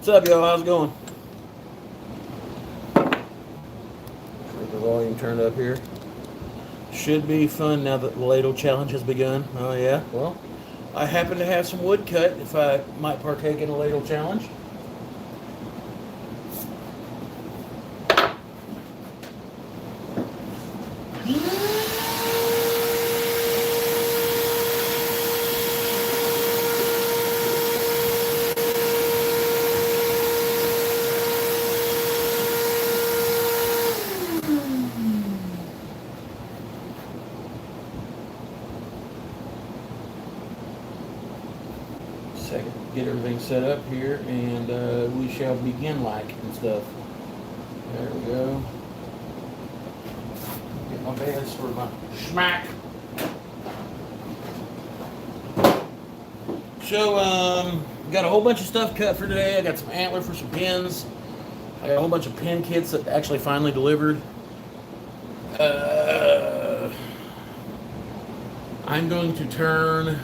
What's up, y'all? How's it going? Get the volume turned up here. Should be fun now that the ladle challenge has begun. Oh yeah, well, I happen to have some wood cut if I might partake in a ladle challenge. Second, get everything set up here, and we shall begin like and stuff. There we go. Get my base for my schmack. So, got a whole bunch of stuff cut for today. I got some antler for some pins. I got a whole bunch of pin kits that actually finally delivered. I'm going to turn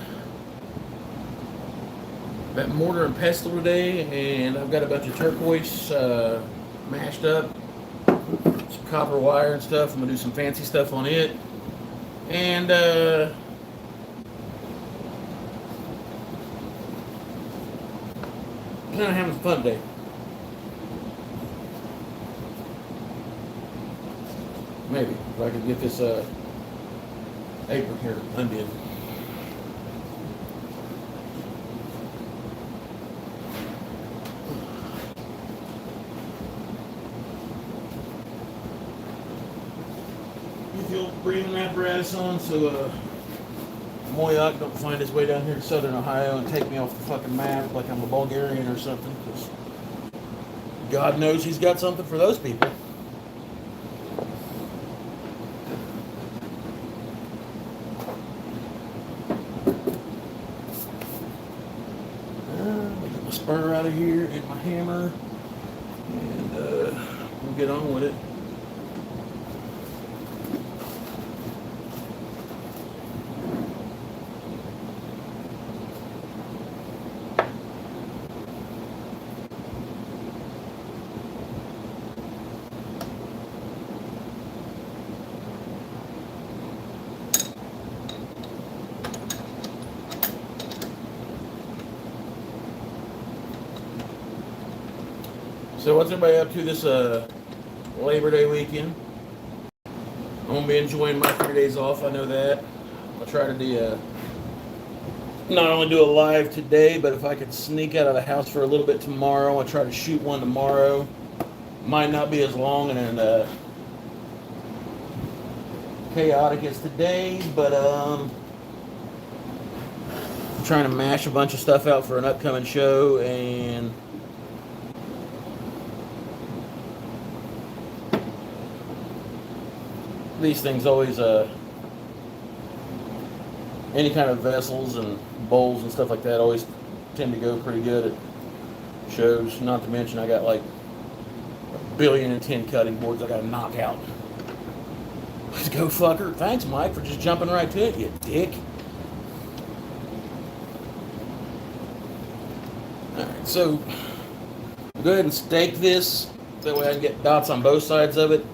that mortar and pestle today, and I've got a bunch of turquoise mashed up, some copper wire and stuff. I'm gonna do some fancy stuff on it, and kind of having a fun day. Maybe if I could get this apron here undid. Breathing apparatus on so Moyak don't find his way down here to southern Ohio and take me off the fucking map like I'm a Bulgarian or something, because God knows he's got something for those people. Get my spur out of here and my hammer, and we'll get on with it. So what's everybody up to this Labor Day weekend? I'm going to be enjoying my 3 days off, I know that. I'll try to do not only do a live today, but if I could sneak out of the house for a little bit tomorrow, I'll try to shoot one tomorrow. Might not be as long and chaotic as today, but I'm trying to mash a bunch of stuff out for an upcoming show, and these things always, any kind of vessels and bowls and stuff like that always tend to go pretty good at shows. Not to mention I got like 1,000,010 cutting boards I got to knock out. Let's go, fucker. Thanks, Mike, for just jumping right to it, you dick. Alright, so go ahead and stake this. That way I can get dots on both sides of it.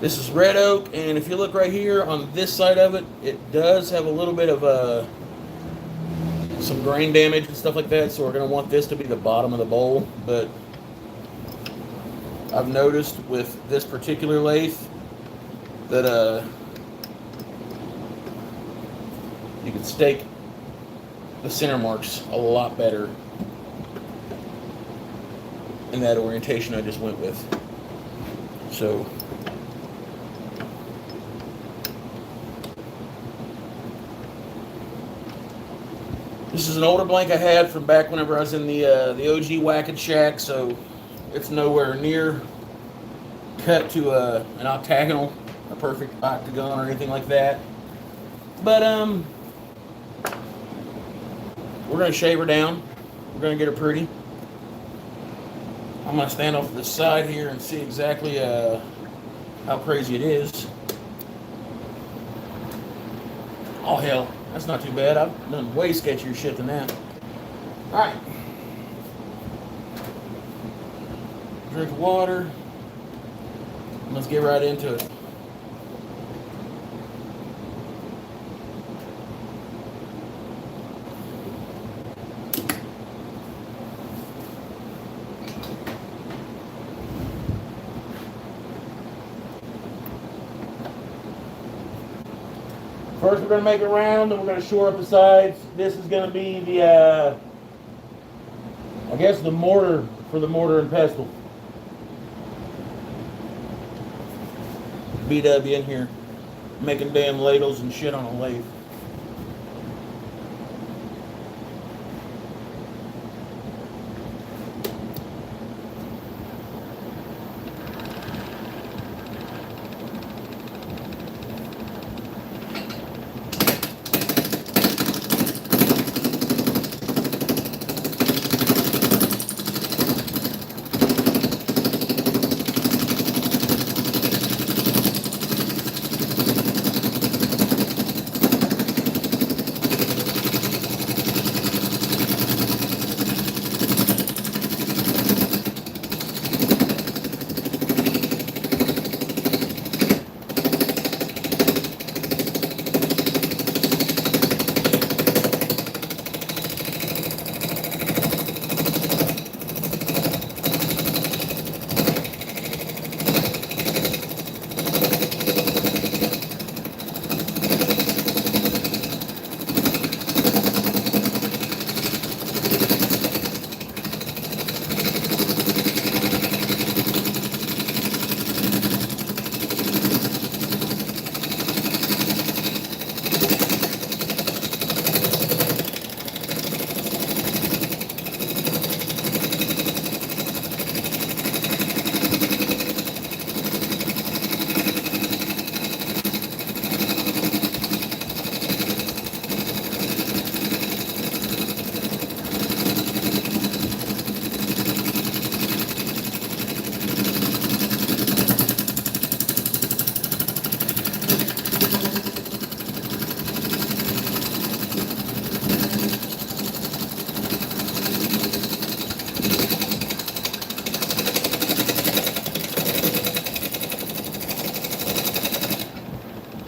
This is red oak, and if you look right here on this side of it, it does have a little bit of some grain damage and stuff like that, so we're going to want this to be the bottom of the bowl. But I've noticed with this particular lathe that you can stake the center marks a lot better in that orientation I just went with. So this is an older blank I had from back whenever I was in the OG Whacking Shack, so it's nowhere near cut to an octagonal, a perfect octagon or anything like that. But we're gonna shave her down. We're gonna get her pretty. I'm gonna stand off to the side here and see exactly how crazy it is. Oh hell. That's not too bad. I've done way sketchier shit than that. Alright. drink of water. Let's get right into it. First we're going to make it round, and we're going to shore up the sides. This is going to be the, I guess the mortar for the mortar and pestle. BW in here, making damn ladles and shit on a lathe.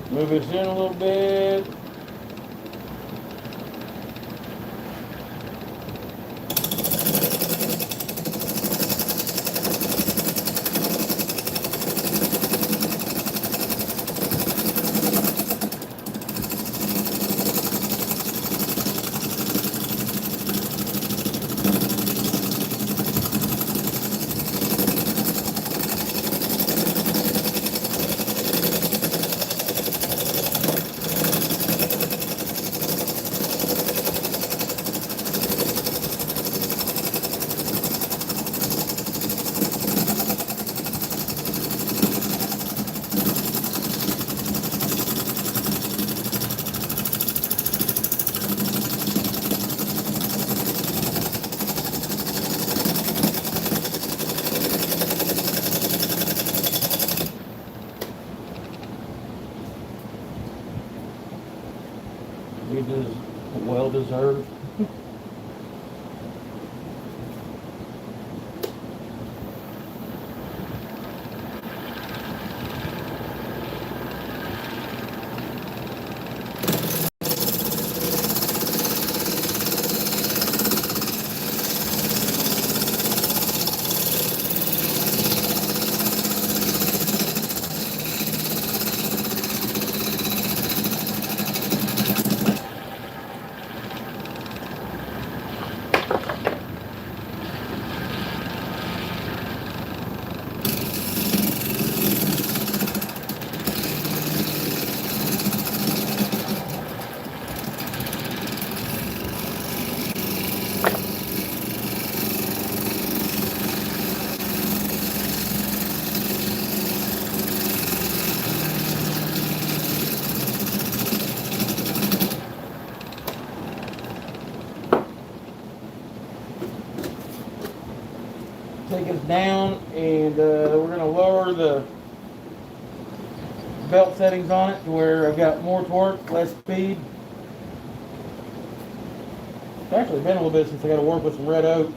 Move this in a little bit. It is well deserved. Take us down, and we're going to lower the belt settings on it to where I've got more torque, less speed. It's actually been a little bit since I got to work with some red oak.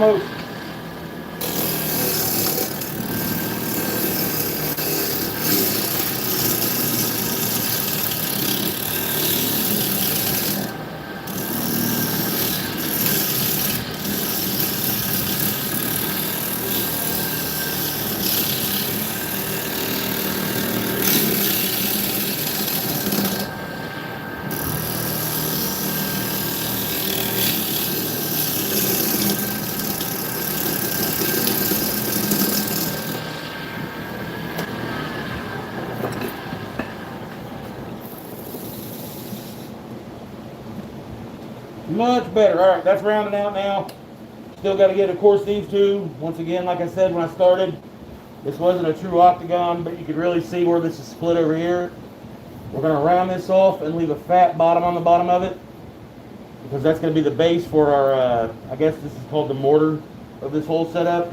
almost. Much better. All right, that's rounding out now. Still got to get, of course, these two. Once again, like I said when I started, this wasn't a true octagon, but you could really see where this is split over here. We're going to round this off and leave a fat bottom on the bottom of it, because that's going to be the base for our, I guess this is called the mortar of this whole setup.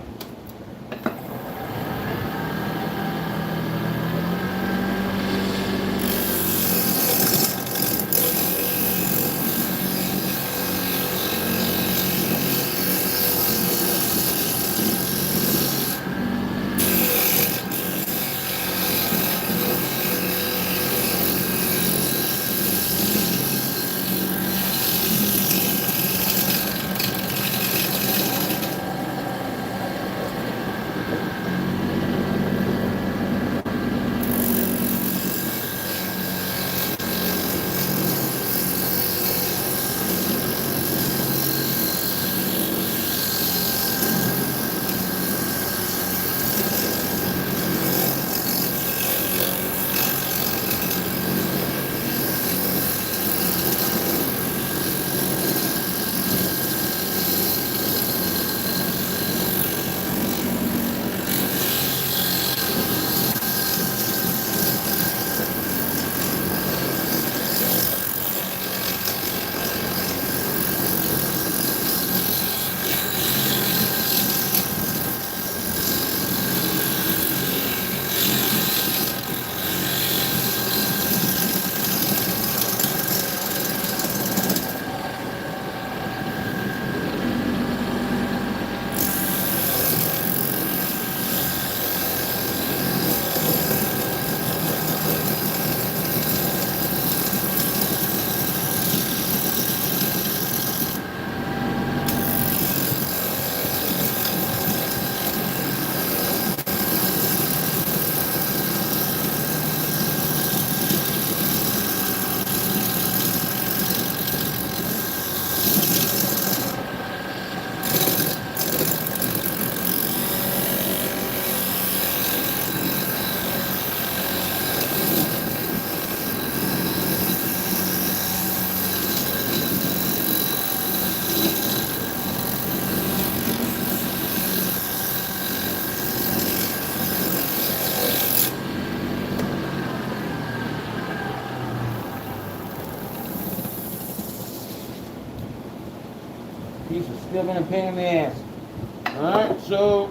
Piece is still been a pain in the ass. Alright, so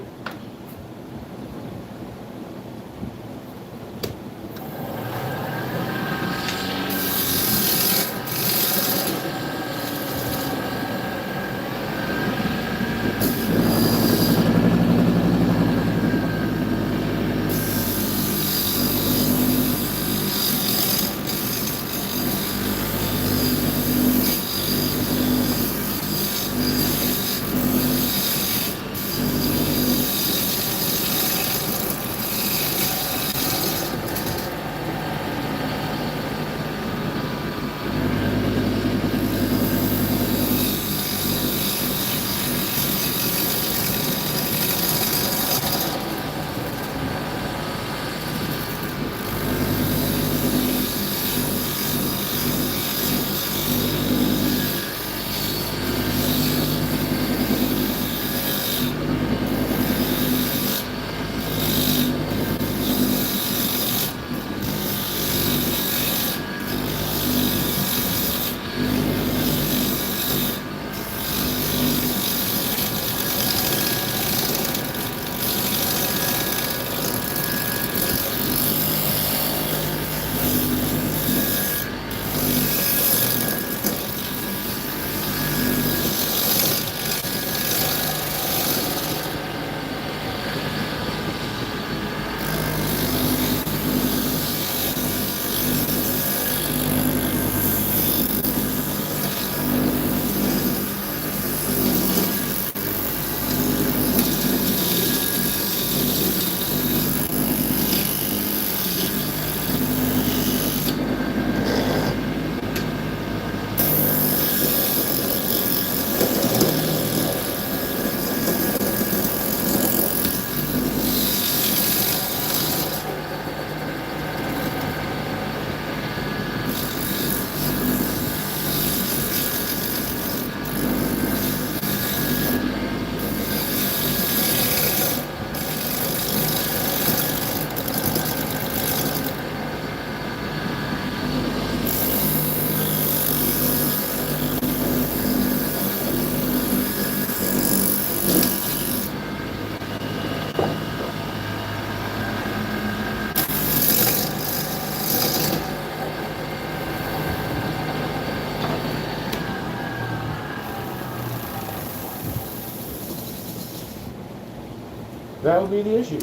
That would be the issue.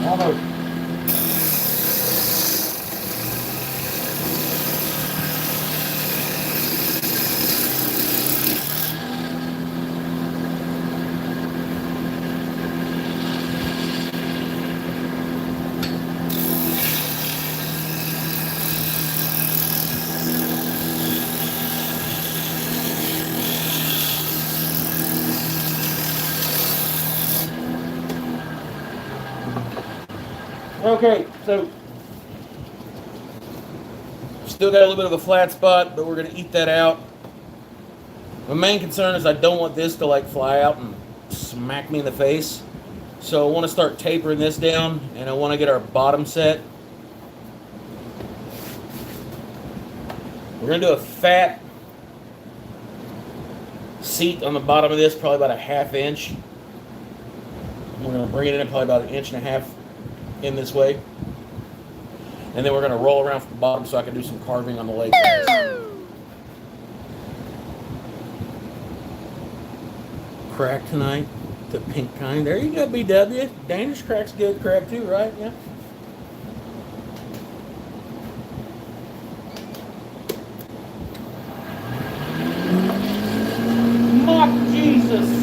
Almost. Okay, so Still got a little bit of a flat spot, but we're going to eat that out. My main concern is I don't want this to like fly out and smack me in the face. So I want to start tapering this down, and I want to get our bottom set. We're going to do a fat seat on the bottom of this, probably about a 1/2 inch. We're going to bring it in probably about 1.5 inches in this way. And then we're going to roll around from the bottom so I can do some carving on the legs. Crack tonight, the pink kind. There you go, BW. Danish crack's good crack too, right? Yeah. mock Jesus.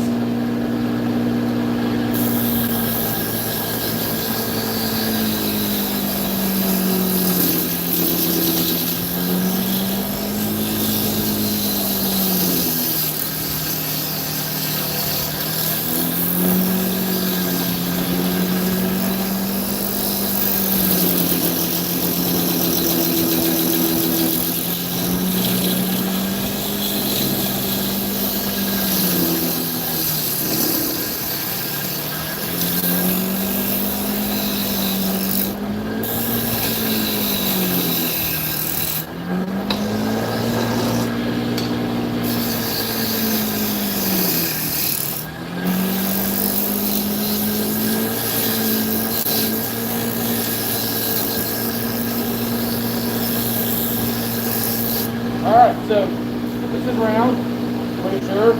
Alright, so this is round, pretty sure. A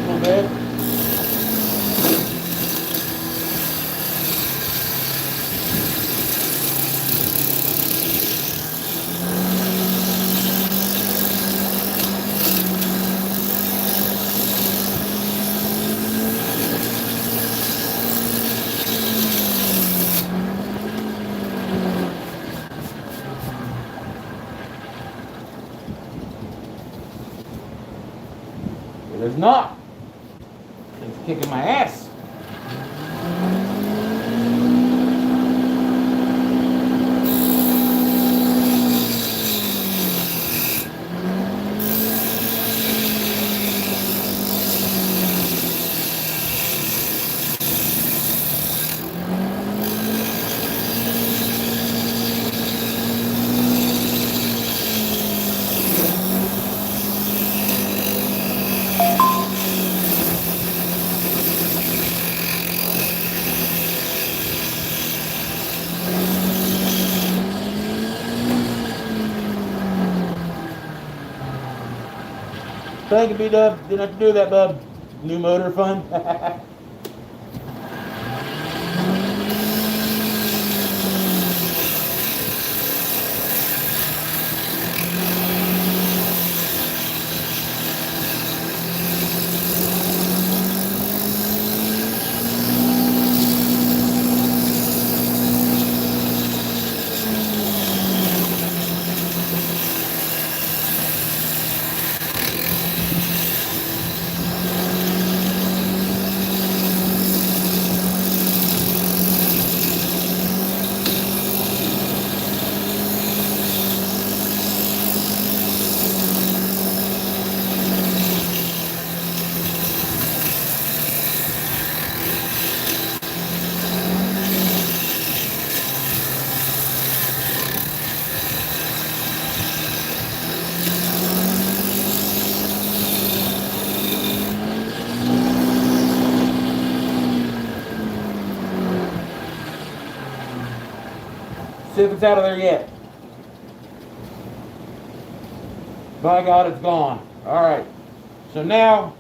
little bit. It is not. It's kicking my ass. Thank you, B-Dub. Didn't have to do that, bub. New motor fun. See if it's out of there yet. By God, it's gone. All right. So now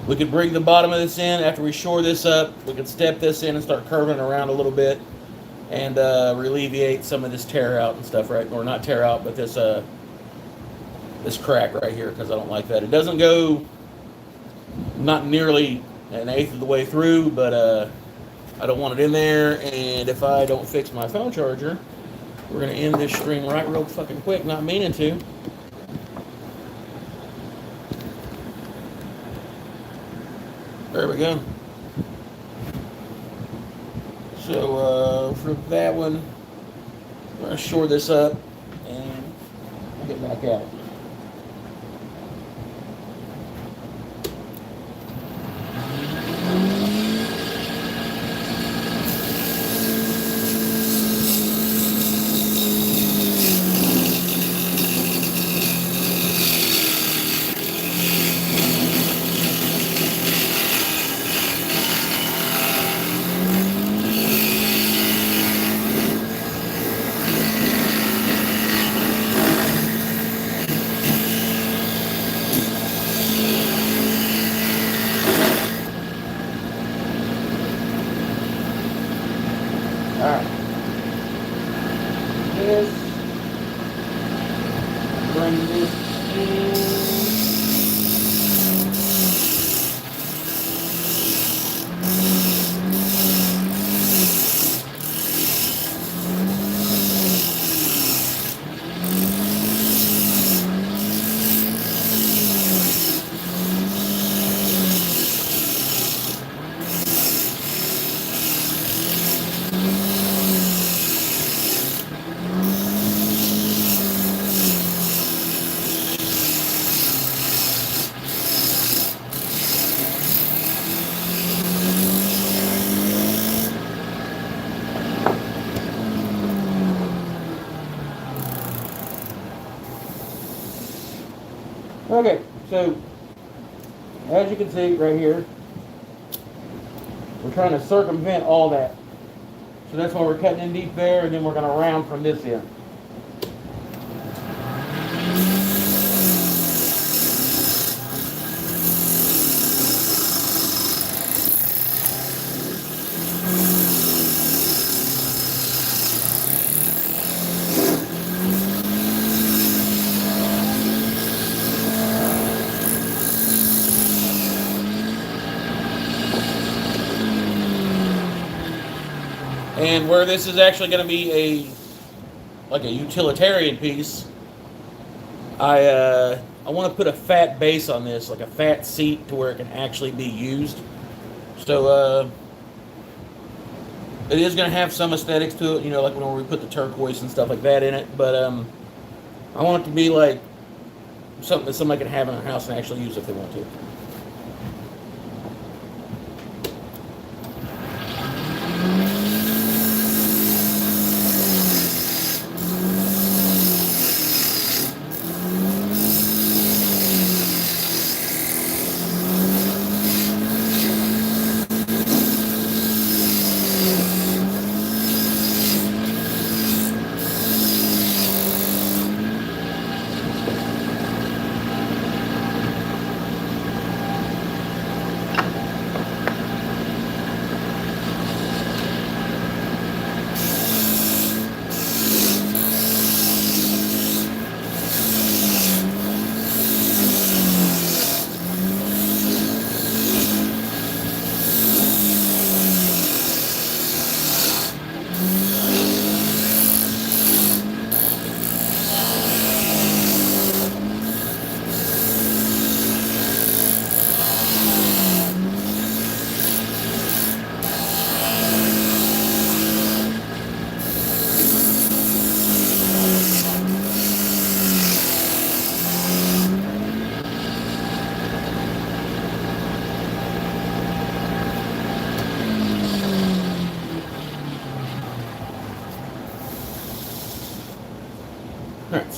we can bring the bottom of this in. After we shore this up, we can step this in and start curving it around a little bit and alleviate some of this tear out and stuff, right? Or not tear out, but this crack right here, because I don't like that. It doesn't go not nearly an eighth of the way through, but I don't want it in there, and if I don't fix my phone charger, we're going to end this stream right real fucking quick, not meaning to. There we go. So for that one, we're going to shore this up and get back at it. Okay, so as you can see right here, we're trying to circumvent all that. So that's why we're cutting in deep there, and then we're going to round from this end. And where this is actually going to be like a utilitarian piece, I want to put a fat base on this, like a fat seat, to where it can actually be used. So it is going to have some aesthetics to it, you know, like when we put the turquoise and stuff like that in it. But I want it to be like something that somebody can have in their house and actually use if they want to.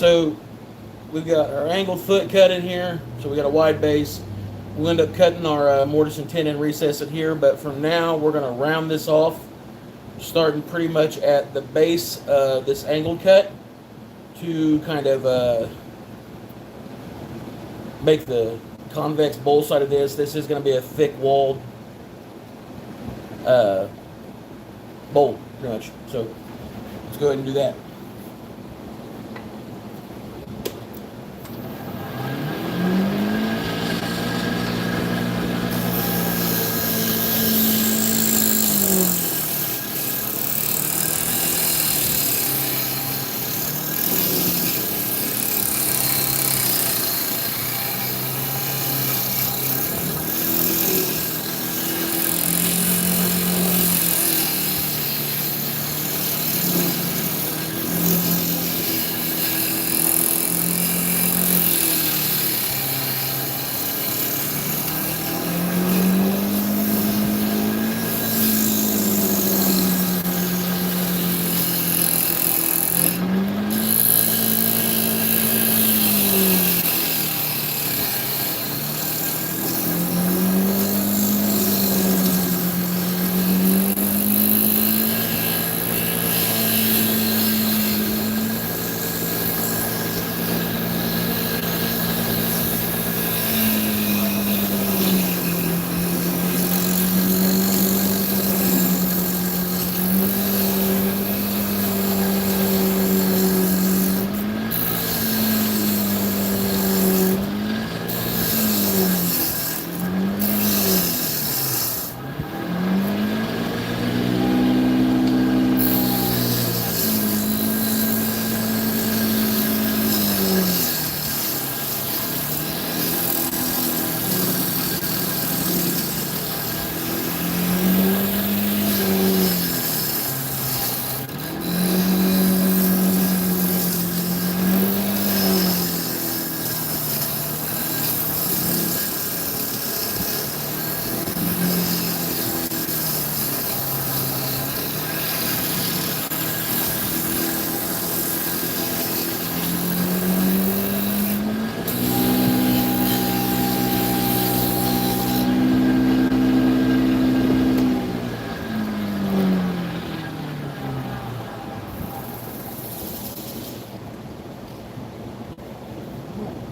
So we've got our angled foot cut in here, so we got a wide base. We'll end up cutting our mortise and tenon and recess it here, but from now we're going to round this off, starting pretty much at the base of this angled cut to kind of make the convex bowl side of this. This is going to be a thick walled bowl, pretty much. So let's go ahead and do that.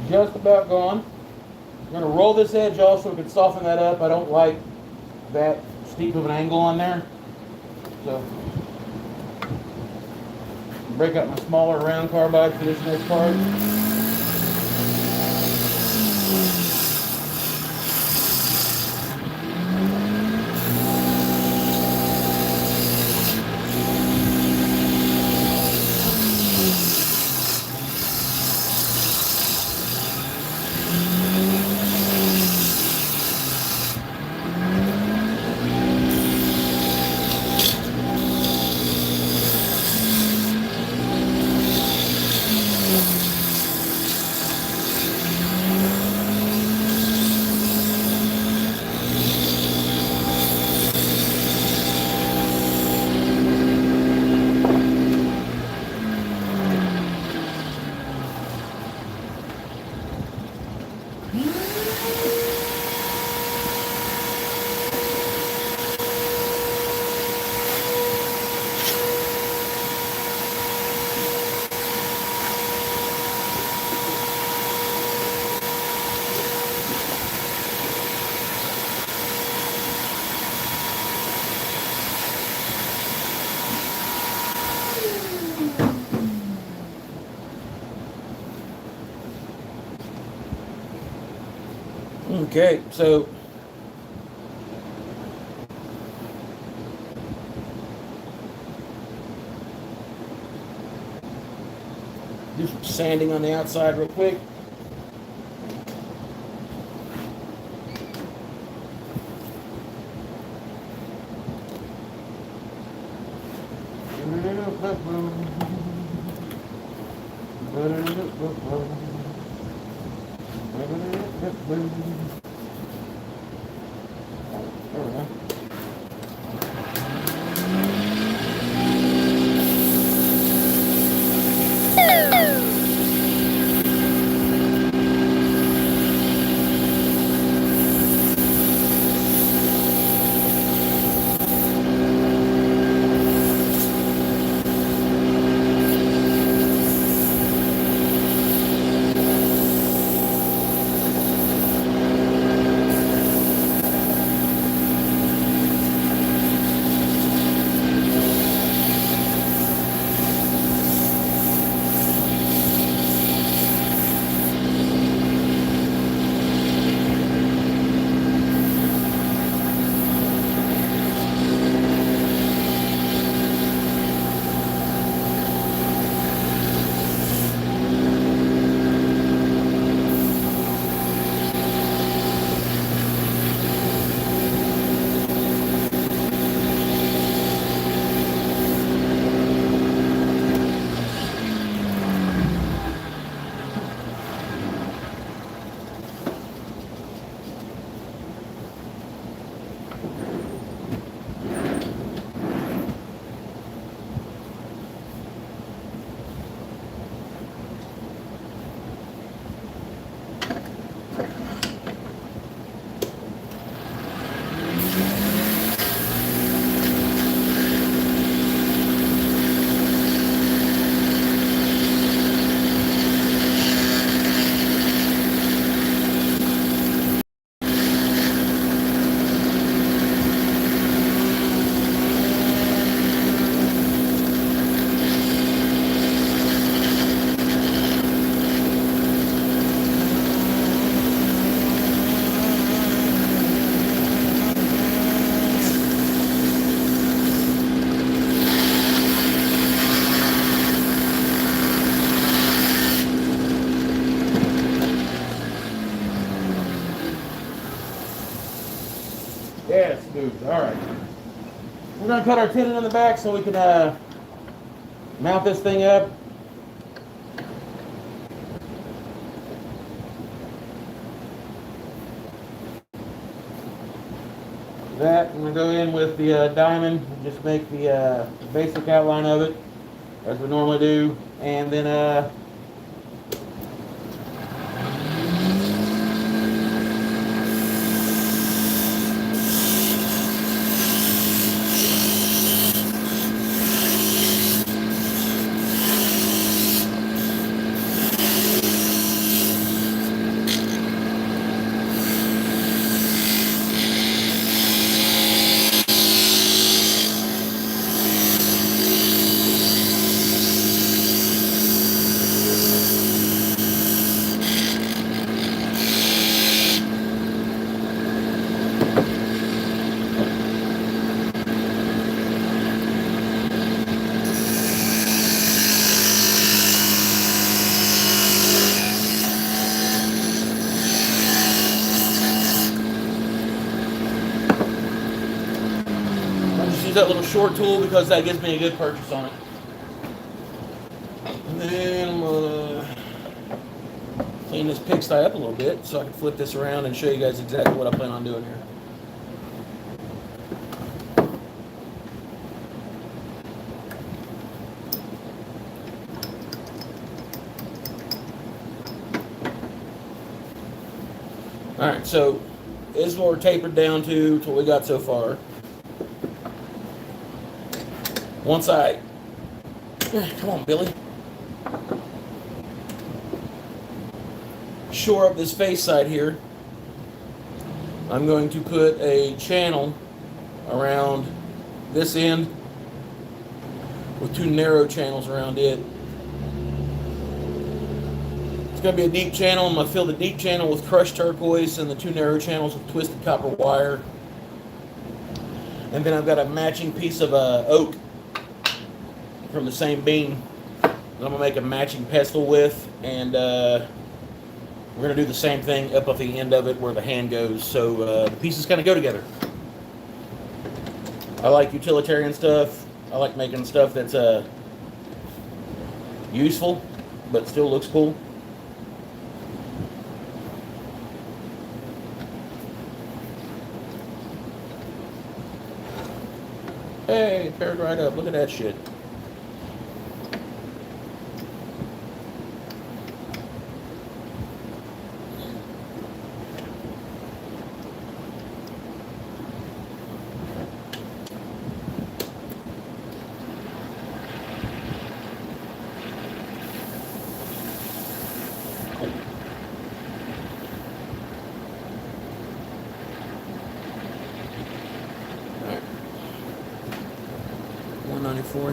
Just about gone. I'm going to roll this edge off so we can soften that up. I don't like that steep of an angle on there. So, break out my smaller round carbide for this next part. Okay, so do some sanding on the outside real quick. moves. All right. We're going to cut our tenon in the back so we can mount this thing up. That, I'm going to go in with the diamond, just make the basic outline of it, as we normally do, and then use that little short tool because that gives me a good purchase on it. And then I'm gonna clean this pigsty up a little bit so I can flip this around and show you guys exactly what I plan on doing here. Alright, so this is what we're tapered down to what we got so far. Once I, come on Billy, shore up this face side here, I'm going to put a channel around this end with two narrow channels around it. It's going to be a deep channel. I'm going to fill the deep channel with crushed turquoise and the two narrow channels with twisted copper wire. And then I've got a matching piece of oak from the same beam that I'm going to make a matching pestle with, and we're going to do the same thing up at the end of it where the hand goes, so the pieces kind of go together. I like utilitarian stuff. I like making stuff that's useful but still looks cool. Hey, it paired right up. Look at that shit.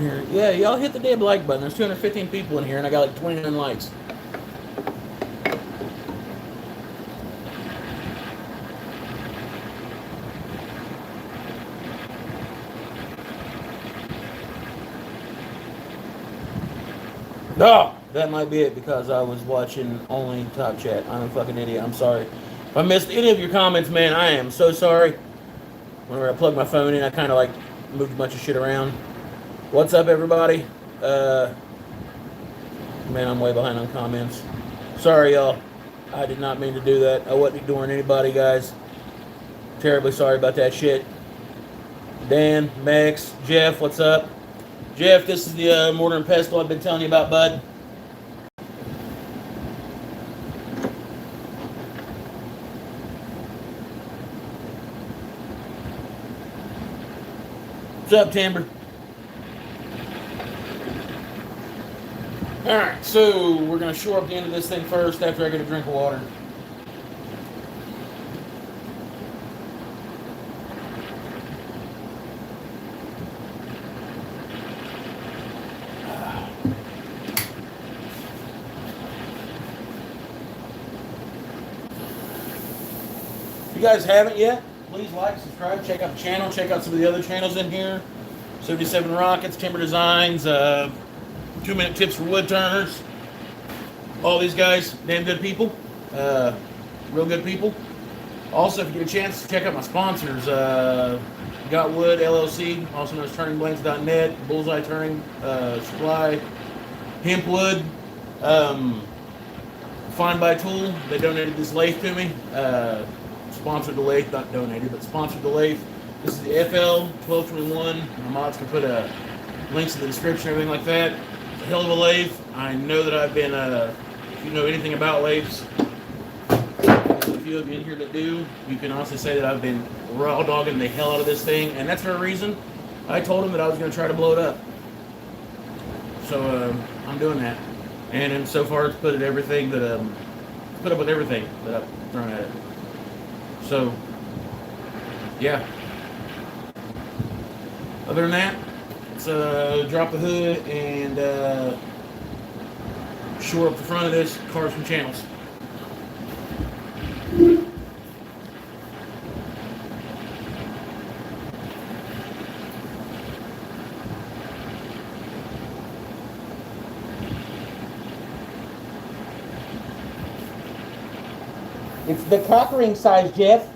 Here. Yeah, y'all hit the damn like button. There's 215 people in here, and I got like 29 likes. No, that might be it because I was watching only Top Chat. I'm a fucking idiot. I'm sorry. If I missed any of your comments, man, I am so sorry. Whenever I plugged my phone in, I kind of like moved a bunch of shit around. What's up, everybody? Man, I'm way behind on comments. Sorry, y'all. I did not mean to do that. I wasn't ignoring anybody, guys. Terribly sorry about that shit. Dan, Max, Jeff, what's up? Jeff, this is the mortar and pestle I've been telling you about, bud. What's up, Timber? Alright, so we're going to shore up the end of this thing first after I get a drink of water. If you guys haven't yet, please like, subscribe, check out the channel, check out some of the other channels in here. 77 Rockets, Timber Designs, 2-minute tips for wood turners. All these guys, damn good people. Real good people. Also, if you get a chance, check out my sponsors. Got Wood LLC, also known as turningblanks.net, Bullseye Turning Supply, Hempwood, Find by Tool. They donated this lathe to me. Sponsored the lathe, not donated, but sponsored the lathe. This is the FL 1221. My mods can put links in the description, everything like that. It's a hell of a lathe. I know that I've been, if you know anything about lathes, a few of you in here that do, you can honestly say that I've been raw dogging the hell out of this thing, and that's for a reason. I told him that I was going to try to blow it up. So I'm doing that. And so far it's put up with everything that I've thrown at it. So, yeah. Other than that, let's drop the hood and shore up the front of this, carve some channels. It's the cock ring size, Jeff.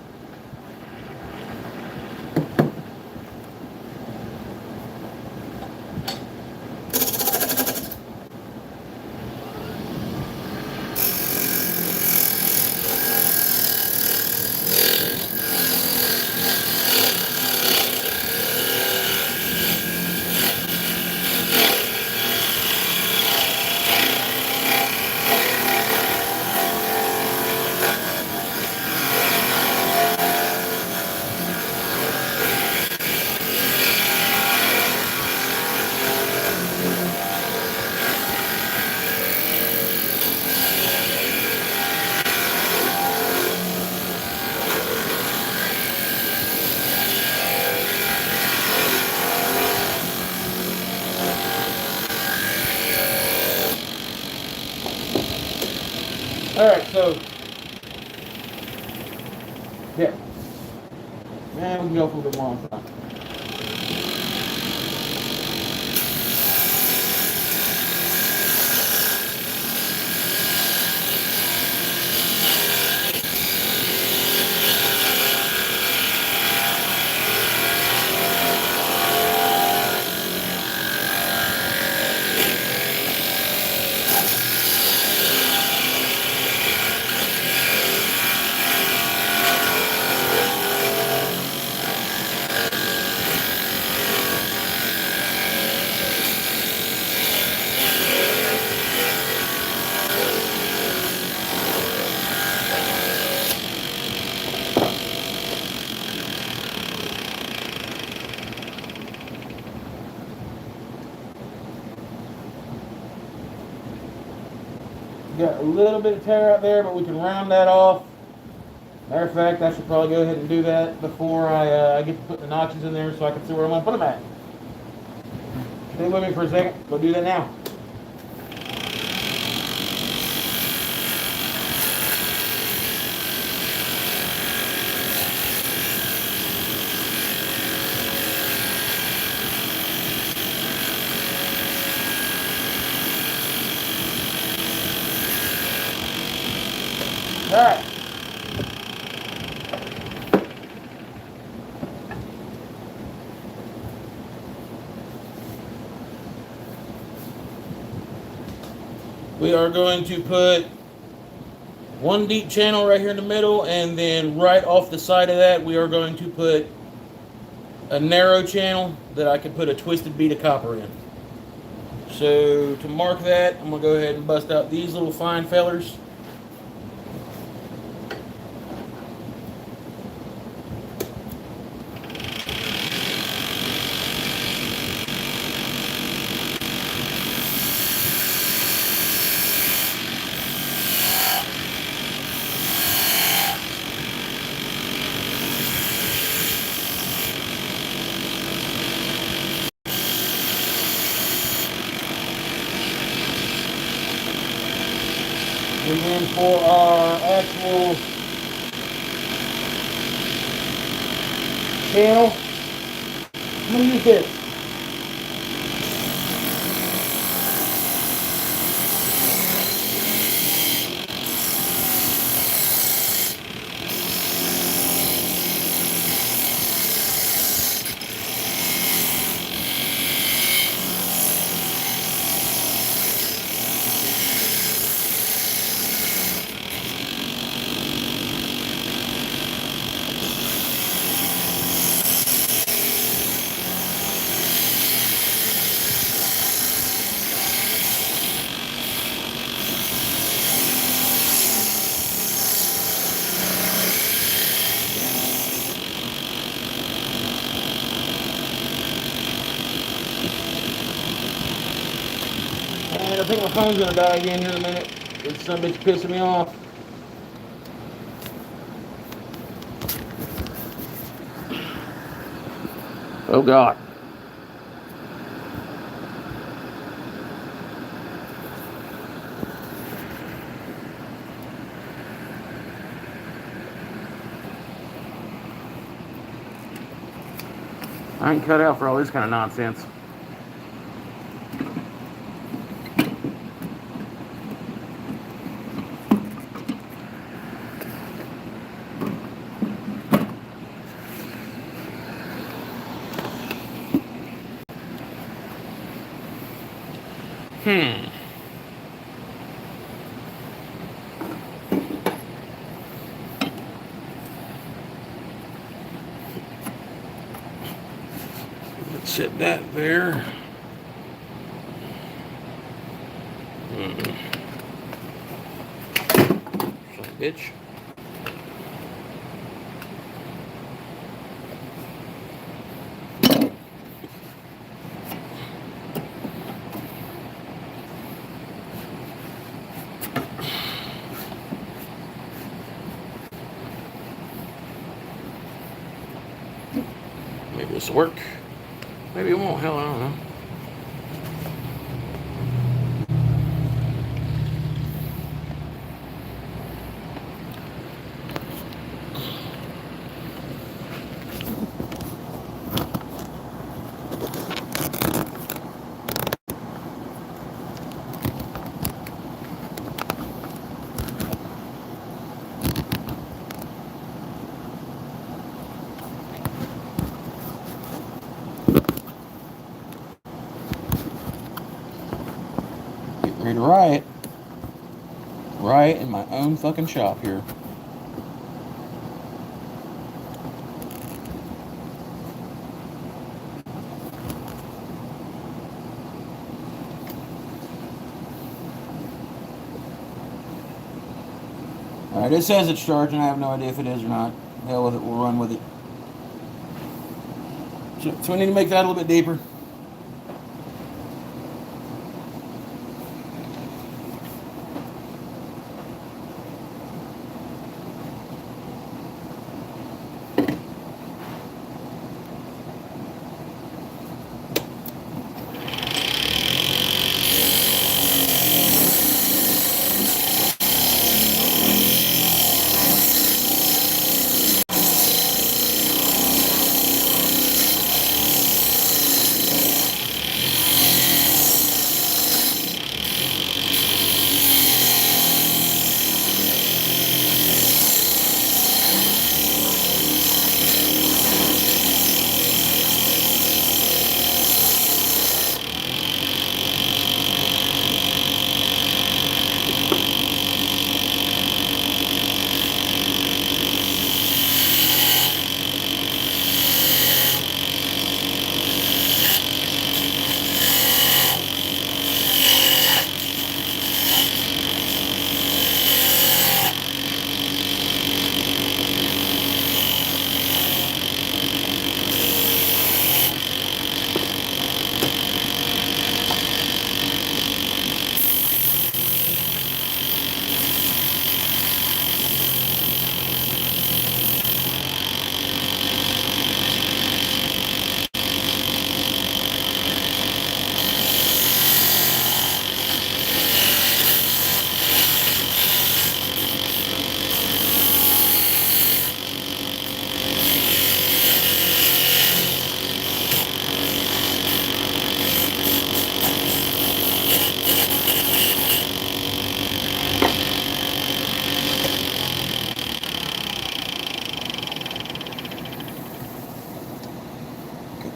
Alright, so, yeah. Man, we can go for a little bit more on time. Got a little bit of tear out there, but we can round that off. Matter of fact, I should probably go ahead and do that before I get to put the notches in there so I can see where I'm going to put them at. Stay with me for a second. Go do that now. All right. We are going to put one deep channel right here in the middle, and then right off the side of that, we are going to put a narrow channel that I can put a twisted bead of copper in. So to mark that, I'm going to go ahead and bust out these little fine fellers. And then for our actual channel, I'm going to use this. Man, I think my phone's gonna die again here in a minute. This son of a bitch pissing me off. Oh God. I ain't cut out for all this kind of nonsense. Let's set that there. Son of a bitch. Maybe this will work. Maybe it won't. Hell, I don't know. Get ready to riot. Riot in my own fucking shop here. Alright, it says it's charging. I have no idea if it is or not. Hell with it, we'll run with it. So we need to make that a little bit deeper.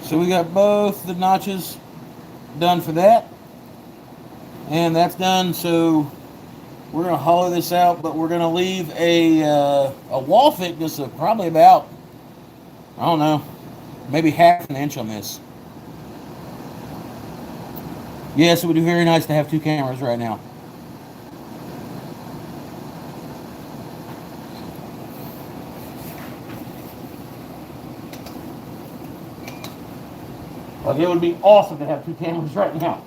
So we got both the notches done for that. And that's done, so we're going to hollow this out, but we're going to leave a wall thickness of probably about, I don't know, maybe half an inch on this. Yes, it would be very nice to have two cameras right now. Like, it would be awesome to have two cameras right now.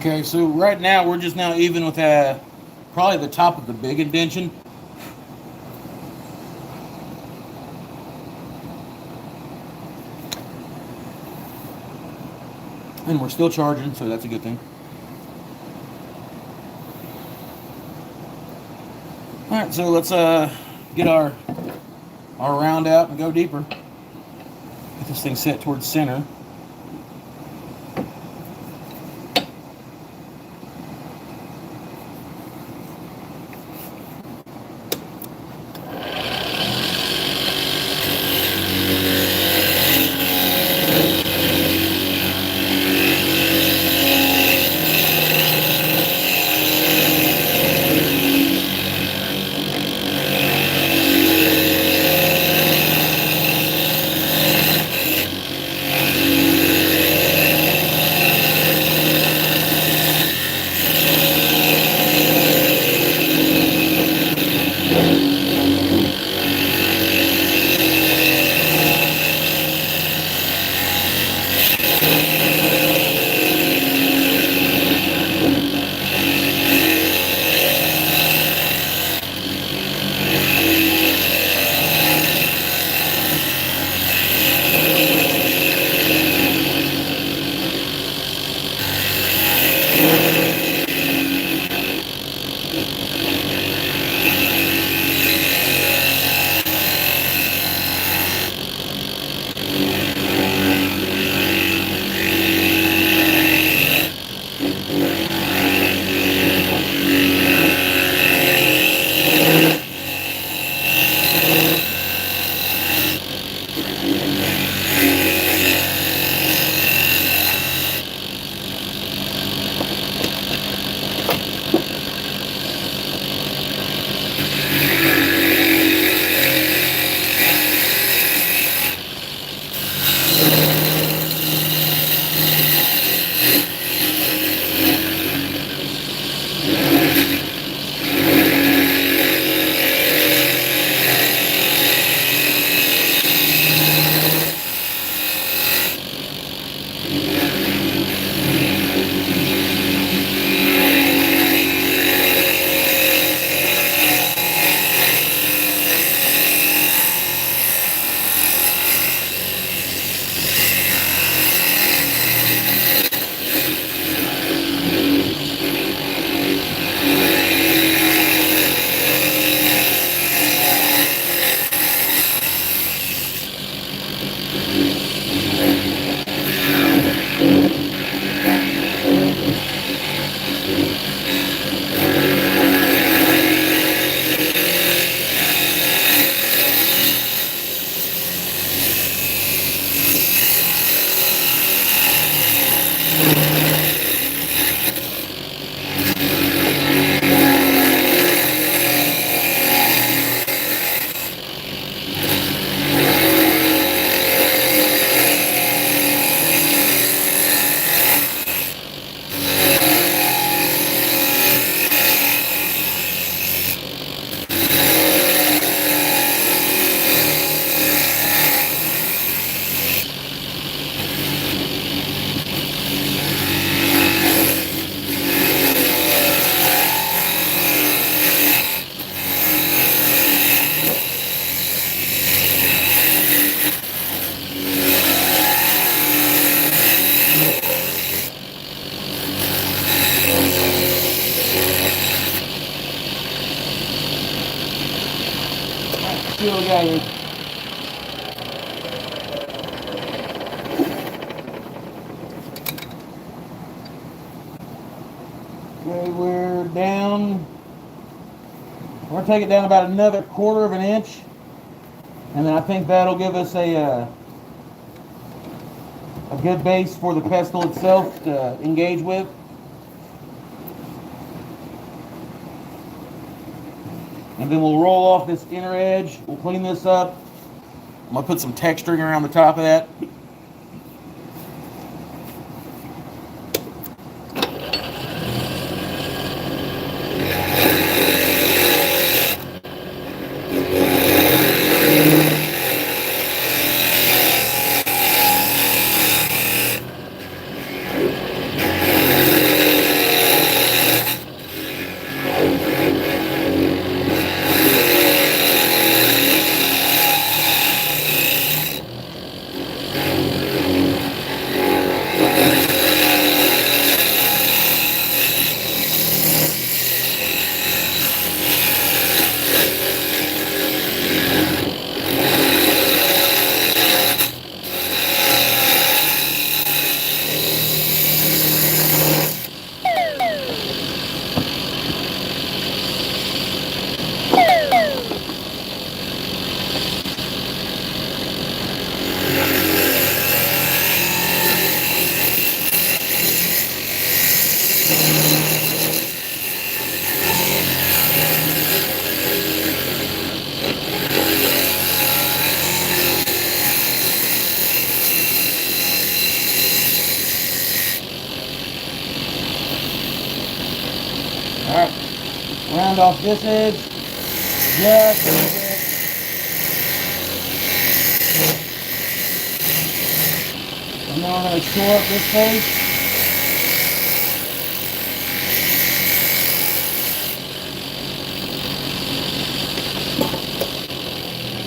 Okay, so right now we're just now even with probably the top of the big indention. And we're still charging, so that's a good thing. Alright, so let's get our round out and go deeper. Get this thing set towards center. see what we got here. Okay, we're down. We're gonna take it down about another 1/4 of an inch, and then I think that'll give us a good base for the pestle itself to engage with. And then we'll roll off this inner edge. We'll clean this up. I'm gonna put some texturing around the top of that. Alright, round off this edge, just a little bit. And now I'm going to shore up this face.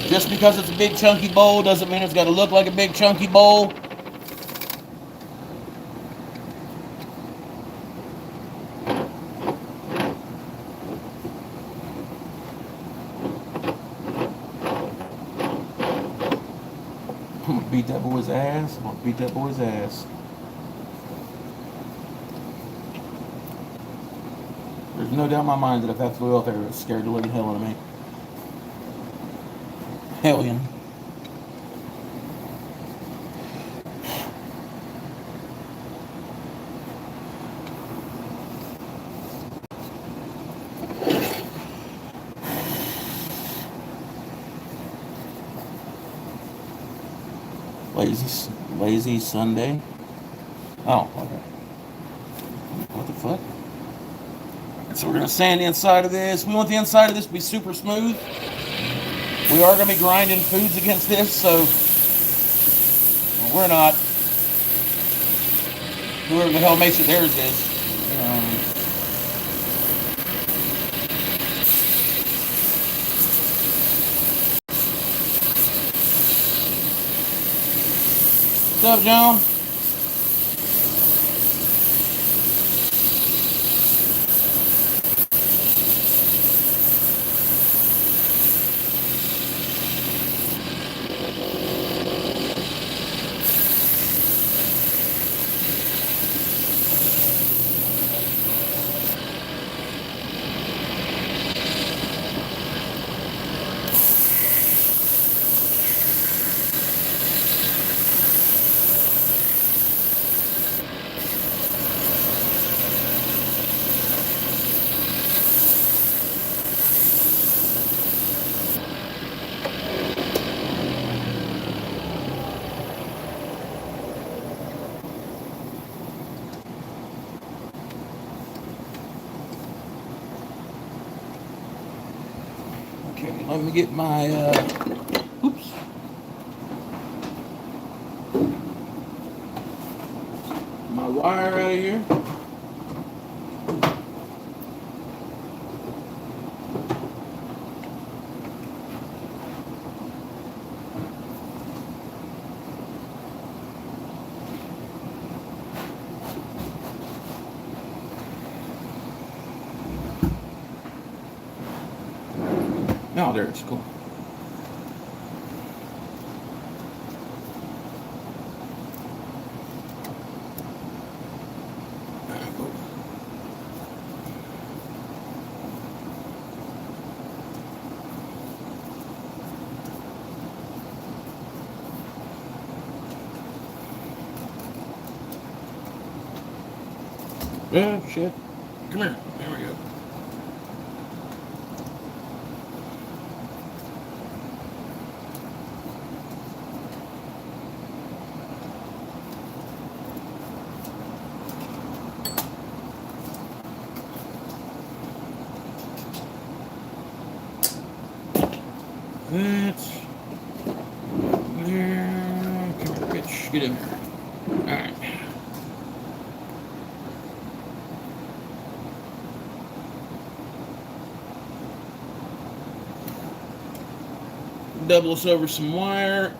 Just because it's a big chunky bowl doesn't mean it's got to look like a big chunky bowl. I'm gonna beat that boy's ass. I'm gonna beat that boy's ass. There's no doubt in my mind that if that flew out there, it scared the living hell out of me. Hellion. Lazy Sunday. Oh, okay. What the fuck? So we're gonna sand the inside of this. We want the inside of this to be super smooth. We are gonna be grinding foods against this, so well, we're not. Whoever the hell makes it theirs is. What's up, John? Okay, let me get my, oops. My wire out of here. Oh, there it's cool. Oh, shit. Come here. There we go. That's there. Come here, bitch. Get in there. Alright. Double us over some wire.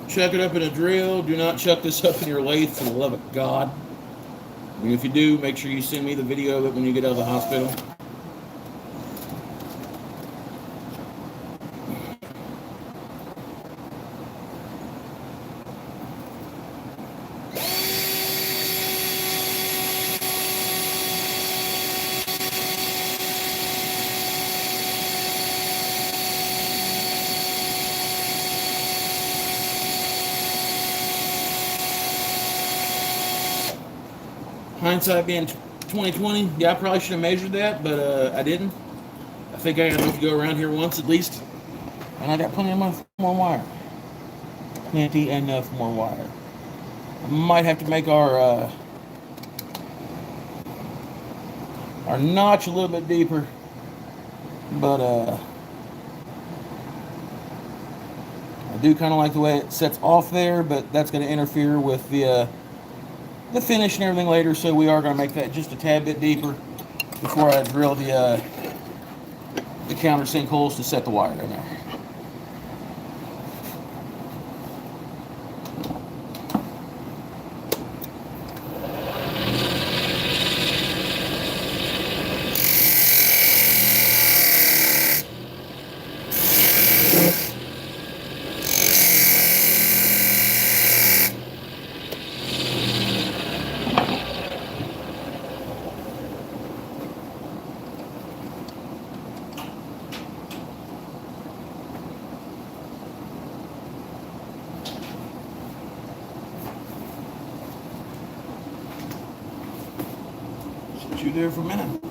Chuck it up in a drill. Do not chuck this up in your lathe, for the love of God. And if you do, make sure you send me the video of it when you get out of the hospital. Hindsight being 2020, yeah, I probably should have measured that, but I didn't. I think I got enough to go around here once at least, and I got plenty of more wire. Plenty enough more wire. I might have to make our notch a little bit deeper, but I do kind of like the way it sets off there, but that's going to interfere with the finish and everything later, so we are going to make that just a tad bit deeper before I drill the countersink holes to set the wire in there. You there for a minute.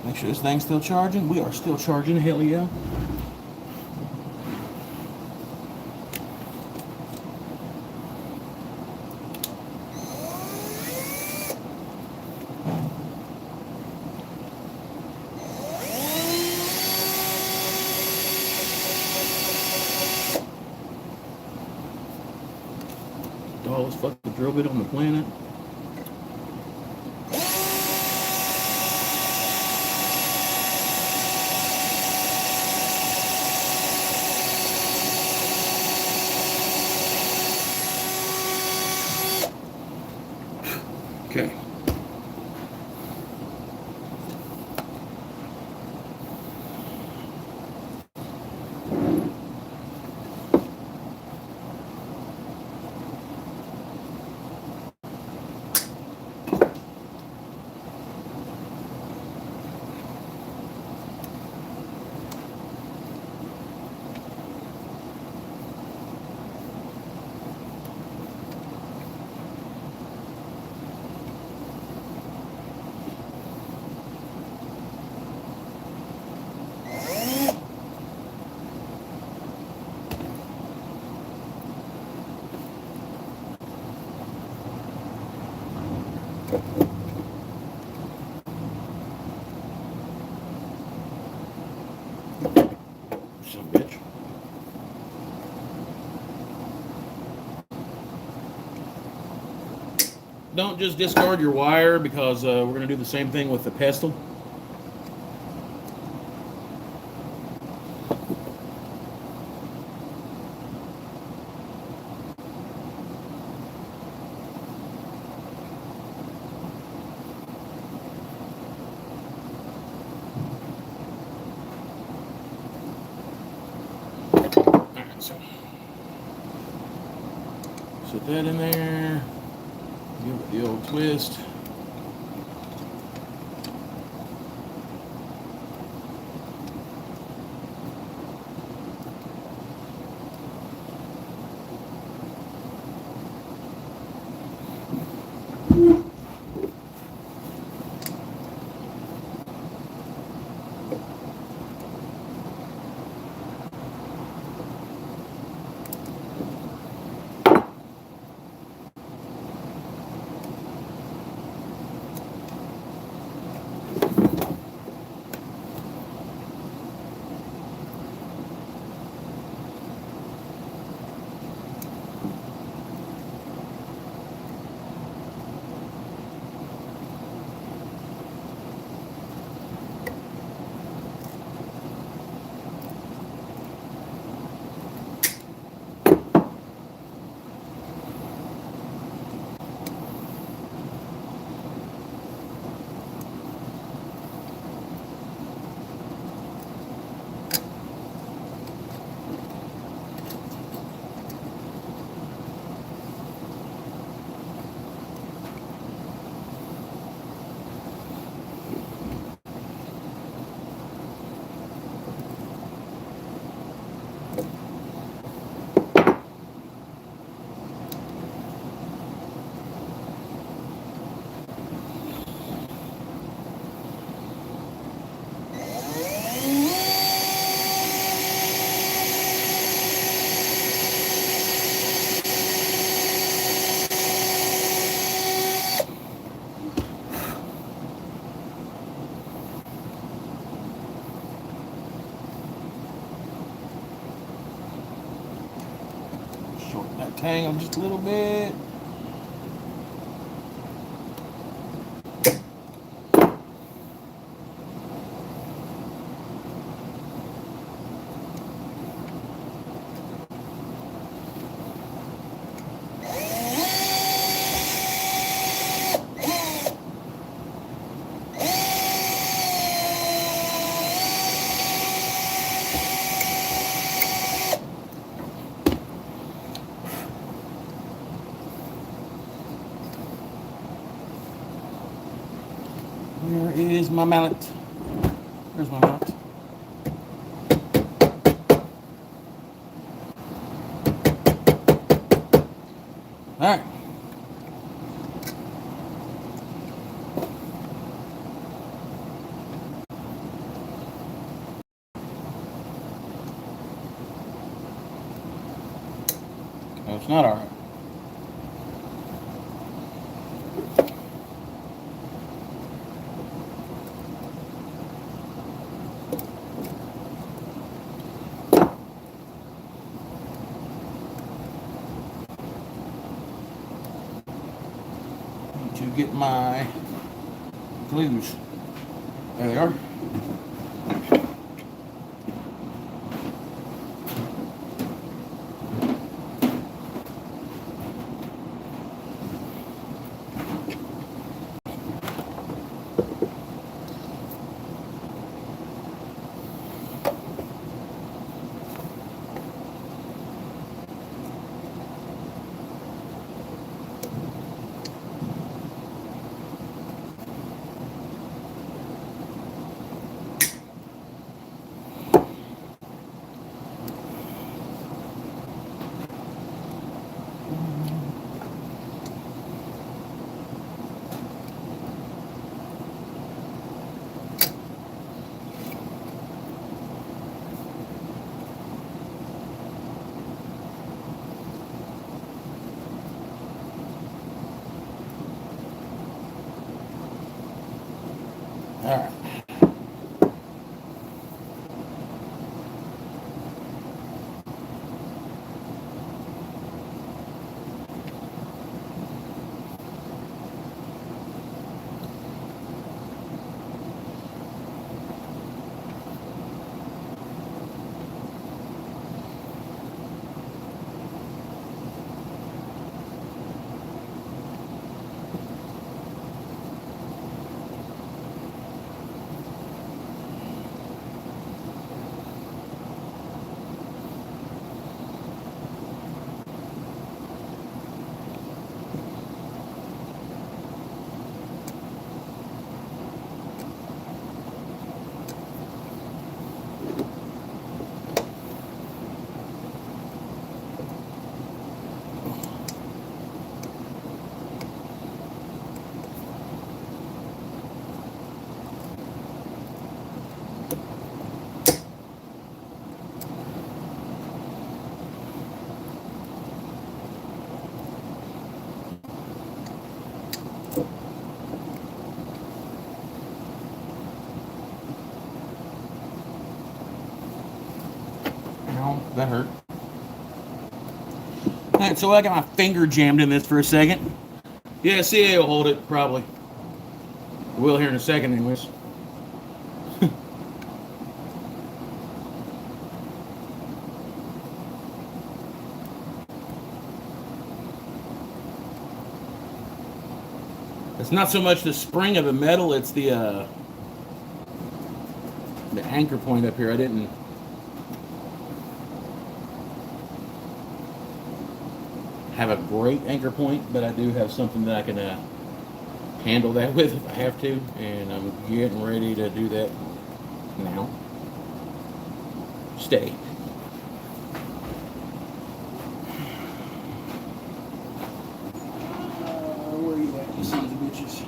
Make sure this thing's still charging. We are still charging. Hell yeah. Tallest fucking drill bit on the planet. Okay. Son of a bitch. Don't just discard your wire, because we're going to do the same thing with the pestle. Set that in there. Give it the old twist. that tangle just a little bit. Where is my mallet? Where's my mallet? All right. No, it's not all right. To get my glues. There they are. All right. Ow, that hurt. All right, so I got my finger jammed in this for a second. Yeah, CA will hold it, probably. We'll here in a second, anyways. It's not so much the spring of the metal, it's the anchor point up here. I didn't have a great anchor point, but I do have something that I can handle that with if I have to, and I'm getting ready to do that now. Stay. Where are you at, you sons of bitches?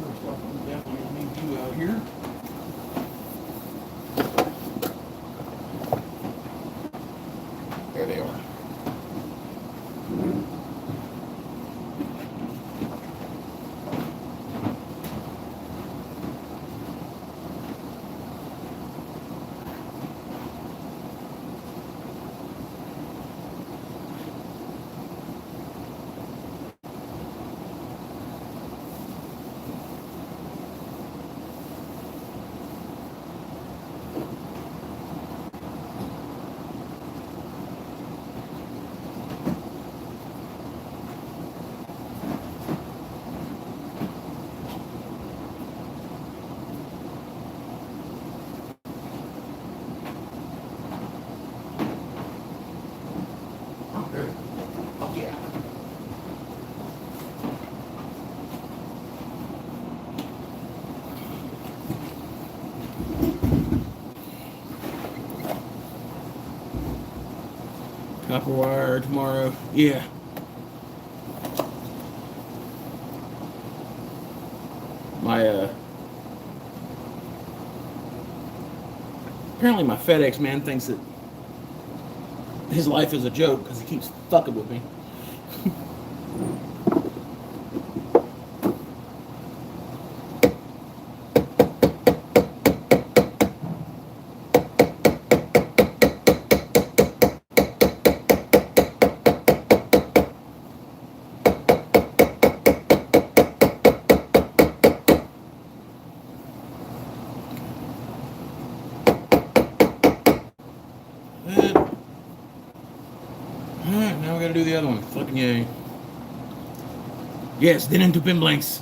First off, we definitely need you out here. There they are. Copper wire tomorrow. Yeah. My apparently my FedEx man thinks that his life is a joke because he keeps fucking with me. Alright, now we gotta do the other one. Fucking yay. Yes, then into pin blanks.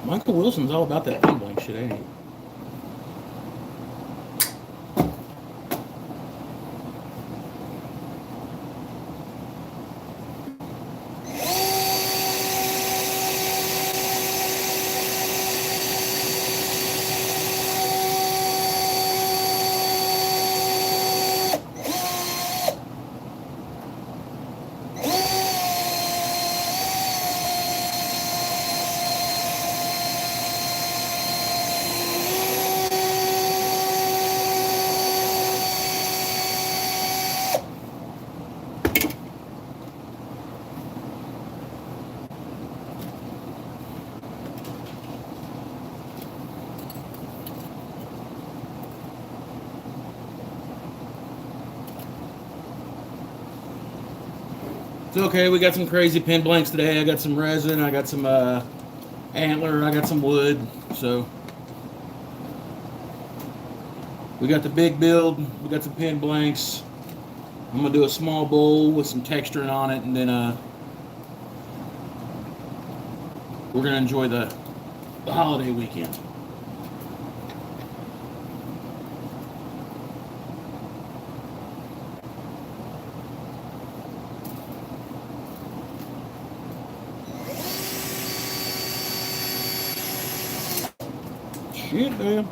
Michael Wilson's all about that pin blank shit, ain't he? It's okay, we got some crazy pin blanks today. I got some resin, I got some antler, I got some wood. So we got the big build, we got some pin blanks. I'm gonna do a small bowl with some texturing on it, and then we're gonna enjoy the holiday weekend. Shit, man.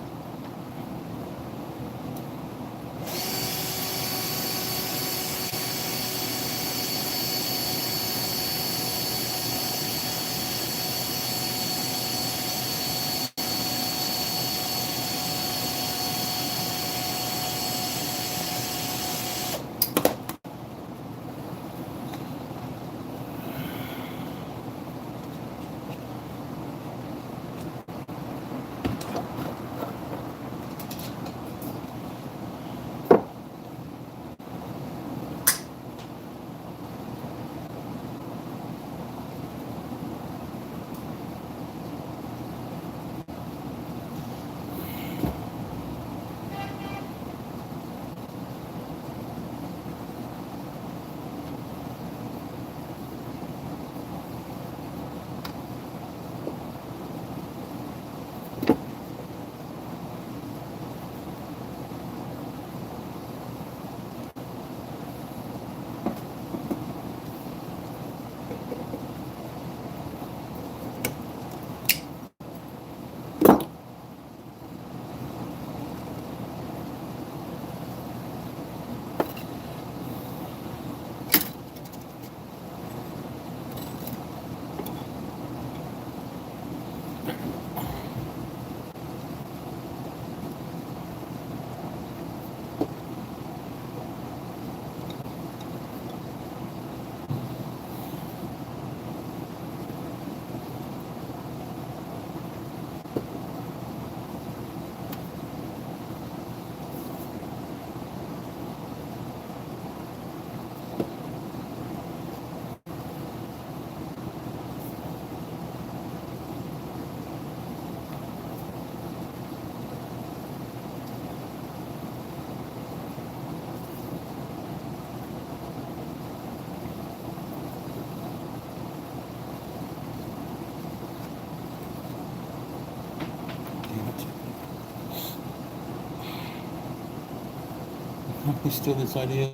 Who stole this idea?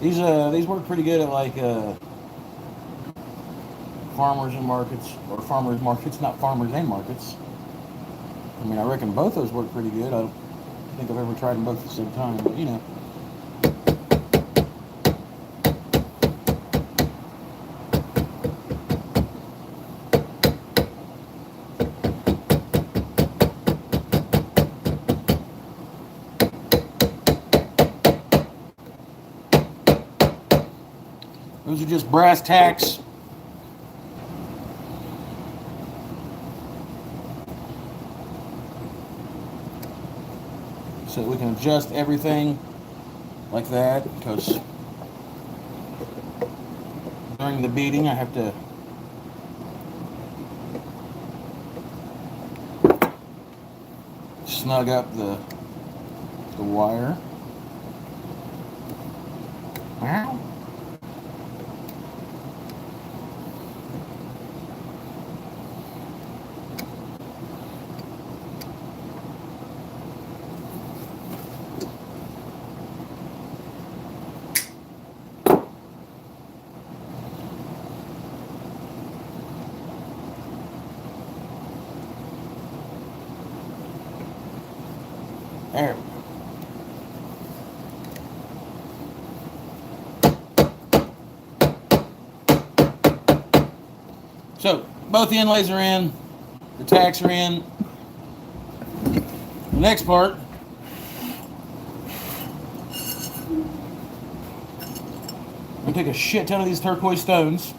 These work pretty good at like farmers and markets, or farmers markets, not farmers and markets. I mean, I reckon both those work pretty good. I don't think I've ever tried them both at the same time, but you know. Those are just brass tacks. So we can adjust everything like that, because during the beating I have to snug up the wire. Wow. There we go. So both the inlays are in, the tacks are in. The next part, I'm gonna take a shit ton of these turquoise stones,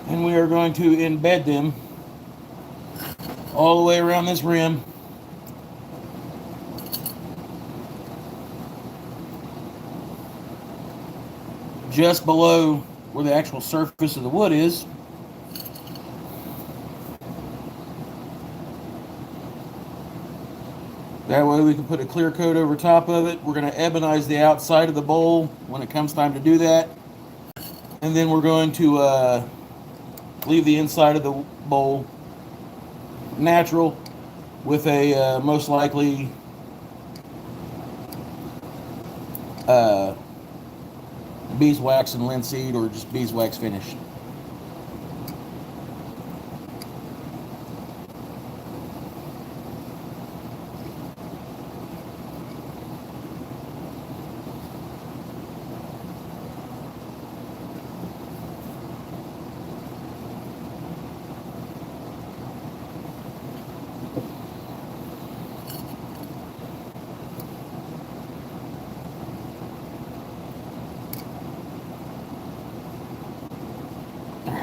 and we are going to embed them all the way around this rim. Just below where the actual surface of the wood is. That way we can put a clear coat over top of it. We're going to ebonize the outside of the bowl when it comes time to do that. And then we're going to leave the inside of the bowl natural with a most likely beeswax and linseed, or just beeswax finish.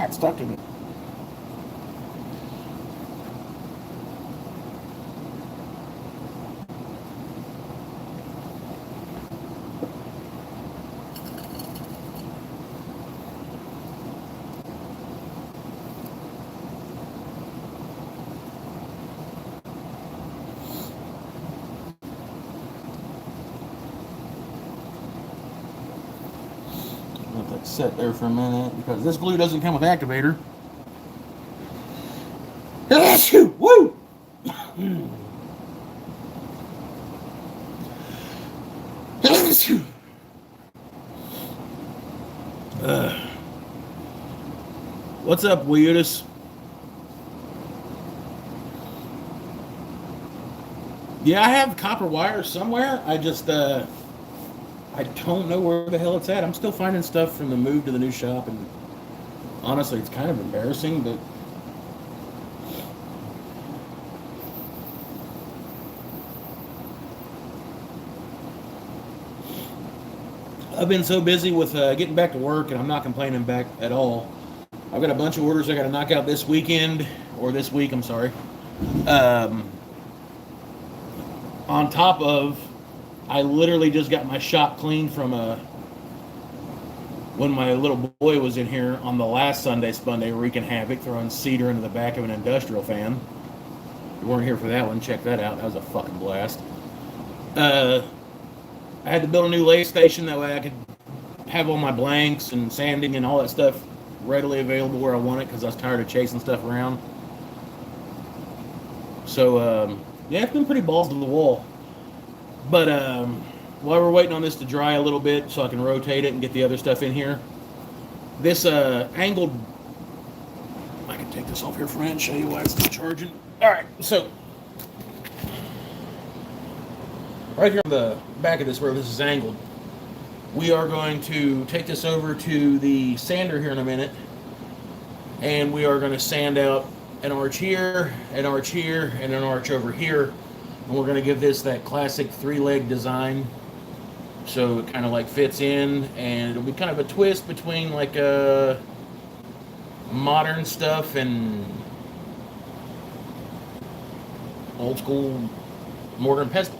It's stuck to me. Let that set there for a minute, because this glue doesn't come with activator. Woo! What's up, weirdest? Yeah, I have copper wire somewhere. I just I don't know where the hell it's at. I'm still finding stuff from the move to the new shop, and honestly, it's kind of embarrassing, but I've been so busy with getting back to work, and I'm not complaining back at all. I've got a bunch of orders I got to knock out this weekend, or this week, I'm sorry. On top of, I literally just got my shop cleaned from when my little boy was in here on the last Spunday wreaking havoc, throwing cedar into the back of an industrial fan. If you weren't here for that one, check that out. That was a fucking blast. I had to build a new lay station, that way I could have all my blanks and sanding and all that stuff readily available where I want it, because I was tired of chasing stuff around. So, yeah, it's been pretty balls to the wall. But while we're waiting on this to dry a little bit so I can rotate it and get the other stuff in here, this angled... I can take this off here for a minute and show you why it's not charging. All right, so right here on the back of this, where this is angled, we are going to take this over to the sander here in a minute, and we are going to sand out an arch here, an arch here, and an arch over here. And we're going to give this that classic three-leg design, so it kind of like fits in, and it'll be kind of a twist between like modern stuff and old school mortar and pestle.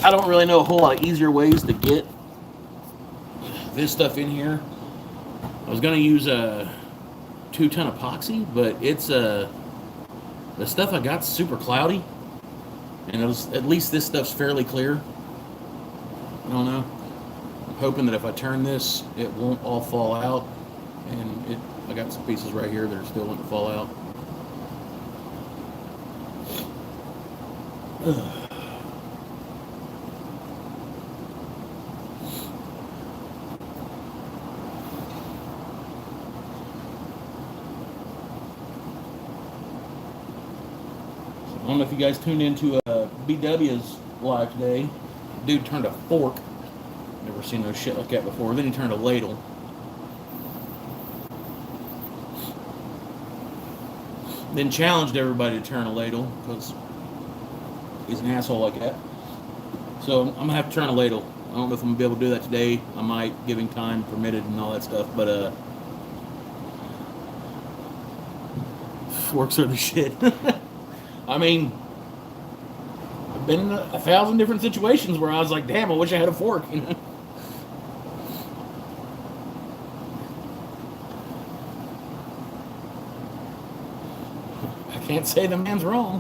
I don't really know a whole lot of easier ways to get this stuff in here. I was going to use a 2-ton epoxy, but it's the stuff I got's super cloudy, and at least this stuff's fairly clear. I don't know. I'm hoping that if I turn this, it won't all fall out, and I got some pieces right here that are still wanting to fall out. Ugh. I don't know if you guys tuned into BW's live today. Dude turned a fork. Never seen no shit like that before. Then he turned a ladle. Then challenged everybody to turn a ladle because he's an asshole like that. So I'm gonna have to turn a ladle. I don't know if I'm gonna be able to do that today. I might, giving time permitted and all that stuff. But forks are the shit. I mean, I've been in 1,000 different situations where I was like, damn, I wish I had a fork. You know? I can't say the man's wrong.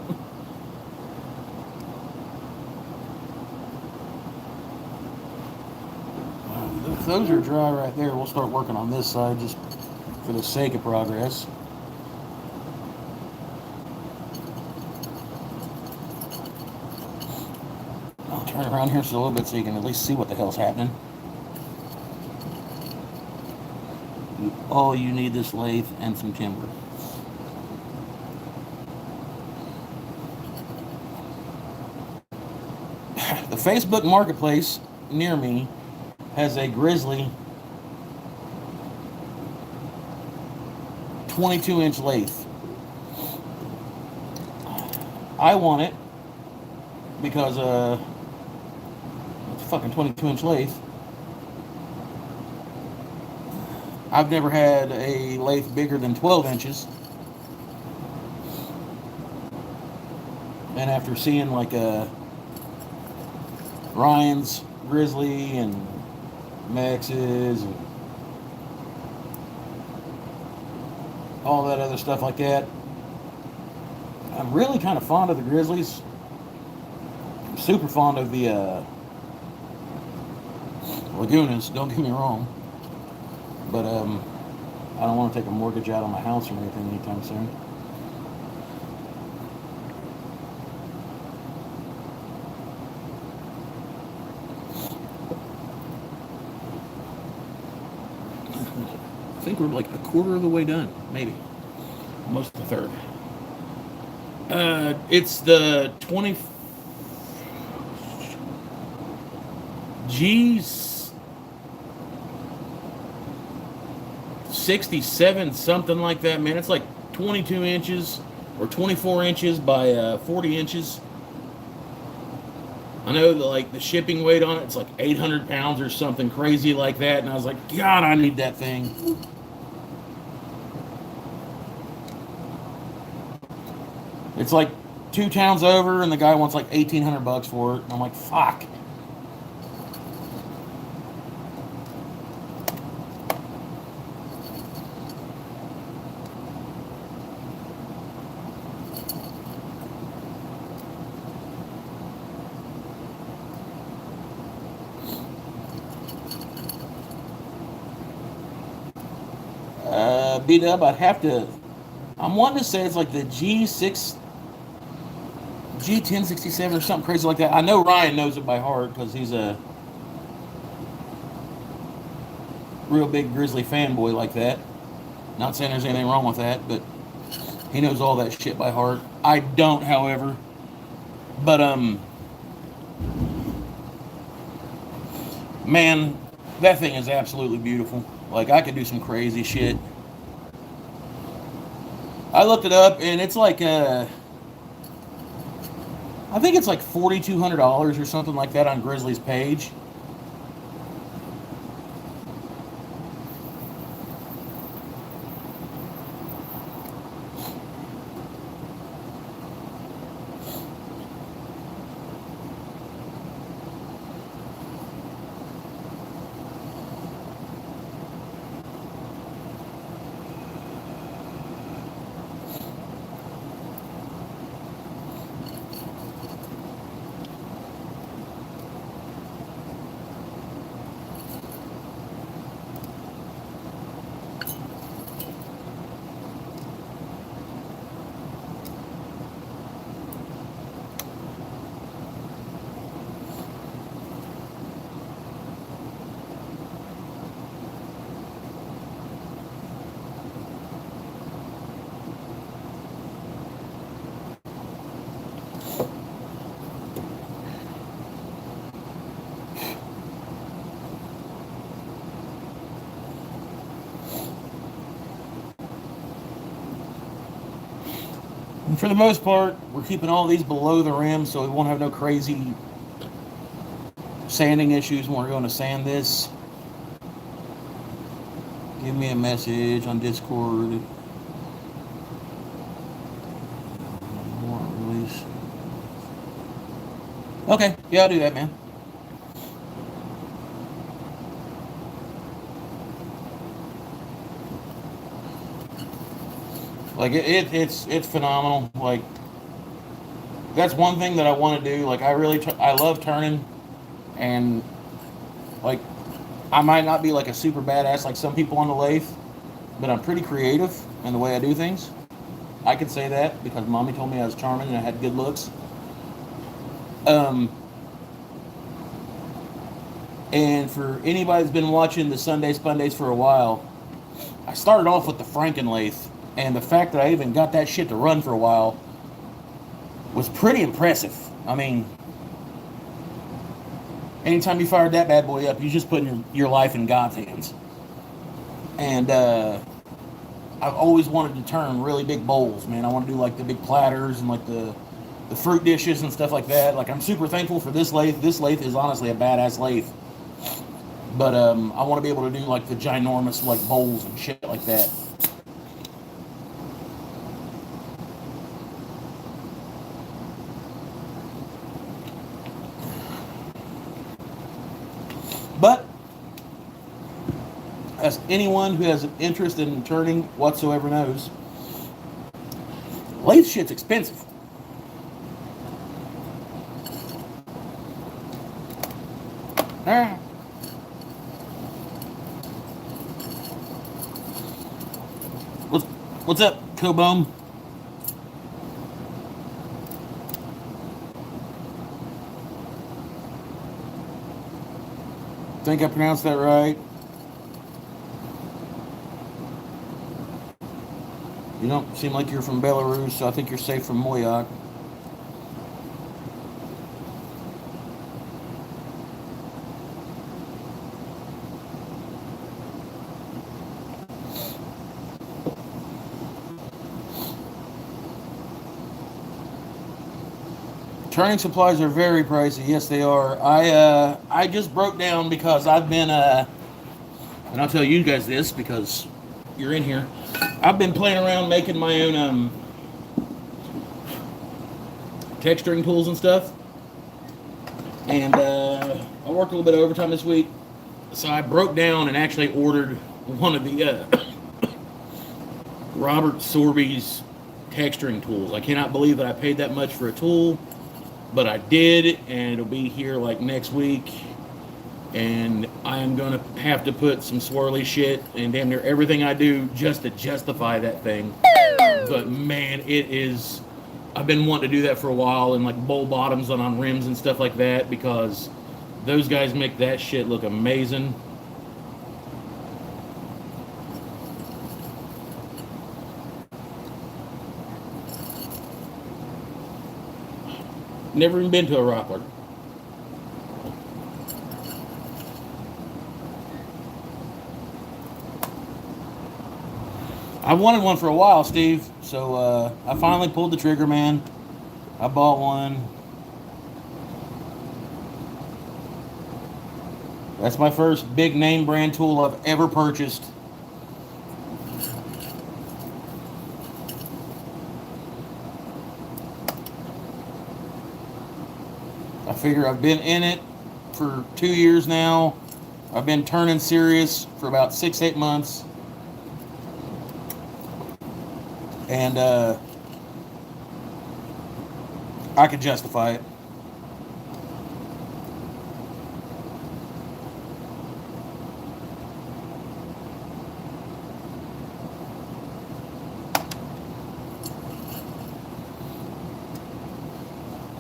If those are dry right there, we'll start working on this side just for the sake of progress. Turn around here just a little bit so you can at least see what the hell's happening. All you need this lathe and some timber. The Facebook Marketplace near me has a Grizzly 22-inch lathe. I want it because it's a fucking 22-inch lathe. I've never had a lathe bigger than 12 inches. And after seeing like Ryan's Grizzly and Max's and all that other stuff like that, I'm really kind of fond of the Grizzlies. I'm super fond of the Lagunas, don't get me wrong. But I don't want to take a mortgage out on my house or anything anytime soon. I think we're like a quarter of the way done, maybe. Almost a third. It's the 20 G's 67, something like that, man. It's like 22 inches or 24 inches by 40 inches. I know that like the shipping weight on it's like 800 pounds or something crazy like that, and I was like, God, I need that thing. It's like 2 towns over, and the guy wants like $1,800 for it, and I'm like, fuck. B-Dub, I'd have to I'm wanting to say it's like the G1067 or something crazy like that. I know Ryan knows it by heart because he's a real big Grizzly fanboy like that. Not saying there's anything wrong with that, but he knows all that shit by heart. I don't, however. But, man, that thing is absolutely beautiful. Like, I could do some crazy shit. I looked it up, and it's like, I think it's like $4,200 or something like that on Grizzly's page. And for the most part, we're keeping all these below the rim so we won't have no crazy sanding issues when we're going to sand this. Give me a message on Discord. Release. Okay, yeah, I'll do that, man. Like it's phenomenal. Like that's one thing that I want to do. Like I love turning, and like I might not be like a super badass like some people on the lathe, but I'm pretty creative in the way I do things. I can say that because mommy told me I was charming and I had good looks. And for anybody that's been watching the Sunday Spundays for a while, I started off with the Franken lathe. And the fact that I even got that shit to run for a while was pretty impressive. I mean, anytime you fired that bad boy up, you're just putting your life in God's hands. And I've always wanted to turn really big bowls, man. I want to do like the big platters and like the fruit dishes and stuff like that. Like I'm super thankful for this lathe. This lathe is honestly a badass lathe. But I want to be able to do like the ginormous like bowls and shit like that. But, as anyone who has an interest in turning whatsoever knows, lathe shit's expensive. Ah. What's up, Cobome? Think I pronounced that right? You don't seem like you're from Belarus, so I think you're safe from Moyak. Turning supplies are very pricey. Yes, they are. I just broke down because I've been and I'll tell you guys this because you're in here. I've been playing around making my own texturing tools and stuff. And I worked a little bit of overtime this week, so I broke down and actually ordered one of the Robert Sorby's texturing tools. I cannot believe that I paid that much for a tool. But I did, and it'll be here like next week. And I am going to have to put some swirly shit and damn near everything I do just to justify that thing. But man, it is. I've been wanting to do that for a while, and like bowl bottoms on rims and stuff like that, because those guys make that shit look amazing. Never even been to a rockler. I wanted one for a while, Steve, so I finally pulled the trigger, man. I bought one. That's my first big name brand tool I've ever purchased. I figure I've been in it for 2 years now. I've been turning serious for about 6-8 months. And I could justify it.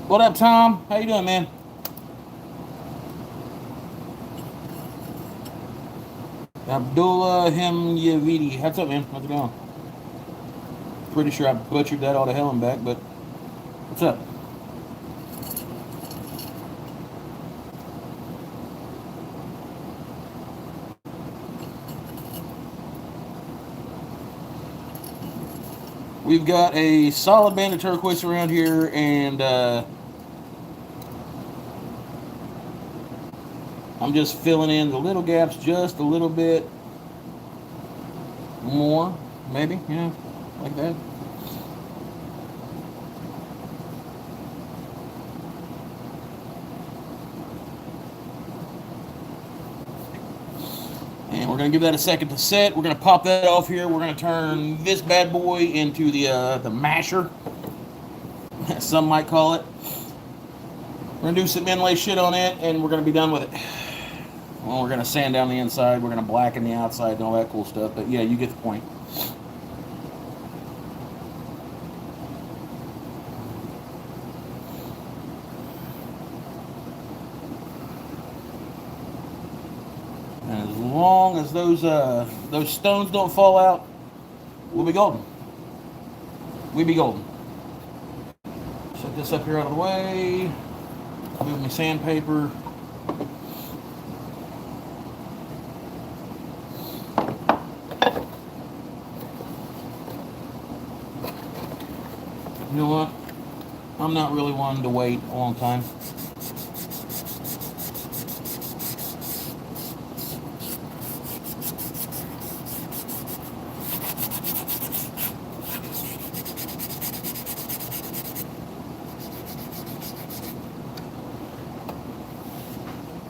What up, Tom? How you doing, man? Abdullah Hemyavidi. What's up, man? How's it going? Pretty sure I butchered that all to hell and back, but what's up? We've got a solid band of turquoise around here, and I'm just filling in the little gaps just a little bit more, maybe, yeah, like that. And we're going to give that a second to set. We're going to pop that off here. We're going to turn this bad boy into the masher, as some might call it. We're going to do some inlay shit on it, and we're going to be done with it. Well, we're going to sand down the inside, we're going to blacken the outside and all that cool stuff, but yeah, you get the point. And as long as those stones don't fall out, we'll be golden. We'll be golden. Set this up here out of the way. Move my sandpaper. You know what? I'm not really one to wait a long time.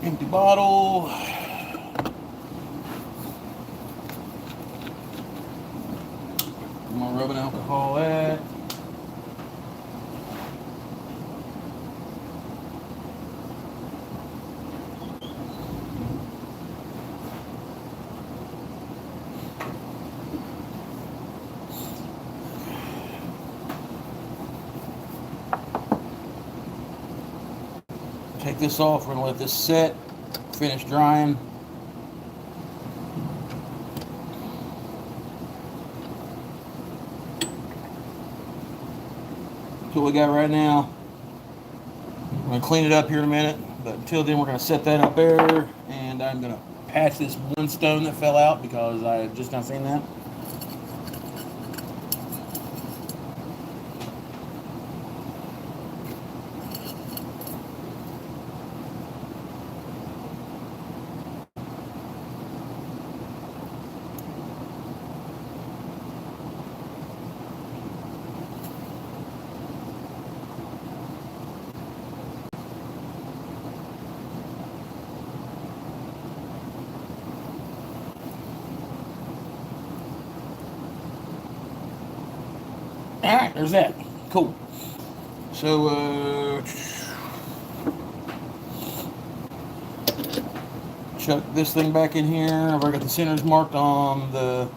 Empty bottle. I'm gonna rub an alcohol at. Take this off, we're going to let this set, finish drying. That's what we got right now. We're going to clean it up here in a minute, but until then we're going to set that up there, and I'm going to patch this one stone that fell out because I had just not seen that. Alright, there's that. Cool. So, chuck this thing back in here. I've already got the centers marked on the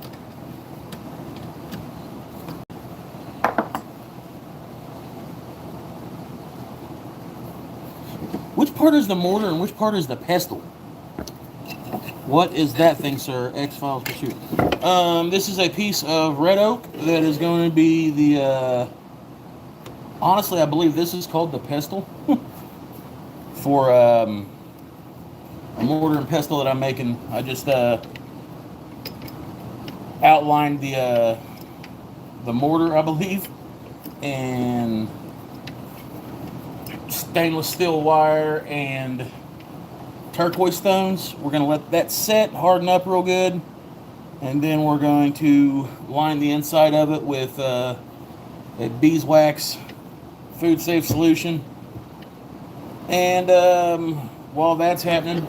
part is the mortar and which part is the pestle? What is that thing, sir? X-Files Pursuit. This is a piece of red oak that is going to be the, honestly, I believe this is called the pestle for a mortar and pestle that I'm making. I just outlined the mortar, I believe, and stainless steel wire and turquoise stones. We're going to let that set, harden up real good, and then we're going to line the inside of it with a beeswax food safe solution. And while that's happening,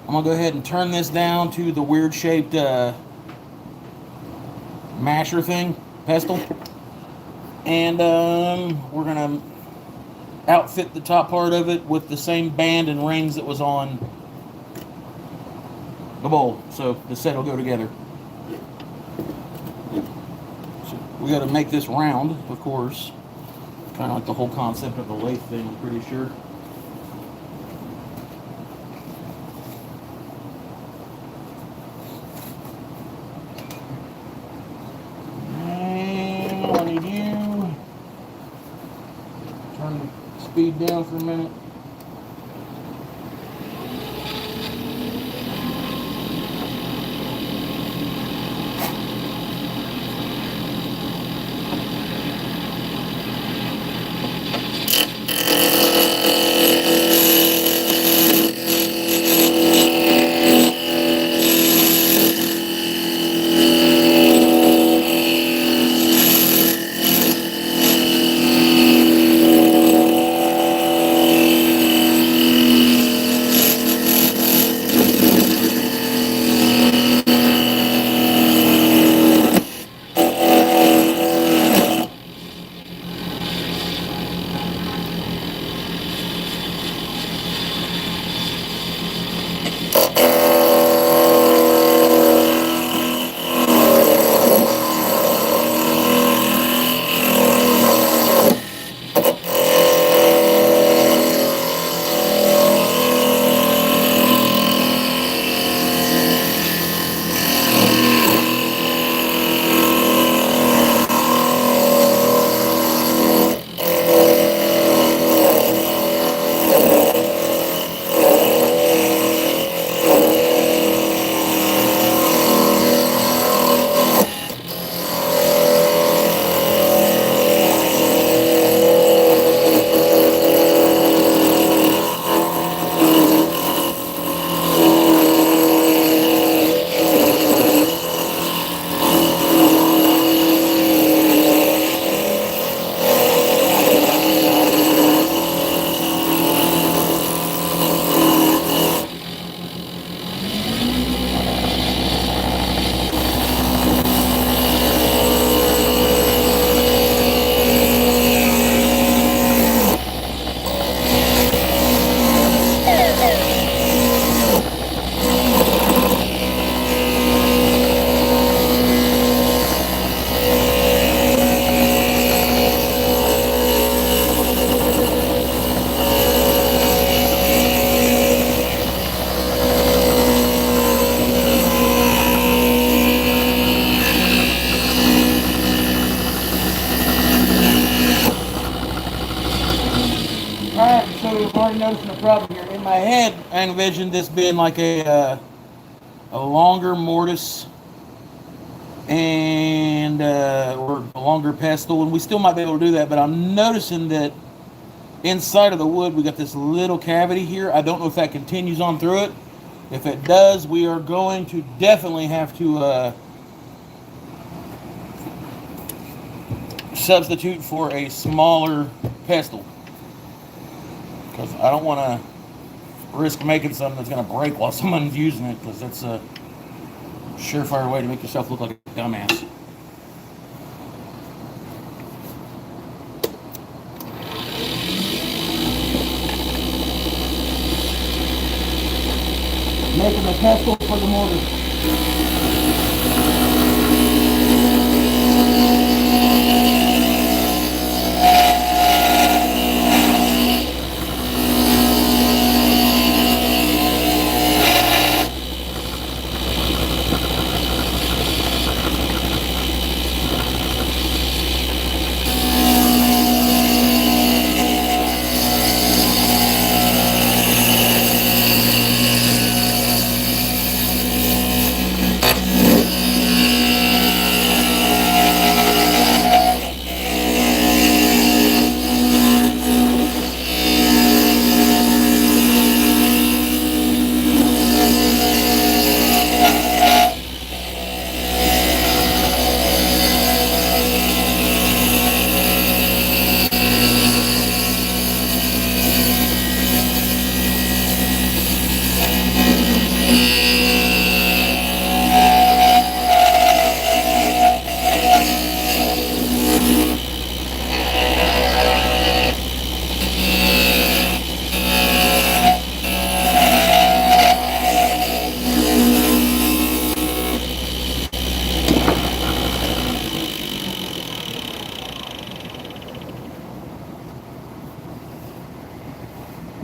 I'm going to go ahead and turn this down to the weird shaped masher thing, pestle. And we're going to outfit the top part of it with the same band and rings that was on the bowl, so the set will go together. So we got to make this round, of course, kind of like the whole concept of the lathe thing, I'm pretty sure. And I need you. Turn the speed down for a minute. Alright, so we've already noticing a problem here. In my head, I envisioned this being like a longer mortise and or a longer pestle, and we still might be able to do that, but I'm noticing that inside of the wood we got this little cavity here. I don't know if that continues on through it. If it does, we are going to definitely have to substitute for a smaller pestle, because I don't want to risk making something that's going to break while someone's using it, because that's a surefire way to make yourself look like a dumbass. Making the pestle for the mortar.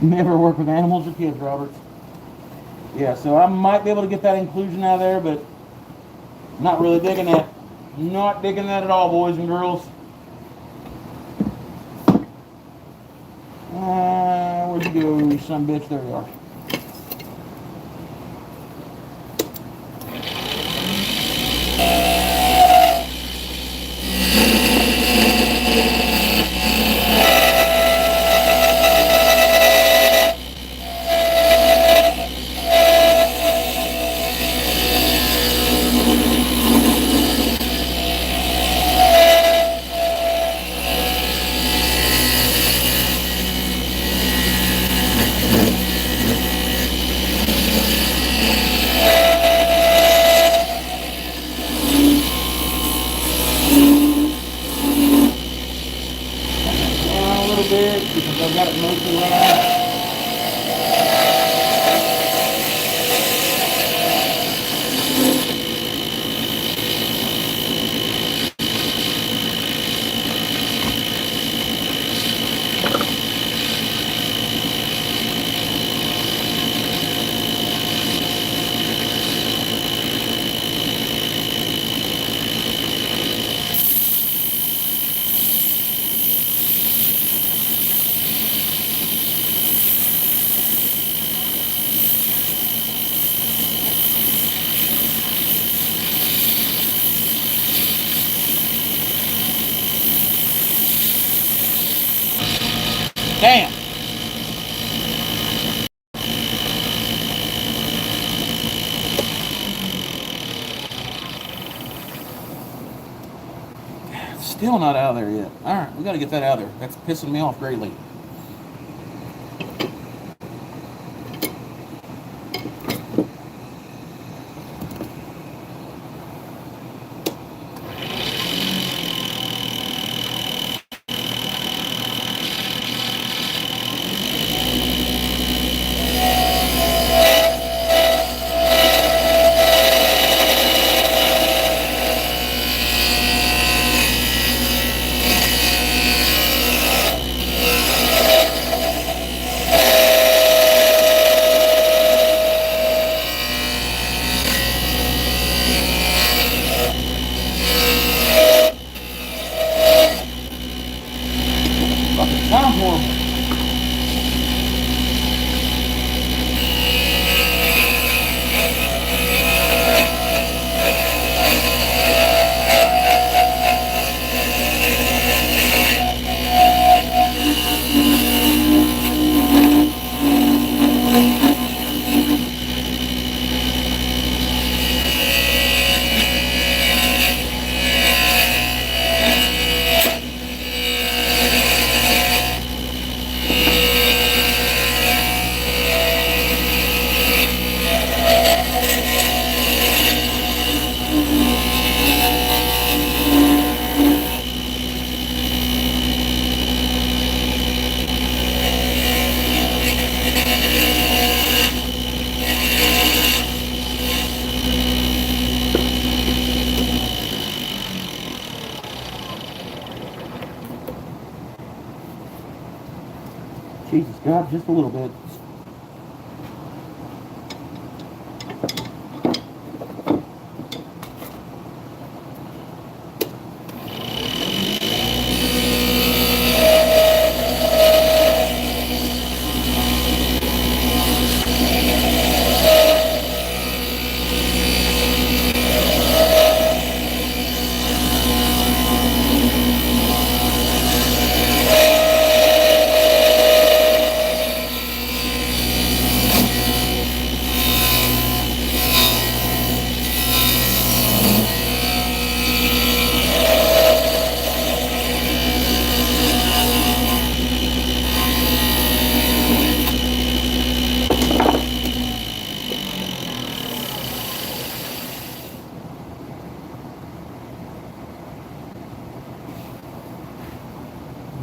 Never work with animals or kids, Roberts. Yeah, so I might be able to get that inclusion out of there, but not really digging that. Not digging that at all, boys and girls. Where'd you go, you son of a bitch? There you are. Because I've got it mostly run out. Damn! It's still not out of there yet. Alright, we gotta get that out of there. That's pissing me off greatly. Sounds horrible. Jesus God, just a little bit.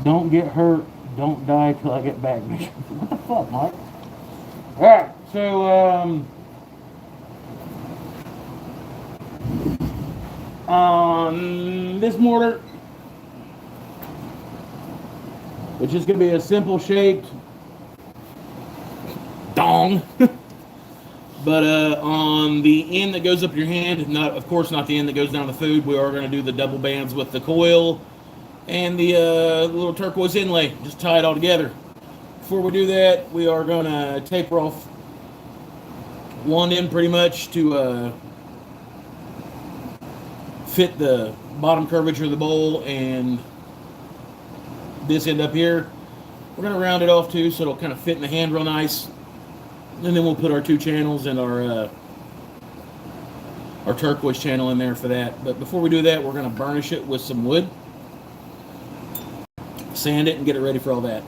Don't get hurt, don't die till I get back. What the fuck, Mike? Alright, so, on this mortar, it's just going to be a simple shaped long. But on the end that goes up your hand, not of course not the end that goes down the food, we are going to do the double bands with the coil and the little turquoise inlay. Just tie it all together. Before we do that, we are going to taper off one end pretty much to fit the bottom curvature of the bowl, and this end up here, we're going to round it off too so it'll kind of fit in the hand real nice. And then we'll put our 2 channels and our turquoise channel in there for that. But before we do that, we're going to burnish it with some wood, sand it, and get it ready for all that.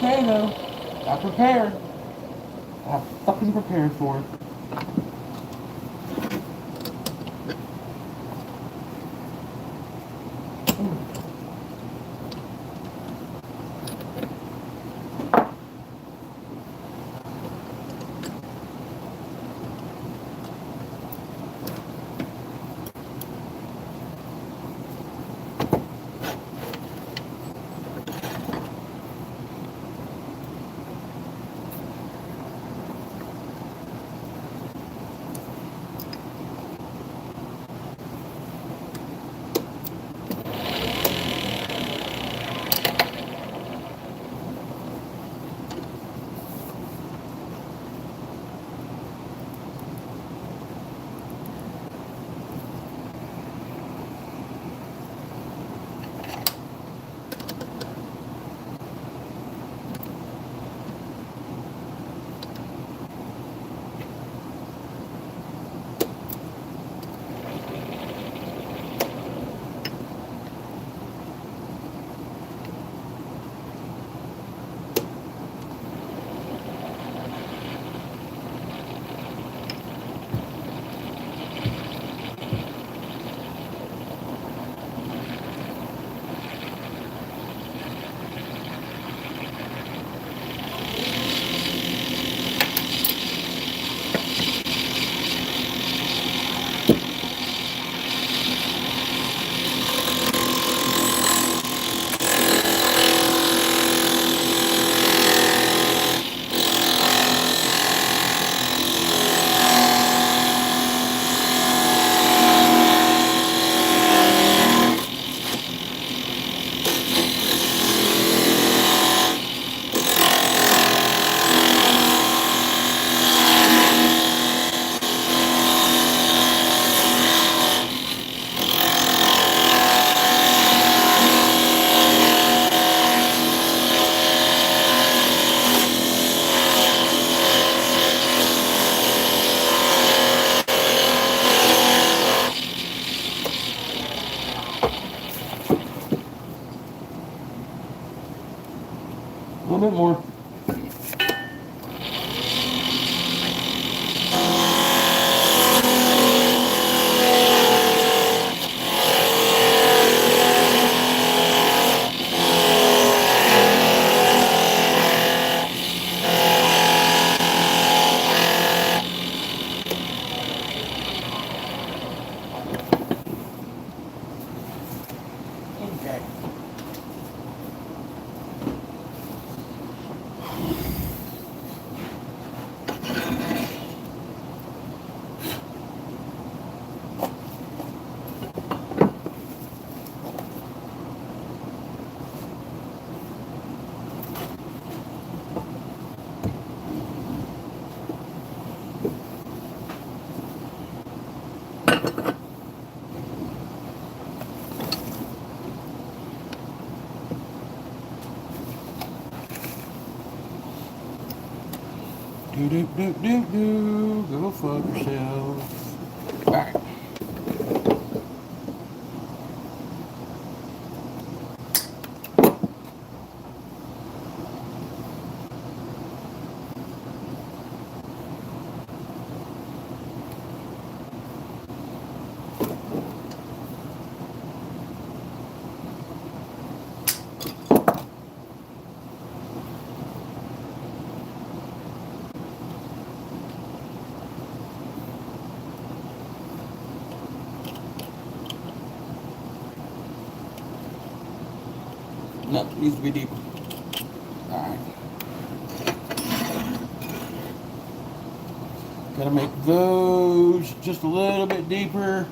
okay though. I prepared. I fucking prepared for it. Do do do do do. Go fuck yourself. All right. No, it needs to be deeper. Alright. Gotta make those just a little bit deeper.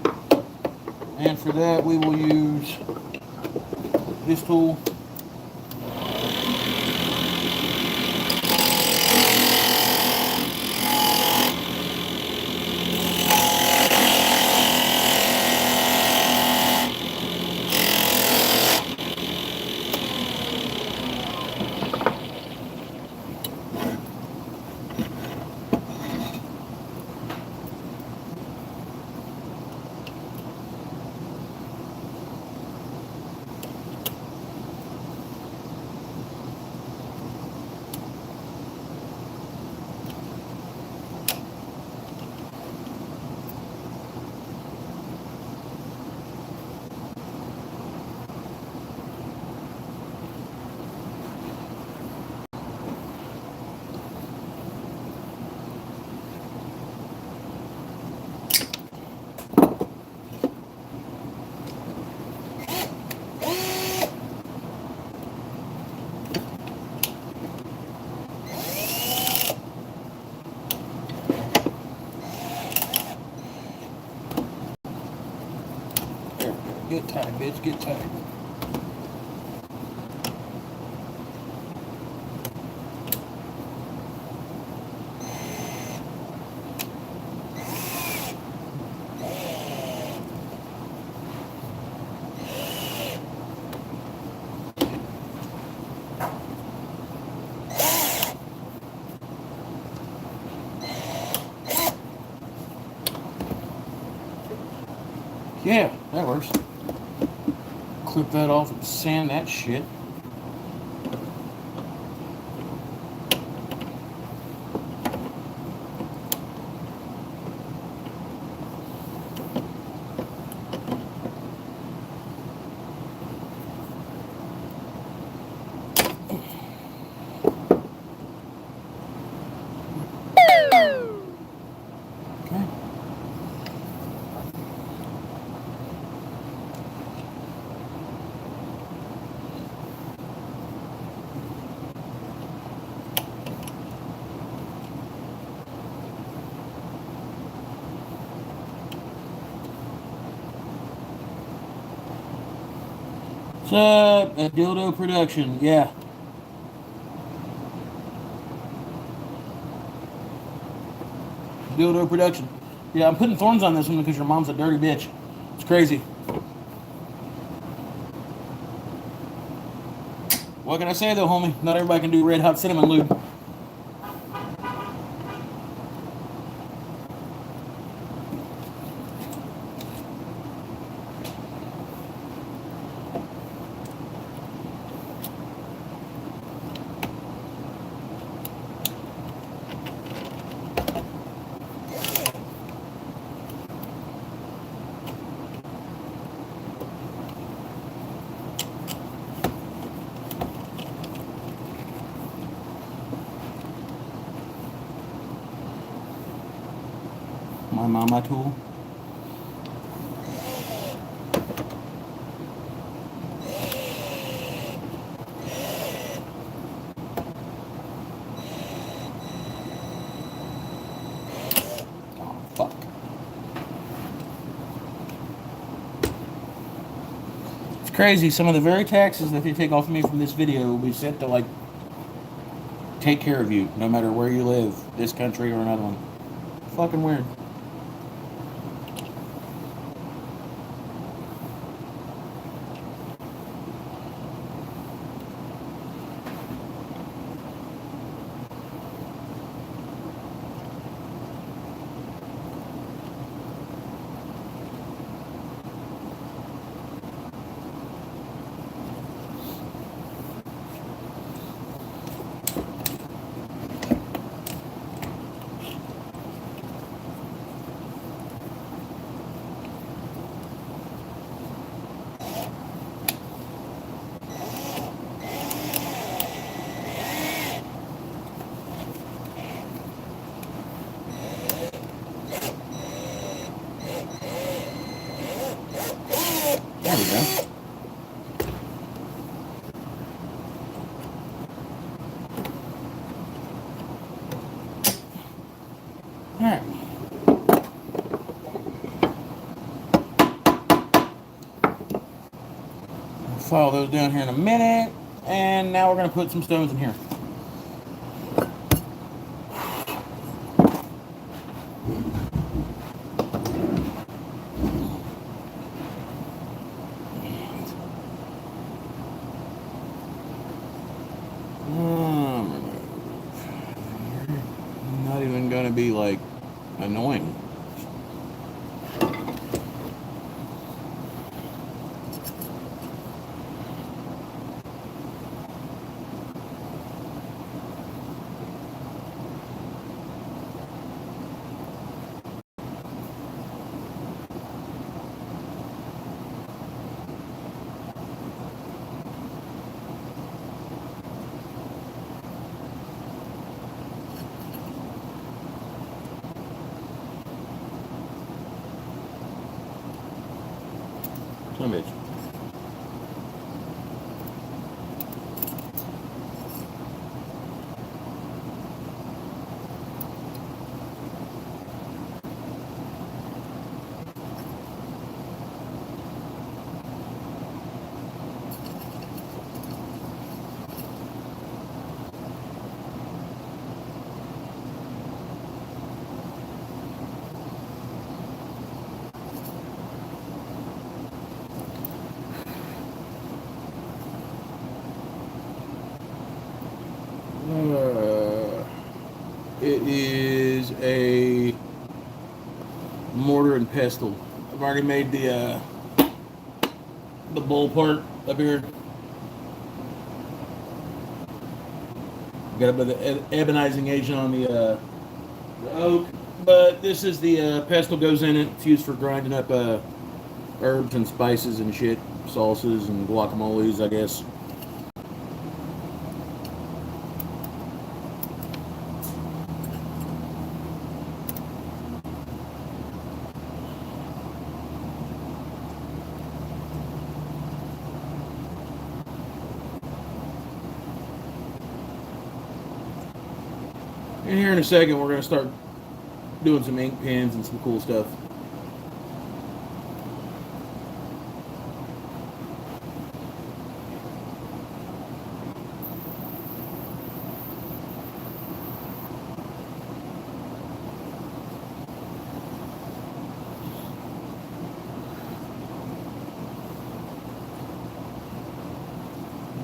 And for that we will use this tool. Get tight, bitch, get tight. Yeah, that works. Clip that off and sand that shit. Okay. What's up, dildo production? Yeah. Dildo production. Yeah, I'm putting thorns on this one because your mom's a dirty bitch. It's crazy. What can I say though, homie? Not everybody can do red hot cinnamon lube. My mama tool. Oh, fuck. It's crazy. Some of the very taxes that they take off of me from this video will be sent to, like, take care of you, no matter where you live, this country or another one. Fucking weird. Alright. I'll file those down here in a minute. And now we're going to put some stones in here. Not even going to be like annoying. Image. It is a mortar and pestle. I've already made the bowl part up here. Got a bit of ebonizing agent on the oak, but this is the pestle goes in it. It's used for grinding up herbs and spices and shit, salsas and guacamoles, I guess. And here in a second, we're going to start doing some ink pens and some cool stuff.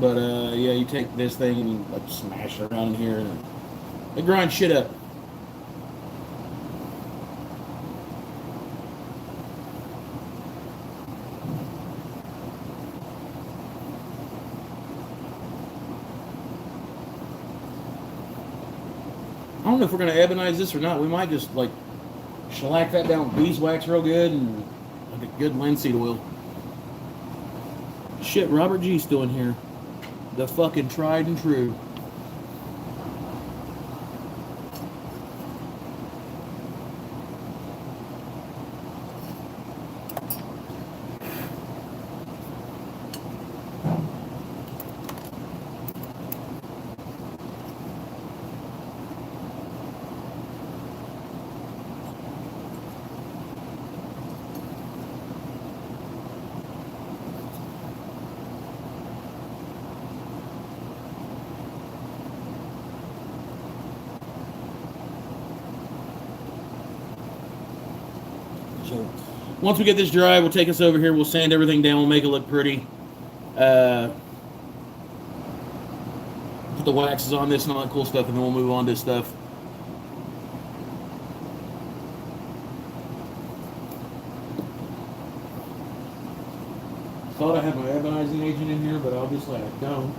But yeah, you take this thing and you like smash it around in here and it grinds shit up. I don't know if we're going to ebonize this or not. We might just like shellac that down with beeswax real good and like a good linseed oil. Shit, Robert G's still in here. The fucking tried and true. So once we get this dry, we'll take us over here. We'll sand everything down. We'll make it look pretty. Put the waxes on this and all that cool stuff, and then we'll move on to stuff. Thought I had my ebonizing agent in here, but obviously I don't.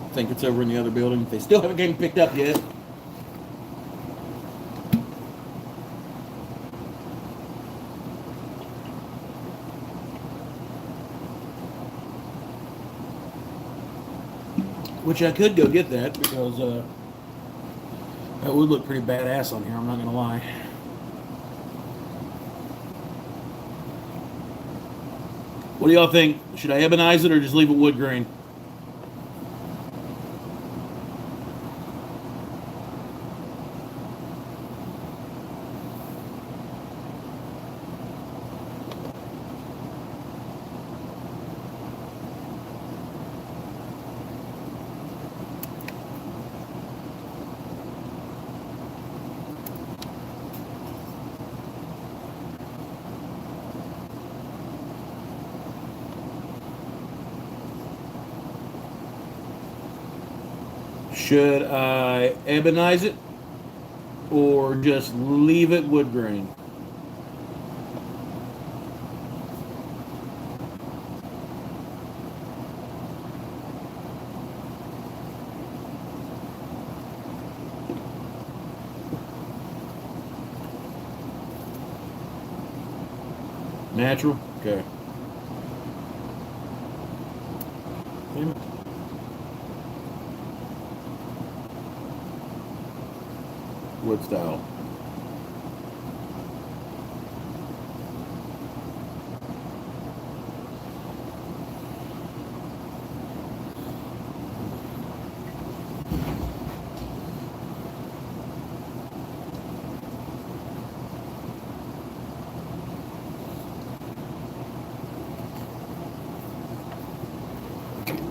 I think it's over in the other building. They still haven't getting picked up yet. Which I could go get that because that would look pretty badass on here, I'm not going to lie. What do y'all think? Should I ebonize it or just leave it wood grain? Should I ebonize it or just leave it wood grain? Natural? Okay. Damn it. Wood style.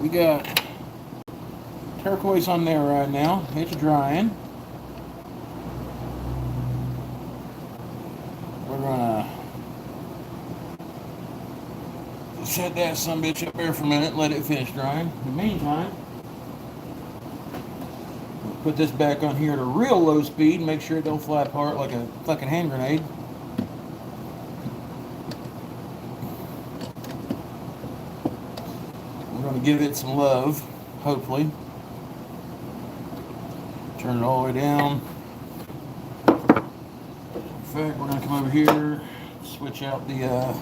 We got turquoise on there right now. It's drying. We're gonna set that sumbitch up there for a minute, let it finish drying. In the meantime, we'll put this back on here at a real low speed, make sure it don't fly apart like a fucking hand grenade. We're gonna give it some love, hopefully. Turn it all the way down. In fact, we're gonna come over here, switch out the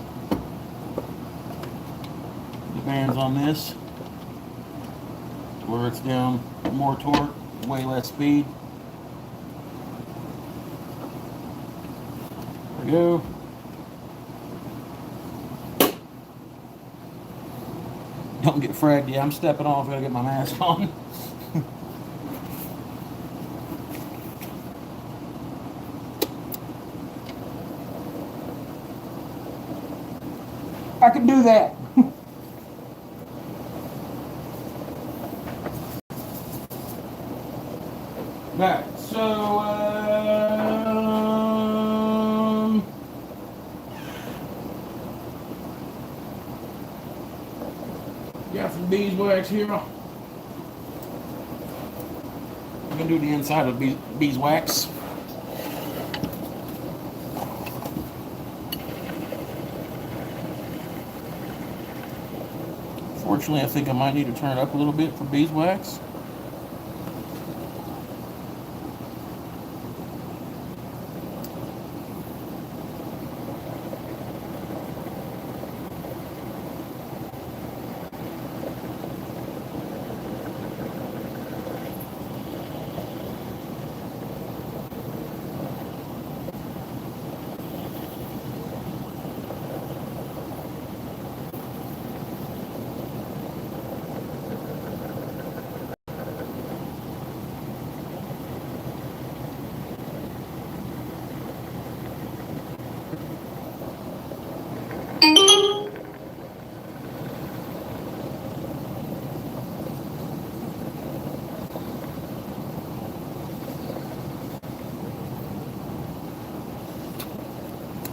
bands on this to where it's down more torque, way less speed. There we go. Don't get fragged. Yeah, I'm stepping off. I gotta get my mask on. I can do that. Right, so got some beeswax here. I'm gonna do the inside of beeswax. Fortunately, I think I might need to turn it up a little bit for beeswax.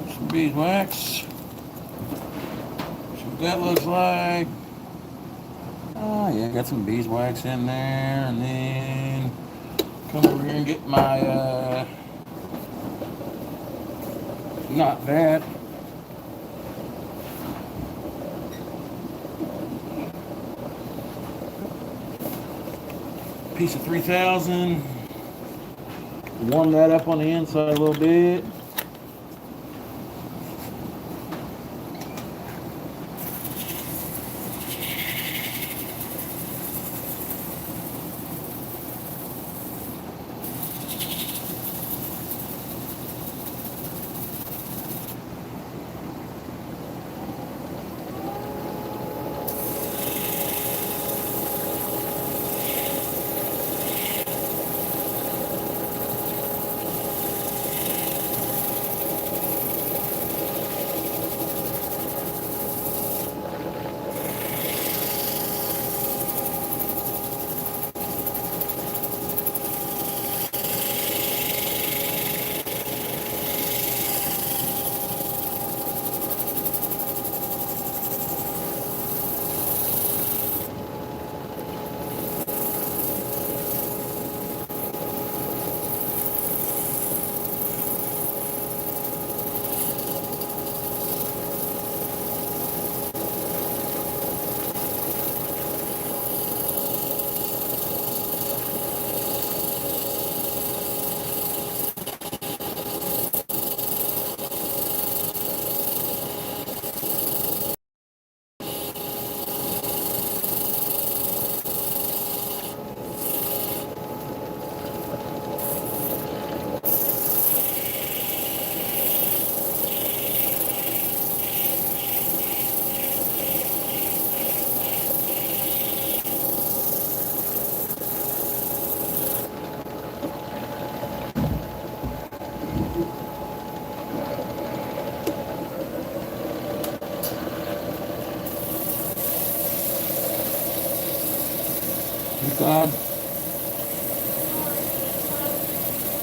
Some beeswax. See what that looks like. Oh yeah, got some beeswax in there, and then come over here and get my not that. Piece of 3000. Warm that up on the inside a little bit.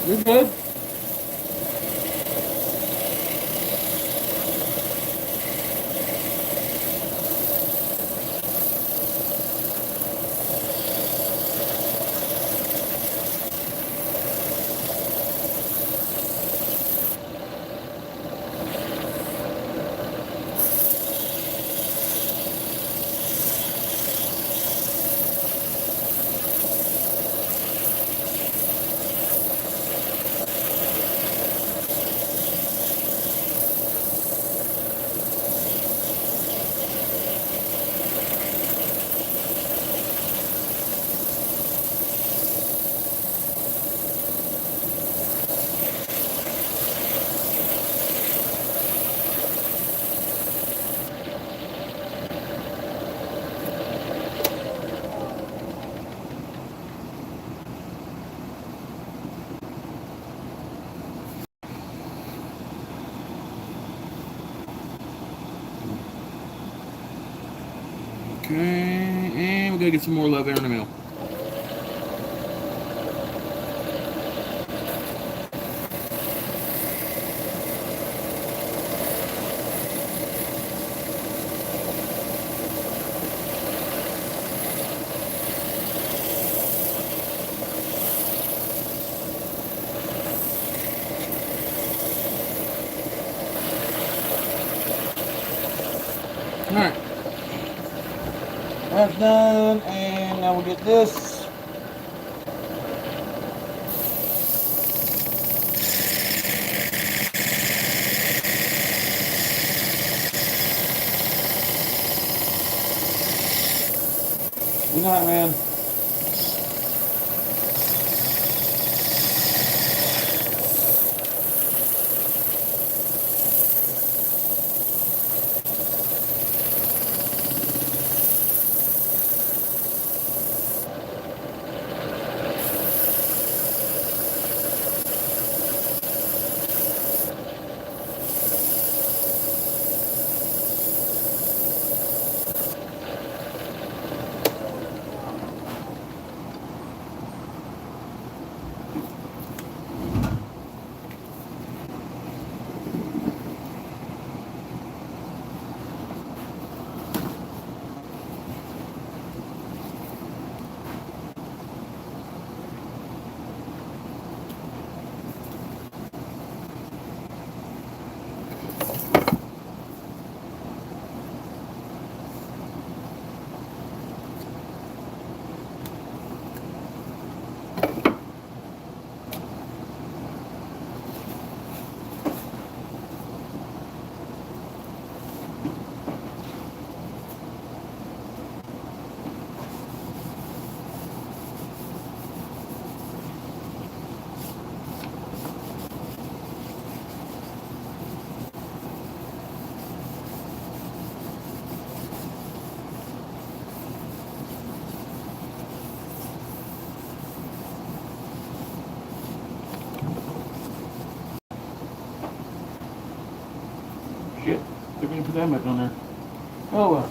You're good. Okay, and we gotta get some more love air in the middle. Alright. That's done, and now we'll get this. Good night, man. Shit, they're gonna put that much on there. Oh well.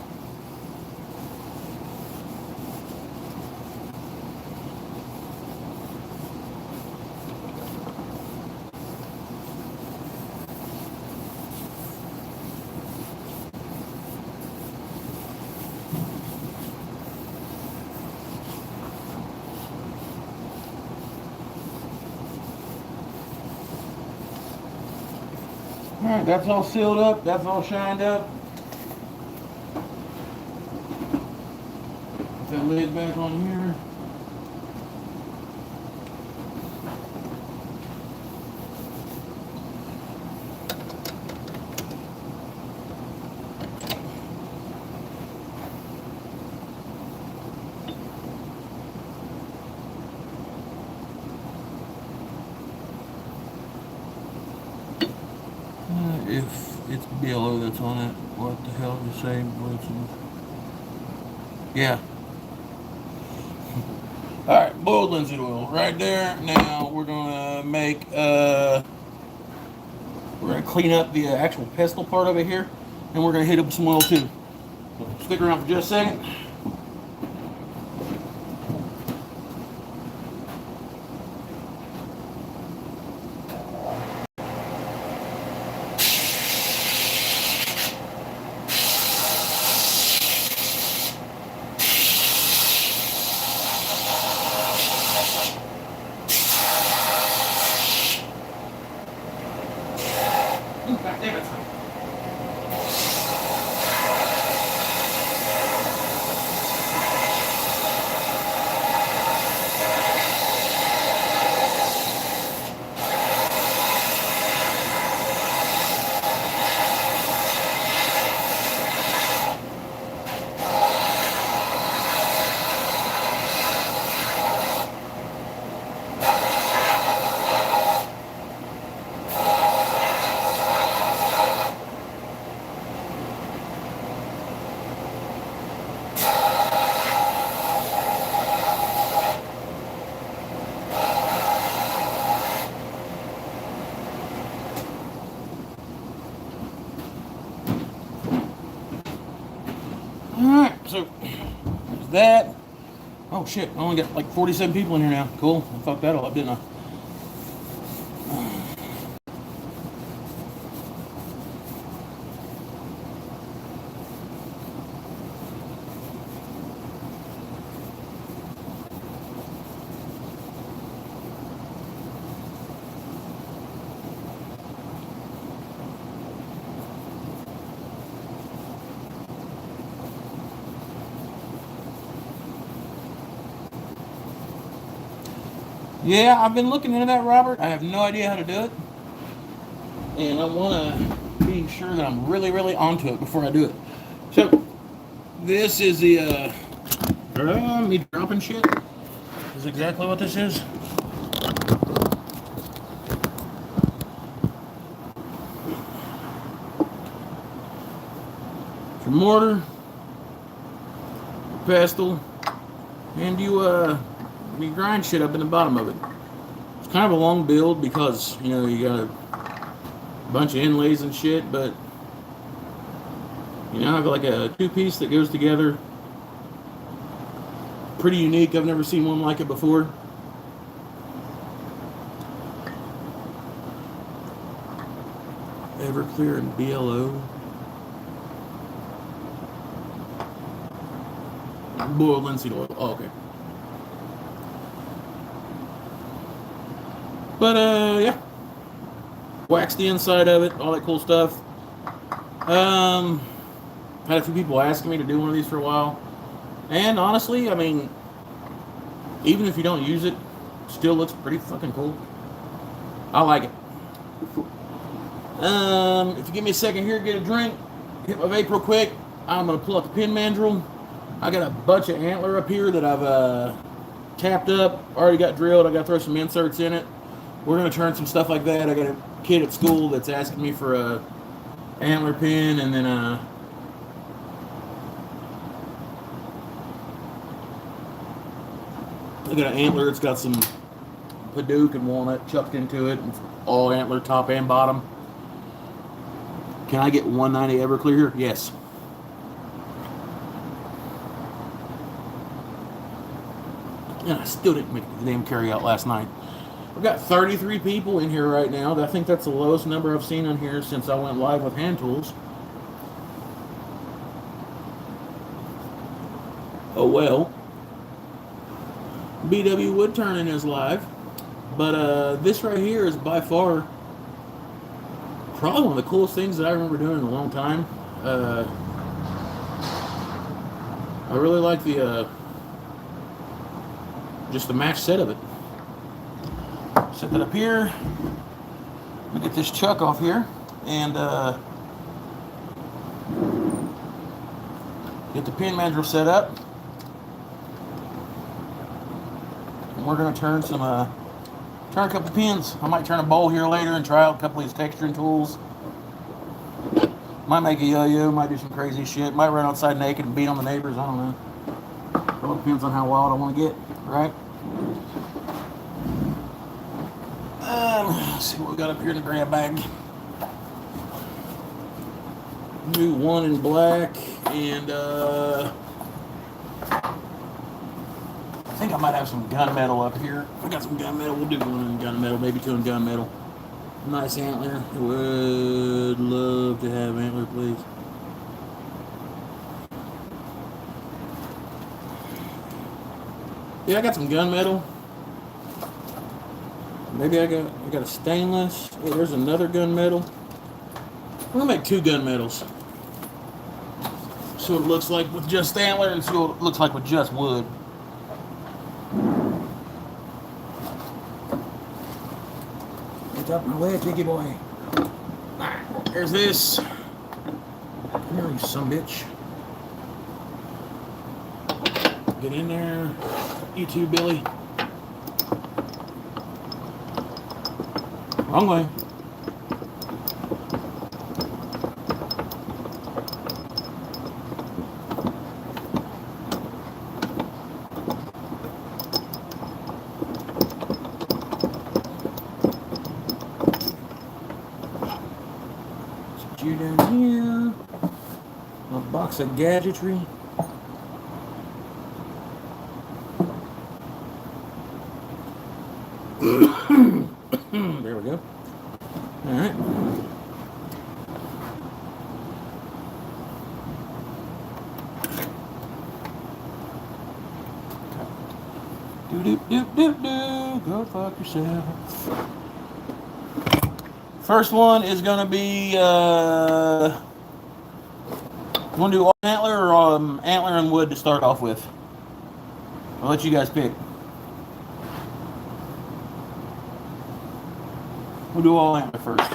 Alright, that's all sealed up, that's all shined up. Put that lid back on here. If it's yellow that's on it, what the hell do you say? Yeah. Alright, boiled linseed oil right there. Now we're gonna make we're gonna clean up the actual pestle part of it here, and we're gonna hit it with some oil too. So stick around for just a second. so there's that. Oh shit, I only got like 47 people in here now. Cool. I fucked that all up, didn't I? Yeah, I've been looking into that, Robert. I have no idea how to do it. And I want to be sure that I'm really, really onto it before I do it. So, this is the, me dropping shit. This is exactly what this is. It's your mortar, pestle, and you grind shit up in the bottom of it. It's kind of a long build because, you know, you got a bunch of inlays and shit, but you know, I have like a two-piece that goes together. Pretty unique. I've never seen one like it before. Everclear and BLO. Boiled linseed oil. Oh, okay. But yeah, wax the inside of it, all that cool stuff. Had a few people asking me to do one of these for a while, and honestly, I mean, even if you don't use it, it still looks pretty fucking cool. I like it. If you give me a second here, get a drink, hit my vape real quick. I'm gonna pull out the pin mandrel. I got a bunch of antler up here that I've tapped up, already got drilled. I gotta throw some inserts in it. We're gonna turn some stuff like that. I got a kid at school that's asking me for a antler pin, and then I got an antler. It's got some Paduke and walnut chucked into it. It's all antler, top and bottom. Can I get 190 Everclear here? Yes. And I still didn't make the damn carry out last night. We've got 33 people in here right now. I think that's the lowest number I've seen on here since I went live with hand tools. Oh well. BW wood turning is live. But this right here is by far probably one of the coolest things that I remember doing in a long time. I really like the just the match set of it. Set that up here. Let me get this chuck off here and get the pin mandrel set up. And we're gonna turn some turn a couple pins. I might turn a bowl here later and try out a couple of these texturing tools. Might make a yo-yo, might do some crazy shit. Might run outside naked and beat on the neighbors. I don't know. It all depends on how wild I want to get, right? Let's see what we got up here in the grab bag. Do one in black, and I think I might have some gunmetal up here. If I got some gunmetal, we'll do one in gunmetal, maybe two in gunmetal. Nice antler. Would love to have antler, please. Yeah, I got some gunmetal. Maybe I got a stainless. Oh, there's another gunmetal. I'm gonna make two gunmetals. See what it looks like with just antler, and see what it looks like with just wood. Get up my way, Jiggy boy. Alright, there's this. Come here, you son of a bitch. Get in there. You too, Billy. Wrong way. Set you down here. A box of gadgetry. There we go. All right. Do. Go fuck yourself. First one is gonna be you want to do all antler or antler and wood to start off with? I'll let you guys pick. We'll do all antler first.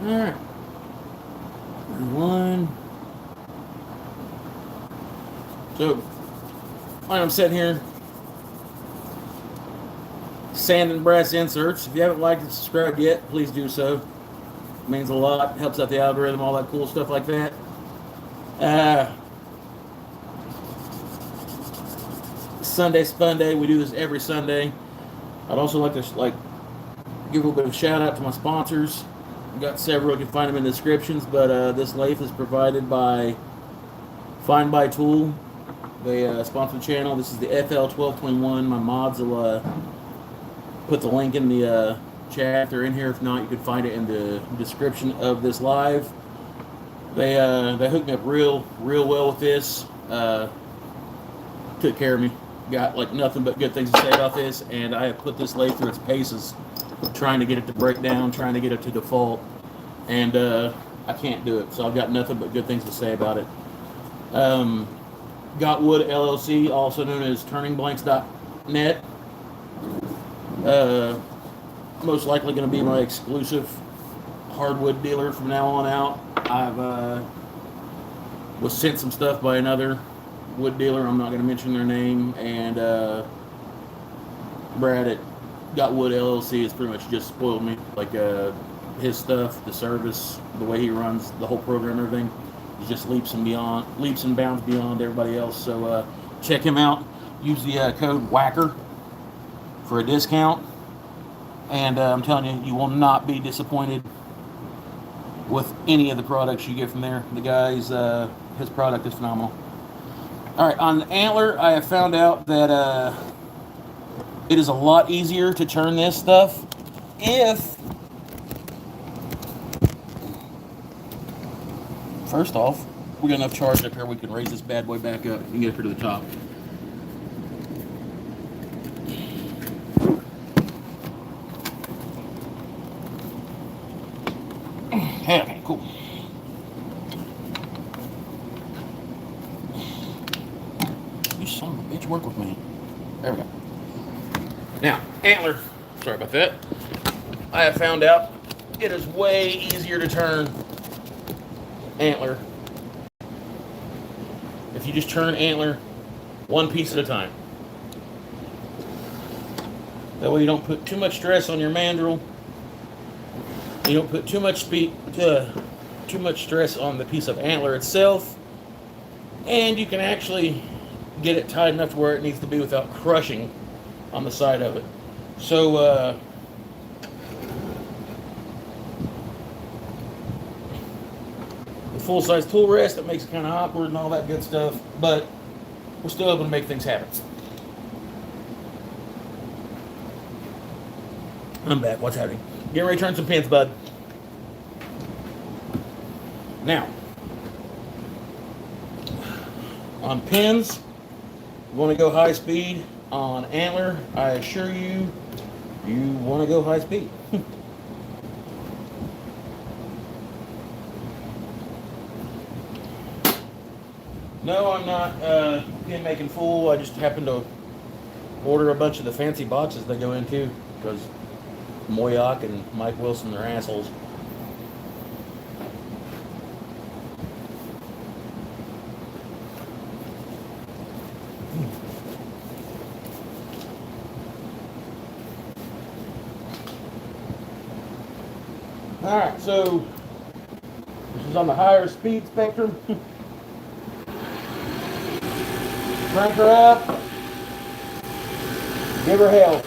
Alright. One. So, while I'm sitting here, sand and brass inserts. If you haven't liked and subscribed yet, please do so. It means a lot. Helps out the algorithm, all that cool stuff like that. Sunday Spunday. We do this every Sunday. I'd also like to give a little bit of a shout out to my sponsors. We've got several. You can find them in the descriptions. But this lathe is provided by Find by Tool. They sponsor the channel. This is the FL1221. My mods will put the link in the chat if they're in here. If not, you can find it in the description of this live. They hooked me up real well with this. Took care of me. Got like nothing but good things to say about this, and I have put this lathe through its paces, trying to get it to break down, trying to get it to default, and I can't do it. So I've got nothing but good things to say about it. Got Wood LLC, also known as turningblanks.net. Most likely going to be my exclusive hardwood dealer from now on out. I've was sent some stuff by another wood dealer. I'm not going to mention their name, and Brad at Got Wood LLC has pretty much just spoiled me. Like his stuff, the service, the way he runs the whole program, everything is just leaps and bounds beyond everybody else. So check him out. Use the code WHACKER for a discount, and I'm telling you, you will not be disappointed with any of the products you get from there. The guy's his product is phenomenal. All right, on the antler, I have found out that it is a lot easier to turn this stuff if, first off, we got enough charge up here we can raise this bad boy back up and get up here to the top. Okay, cool. You son of a bitch, work with me. There we go. Now, antler, sorry about that. I have found out it is way easier to turn antler if you just turn antler one piece at a time. That way you don't put too much stress on your mandrel. You don't put too much stress on the piece of antler itself, and you can actually get it tight enough to where it needs to be without crushing on the side of it. So the full-size tool rest, that makes it kind of awkward and all that good stuff, but we're still able to make things happen. I'm back. What's happening? Getting ready to turn some pins, bud. Now, on pins, you want to go high speed. On antler, I assure you, you want to go high speed. No, I'm not being making fool. I just happened to order a bunch of the fancy boxes they go into because Moyock and Mike Wilson, they're assholes. Alright, so this is on the higher speed spectrum. Crank her up. Give her hell.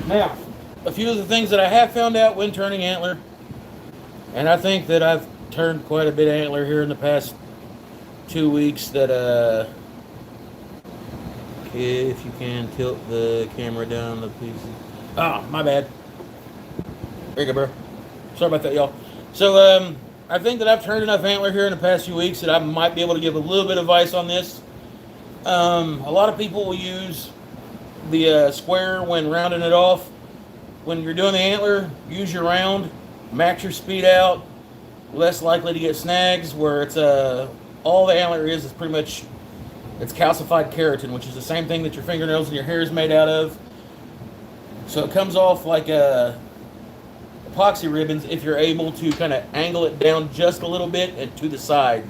Now, a few of the things that I have found out when turning antler, and I think that I've turned quite a bit of antler here in the past 2 weeks, that if you can tilt the camera down the piece. Oh, my bad. There you go, bro. Sorry about that, y'all. So, I think that I've turned enough antler here in the past few weeks that I might be able to give a little bit of advice on this. A lot of people will use the square when rounding it off. When you're doing the antler, use your round, max your speed out, less likely to get snags. Where it's all the antler is pretty much, it's calcified keratin, which is the same thing that your fingernails and your hair is made out of. So it comes off like epoxy ribbons if you're able to kind of angle it down just a little bit and to the side.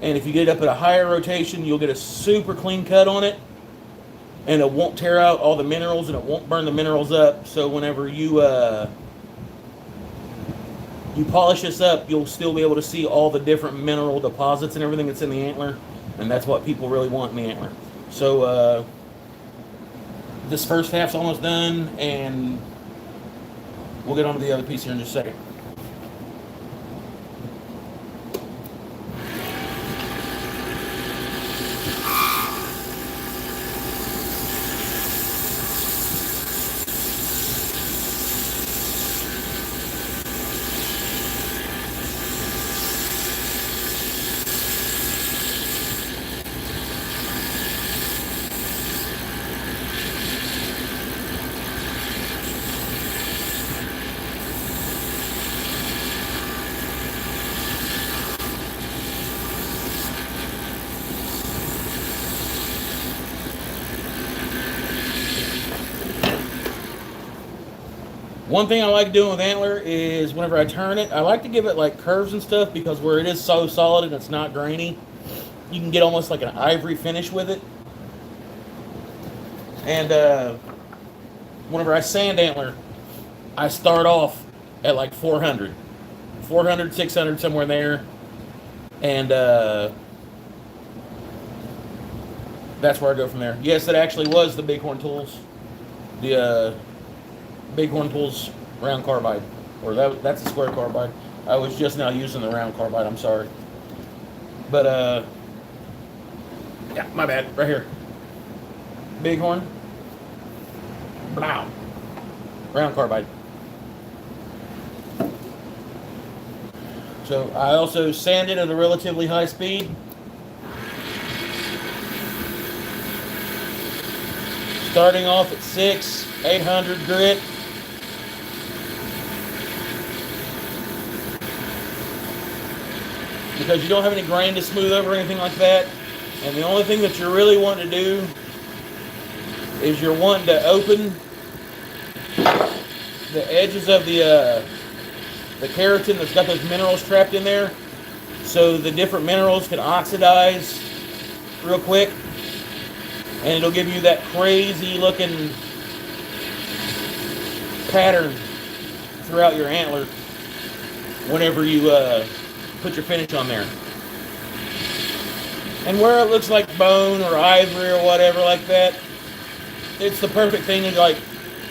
And if you get it up at a higher rotation, you'll get a super clean cut on it, and it won't tear out all the minerals and it won't burn the minerals up. So whenever you you polish this up, you'll still be able to see all the different mineral deposits and everything that's in the antler, and that's what people really want in the antler. So this first half's almost done, and we'll get on to the other piece here in just a second. One thing I like doing with antler is whenever I turn it, I like to give it like curves and stuff, because where it is so solid and it's not grainy, you can get almost like an ivory finish with it. And whenever I sand antler, I start off at like 400, 600, somewhere there. And that's where I go from there. Yes, it actually was the Bighorn Tools. The Bighorn Tools round carbide, or that's a square carbide. I was just now using the round carbide, I'm sorry. But yeah, my bad, right here. Bighorn, blow, round carbide. So I also sand it at a relatively high speed. Starting off at 6, 800 grit. Because you don't have any grain to smooth over or anything like that. And the only thing that you're really wanting to do is you're wanting to open the edges of the keratin that's got those minerals trapped in there, so the different minerals can oxidize real quick, and it'll give you that crazy looking pattern throughout your antler whenever you put your finish on there. And where it looks like bone or ivory or whatever like that, it's the perfect thing to like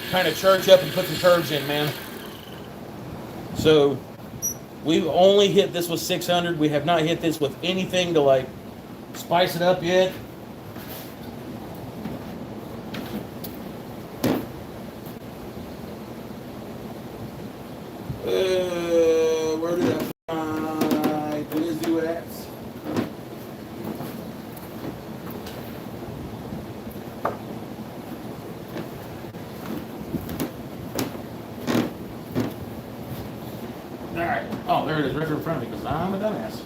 kind of church up and put some curves in, man. So we've only hit this with 600. We have not hit this with anything to like spice it up yet. Where did I find Blizzy at? Alright. Oh, there it is, right in front of me, because I'm a dumbass.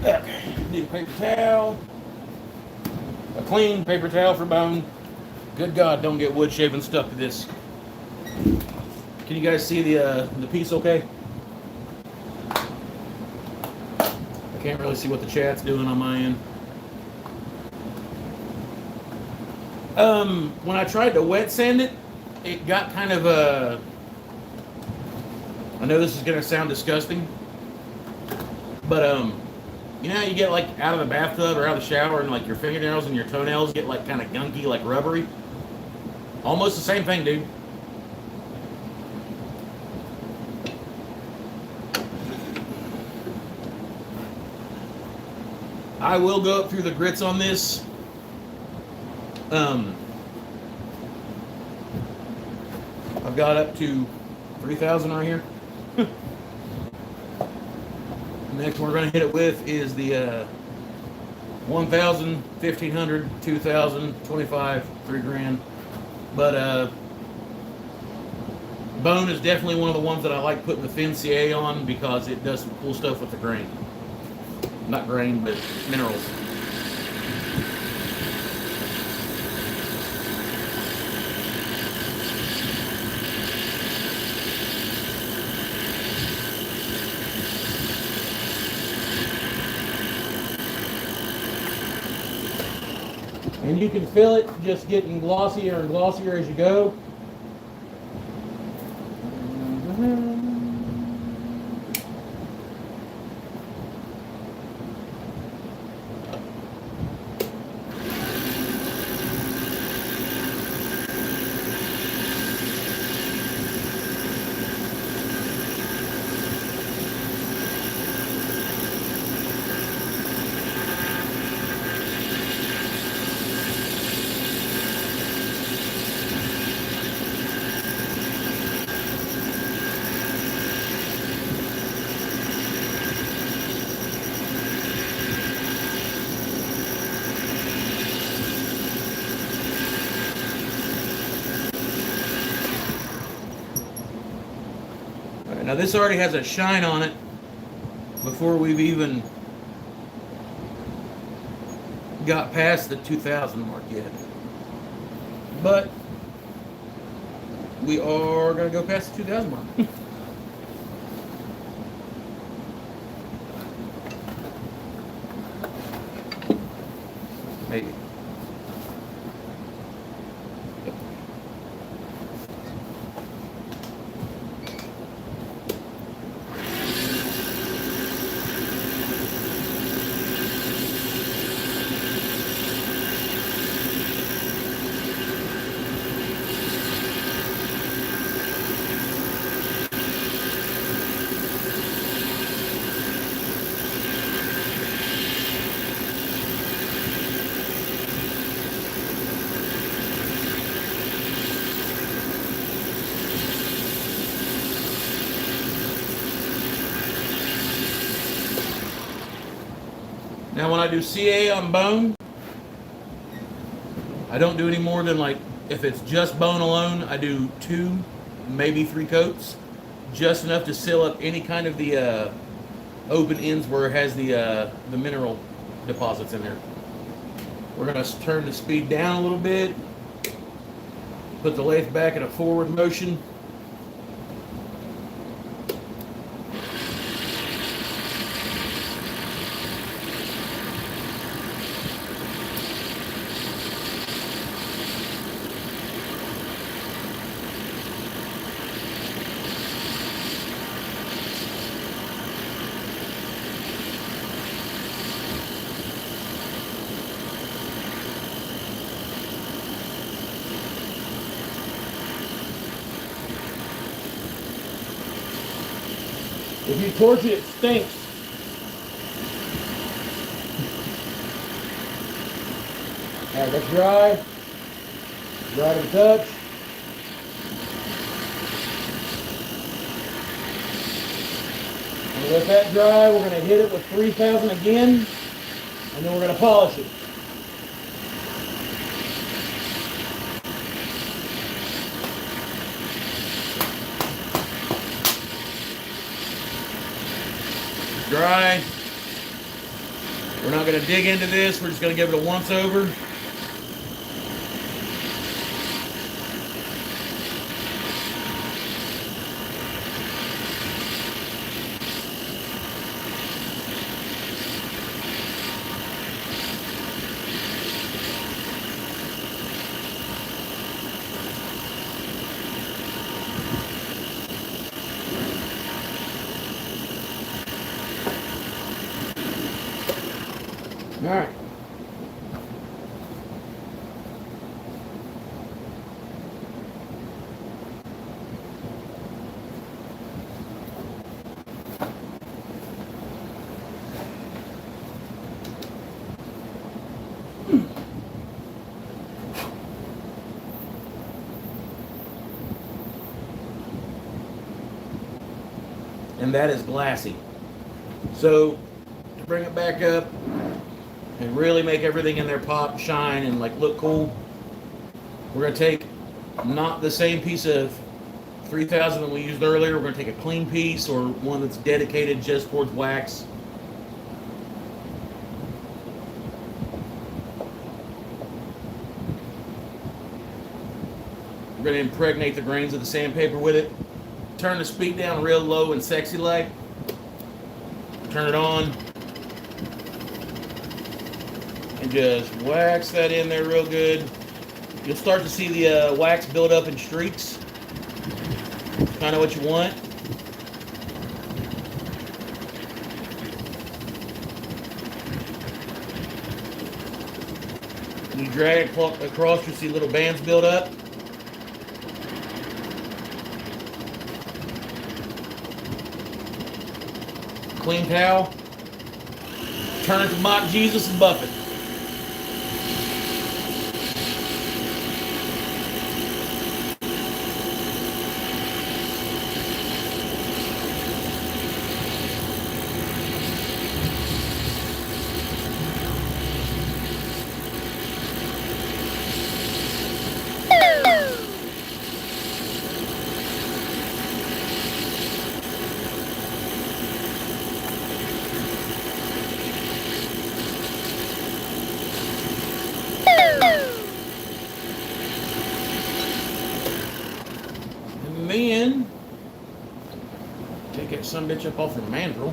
Okay. Need a paper towel. A clean paper towel for bone. Good God, don't get wood shaving stuck to this. Can you guys see the piece okay? I can't really see what the chat's doing on my end. When I tried to wet sand it, it got kind of I know this is gonna sound disgusting, but you know how you get like out of the bathtub or out of the shower and like your fingernails and your toenails get like kind of gunky, like rubbery? Almost the same thing, dude. I will go up through the grits on this. I've got up to 3,000 right here. The next one we're going to hit it with is the 1,000, 1,500, 2,000, 25, 3 grand. But bone is definitely one of the ones that I like putting the thin CA on because it does some cool stuff with the grain. Not grain, but minerals. And you can feel it just getting glossier and glossier as you go. Now this already has a shine on it before we've even got past the 2,000 mark yet. But we are going to go past the 2,000 mark. Maybe. Now when I do CA on bone, I don't do any more than, like, if it's just bone alone, I do 2, maybe 3 coats. Just enough to seal up any kind of the open ends where it has the mineral deposits in there. We're going to turn the speed down a little bit. Put the lathe back in a forward motion. If you torch it, it stinks. Alright, that's dry. Dry to the touch. And with that dry, we're going to hit it with 3000 again, and then we're going to polish it. Dry. We're not going to dig into this. We're just going to give it a once over. All right. And that is glassy. So to bring it back up and really make everything in there pop, shine, and like look cool, we're going to take not the same piece of 3000 that we used earlier. We're going to take a clean piece or one that's dedicated just towards wax. We're going to impregnate the grains of the sandpaper with it. Turn the speed down real low and sexy like. Turn it on. And just wax that in there real good. You'll start to see the wax build up in streaks. It's kind of what you want. When you drag it across, you see little bands build up. Clean towel. Turn it to mock Jesus and buff it. And then take that sumbitch up off the mandrel.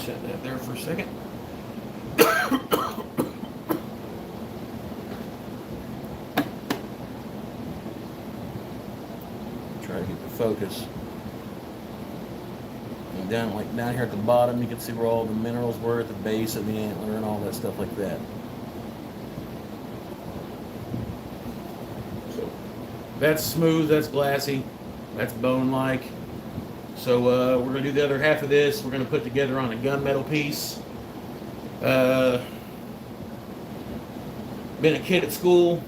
Set that there for a second. Try to get the focus. And down here at the bottom, you can see where all the minerals were at the base of the antler and all that stuff like that. So that's smooth, that's glassy, that's bone-like. So we're going to do the other half of this. We're going to put together on a gunmetal piece. Been a kid at school,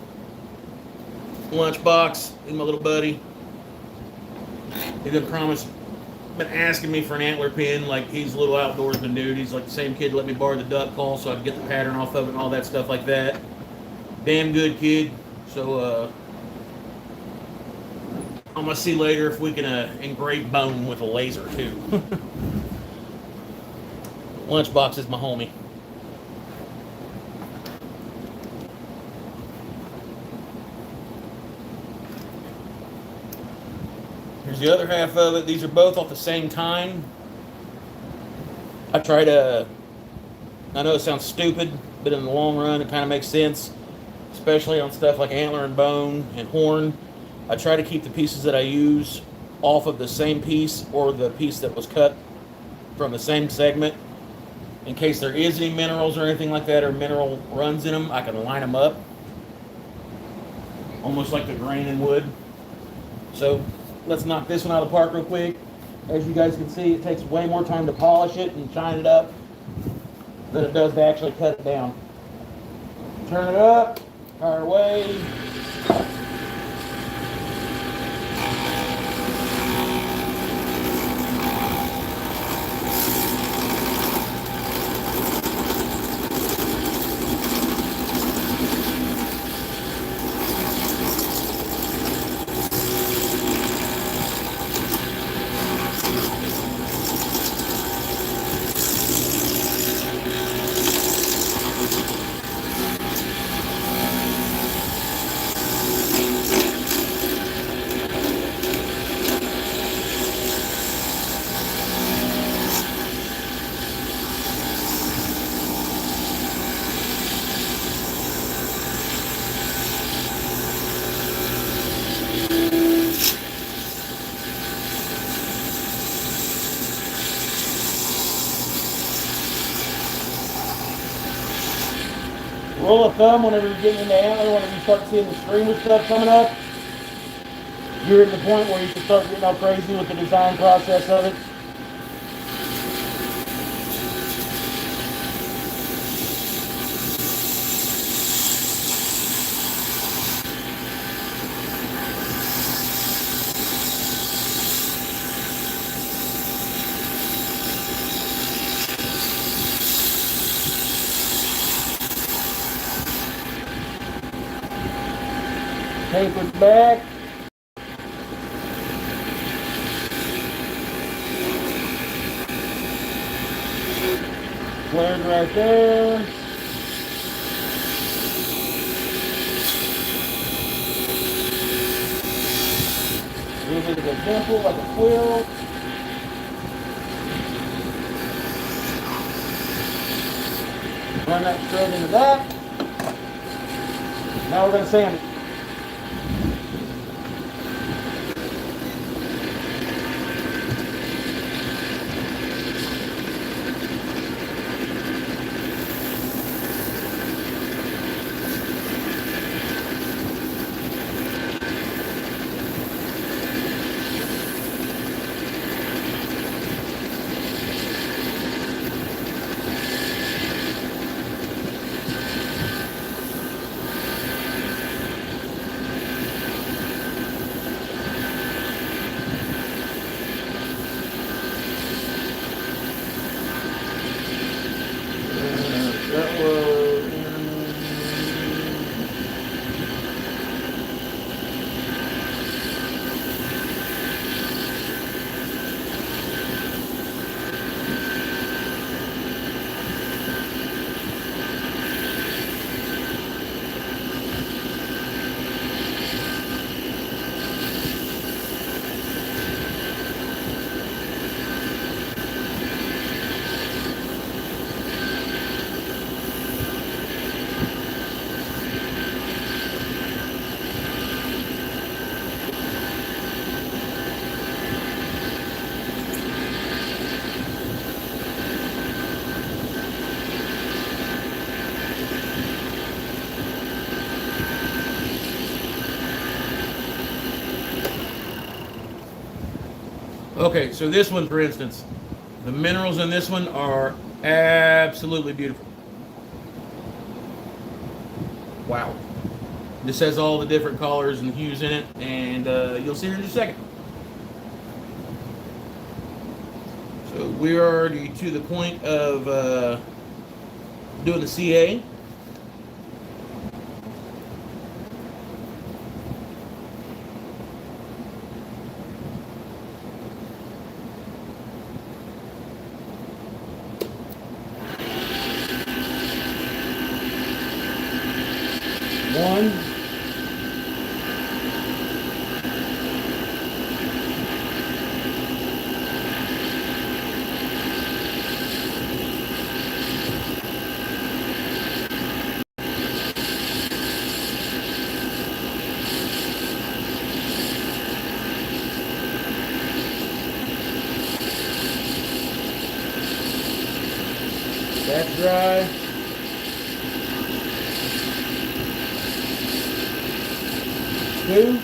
lunchbox, and my little buddy. He's been asking me for an antler pin. Like, he's a little outdoorsman dude. He's like the same kid that let me borrow the duck call so I could get the pattern off of it and all that stuff like that. Damn good kid. So I'm gonna see later if we can engrave bone with a laser too. Lunchbox is my homie. Here's the other half of it. These are both off the same kind. I know it sounds stupid, but in the long run it kind of makes sense, especially on stuff like antler and bone and horn. I try to keep the pieces that I use off of the same piece or the piece that was cut from the same segment. In case there is any minerals or anything like that, or mineral runs in them, I can line them up. Almost like the grain in wood. So let's knock this one out of the park real quick. As you guys can see, it takes way more time to polish it and shine it up than it does to actually cut it down. Turn it up, fire away. Rule of thumb, whenever you're getting into antler, whenever you start seeing the streamer stuff coming up, you're at the point where you can start getting all crazy with the design process of it. Tape it back. Flared right there. A little bit of a dimple, like a quill. Run that thread into that. Now we're going to sand it. Okay, so this one, for instance, the minerals in this one are absolutely beautiful. Wow. This has all the different colors and hues in it, and you'll see here in just a second. So we're already to the point of doing the CA. One. That's dry. Two.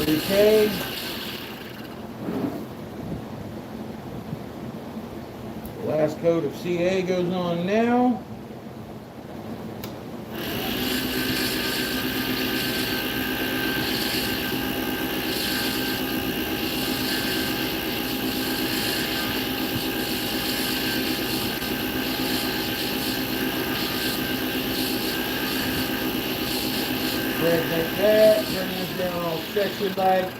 Okay. Last coat of CA goes on now. Like that, turn this down all sexy like.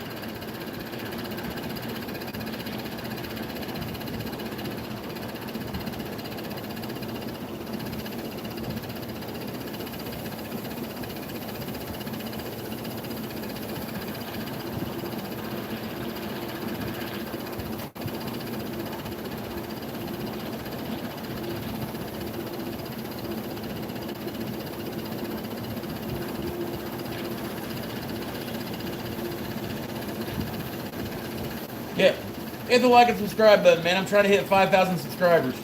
Yeah, hit the like and subscribe button, man. I'm trying to hit 5,000 subscribers.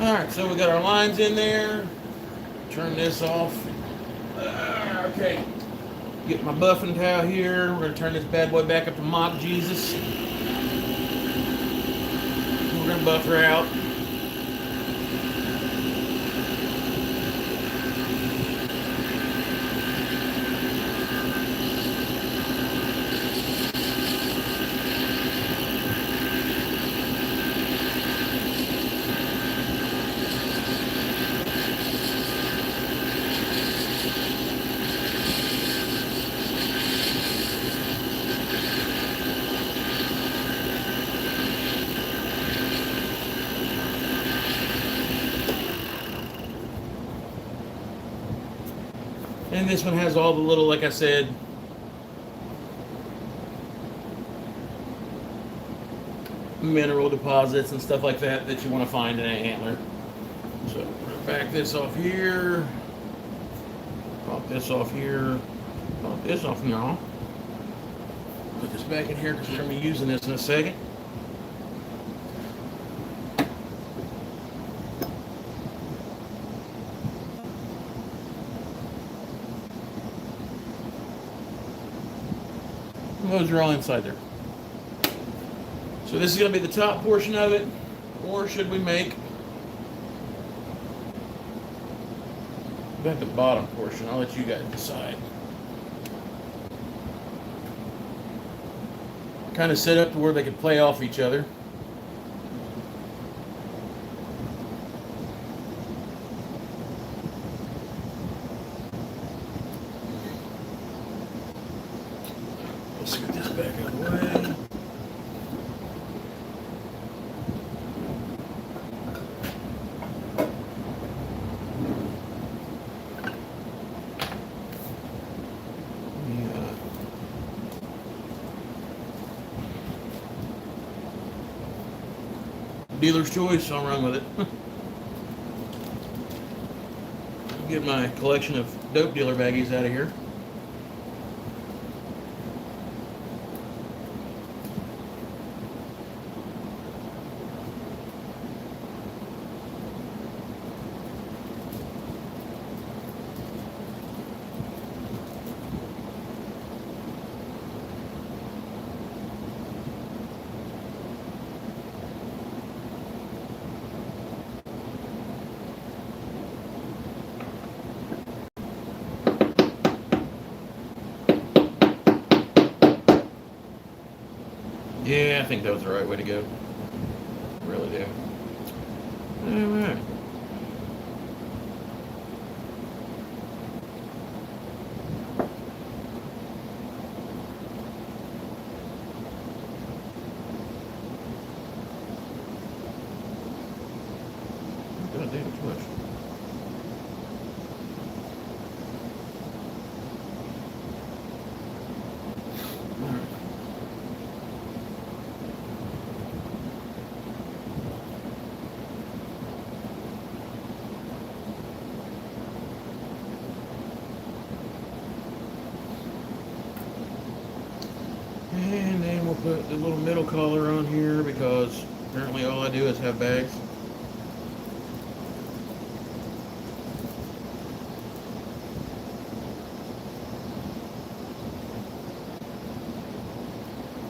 Alright, so we got our lines in there. Turn this off. Okay. Get my buffing towel here. We're going to turn this bad boy back up to Mock Jesus. We're going to buff her out. And this one has all the little, like I said, mineral deposits and stuff like that that you want to find in an antler. So back this off here. Pop this off here. Pop this off now. Put this back in here because we're going to be using this in a second. Those are all inside there. So this is going to be the top portion of it, or should we make the bottom portion? I'll let you guys decide. Kind of set up to where they could play off each other. Let's get this back out of the way. Dealer's choice. I'll run with it. Get my collection of dope dealer baggies out of here. Yeah, I think that was the right way to go. I really do. Alright. God damn, too much. And then we'll put the little middle collar on here because apparently all I do is have bags.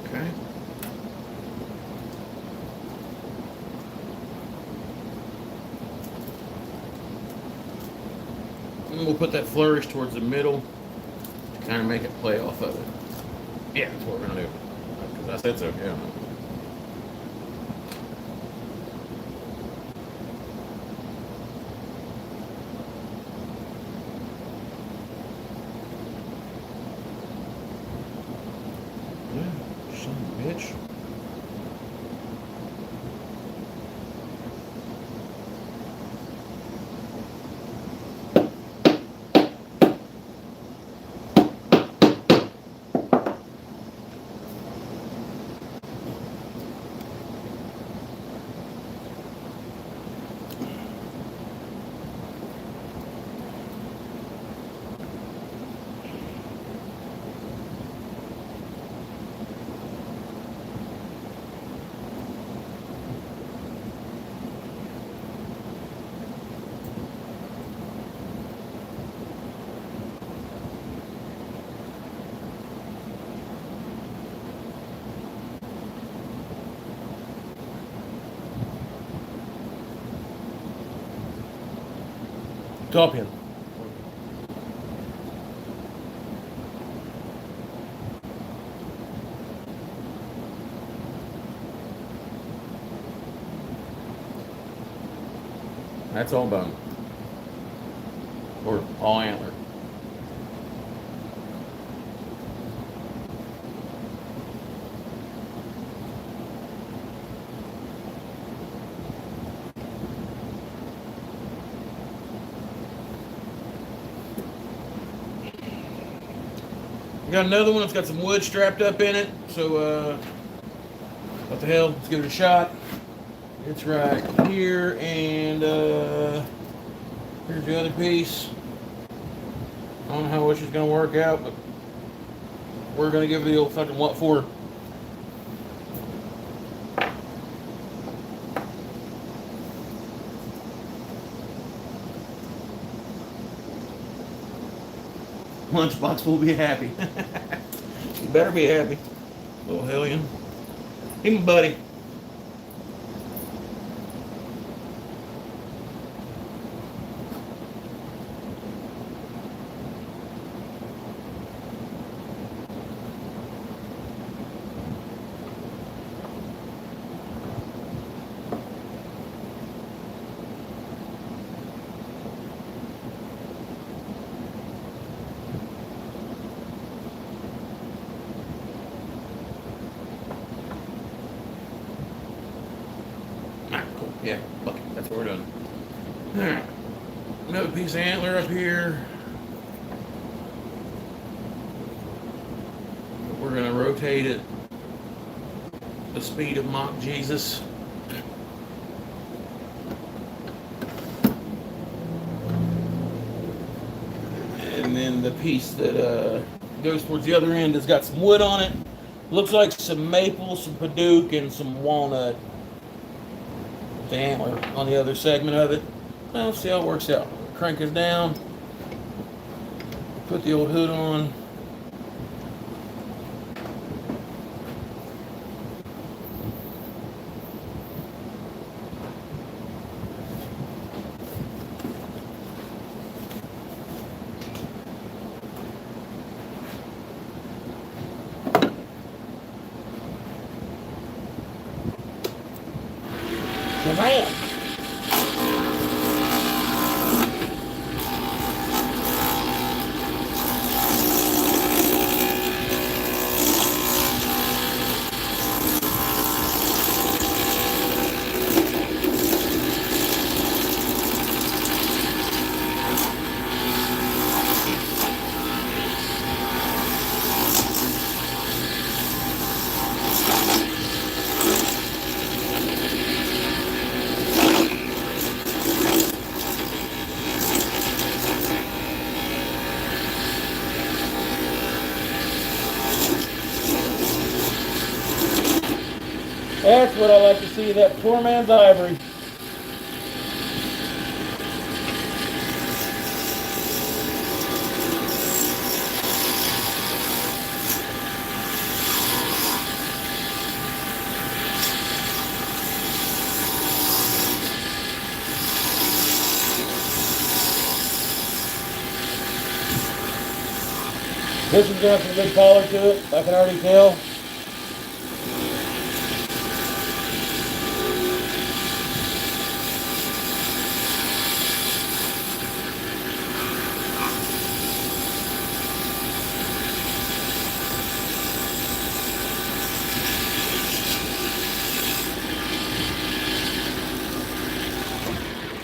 Okay. And we'll put that flourish towards the middle to kind of make it play off of it. Yeah, that's what we're gonna do. Because I said so, yeah. Yeah, son of a bitch. Top him. That's all bone. Or all antler. We got another one that's got some wood strapped up in it, so what the hell, let's give it a shot. It's right here, and here's the other piece. I don't know how much it's gonna work out, but we're gonna give it the old fucking what for. Lunchbox will be happy. You better be happy. Little hellion. He my buddy. Yeah, bucket. That's what we're doing. Alright. Another piece of antler up here. We're going to rotate it the speed of mock Jesus. then the piece that goes towards the other end has got some wood on it. Looks like some maple, some padauk, and some walnut. The antler on the other segment of it. Well, see how it works out. Crank this down. Put the old hood on. Man. That's what I like to see, that poor man's ivory. This one's got some good color to it, I can already tell.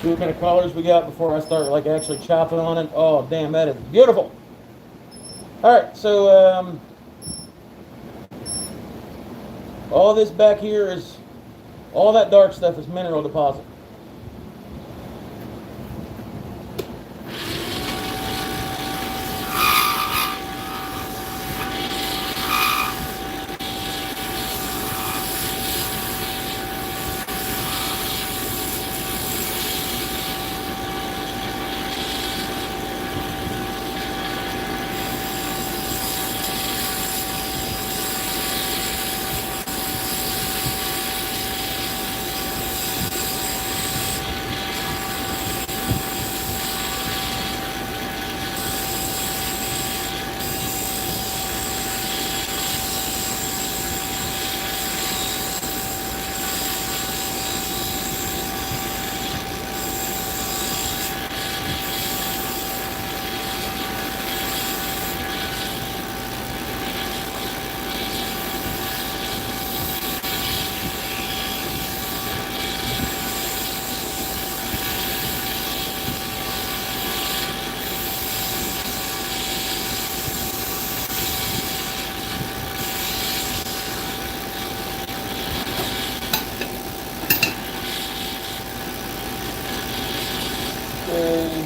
See what kind of colors we got before I start like actually chopping on it. Oh damn, that is beautiful. Alright, so all this back here is, all that dark stuff is mineral deposit.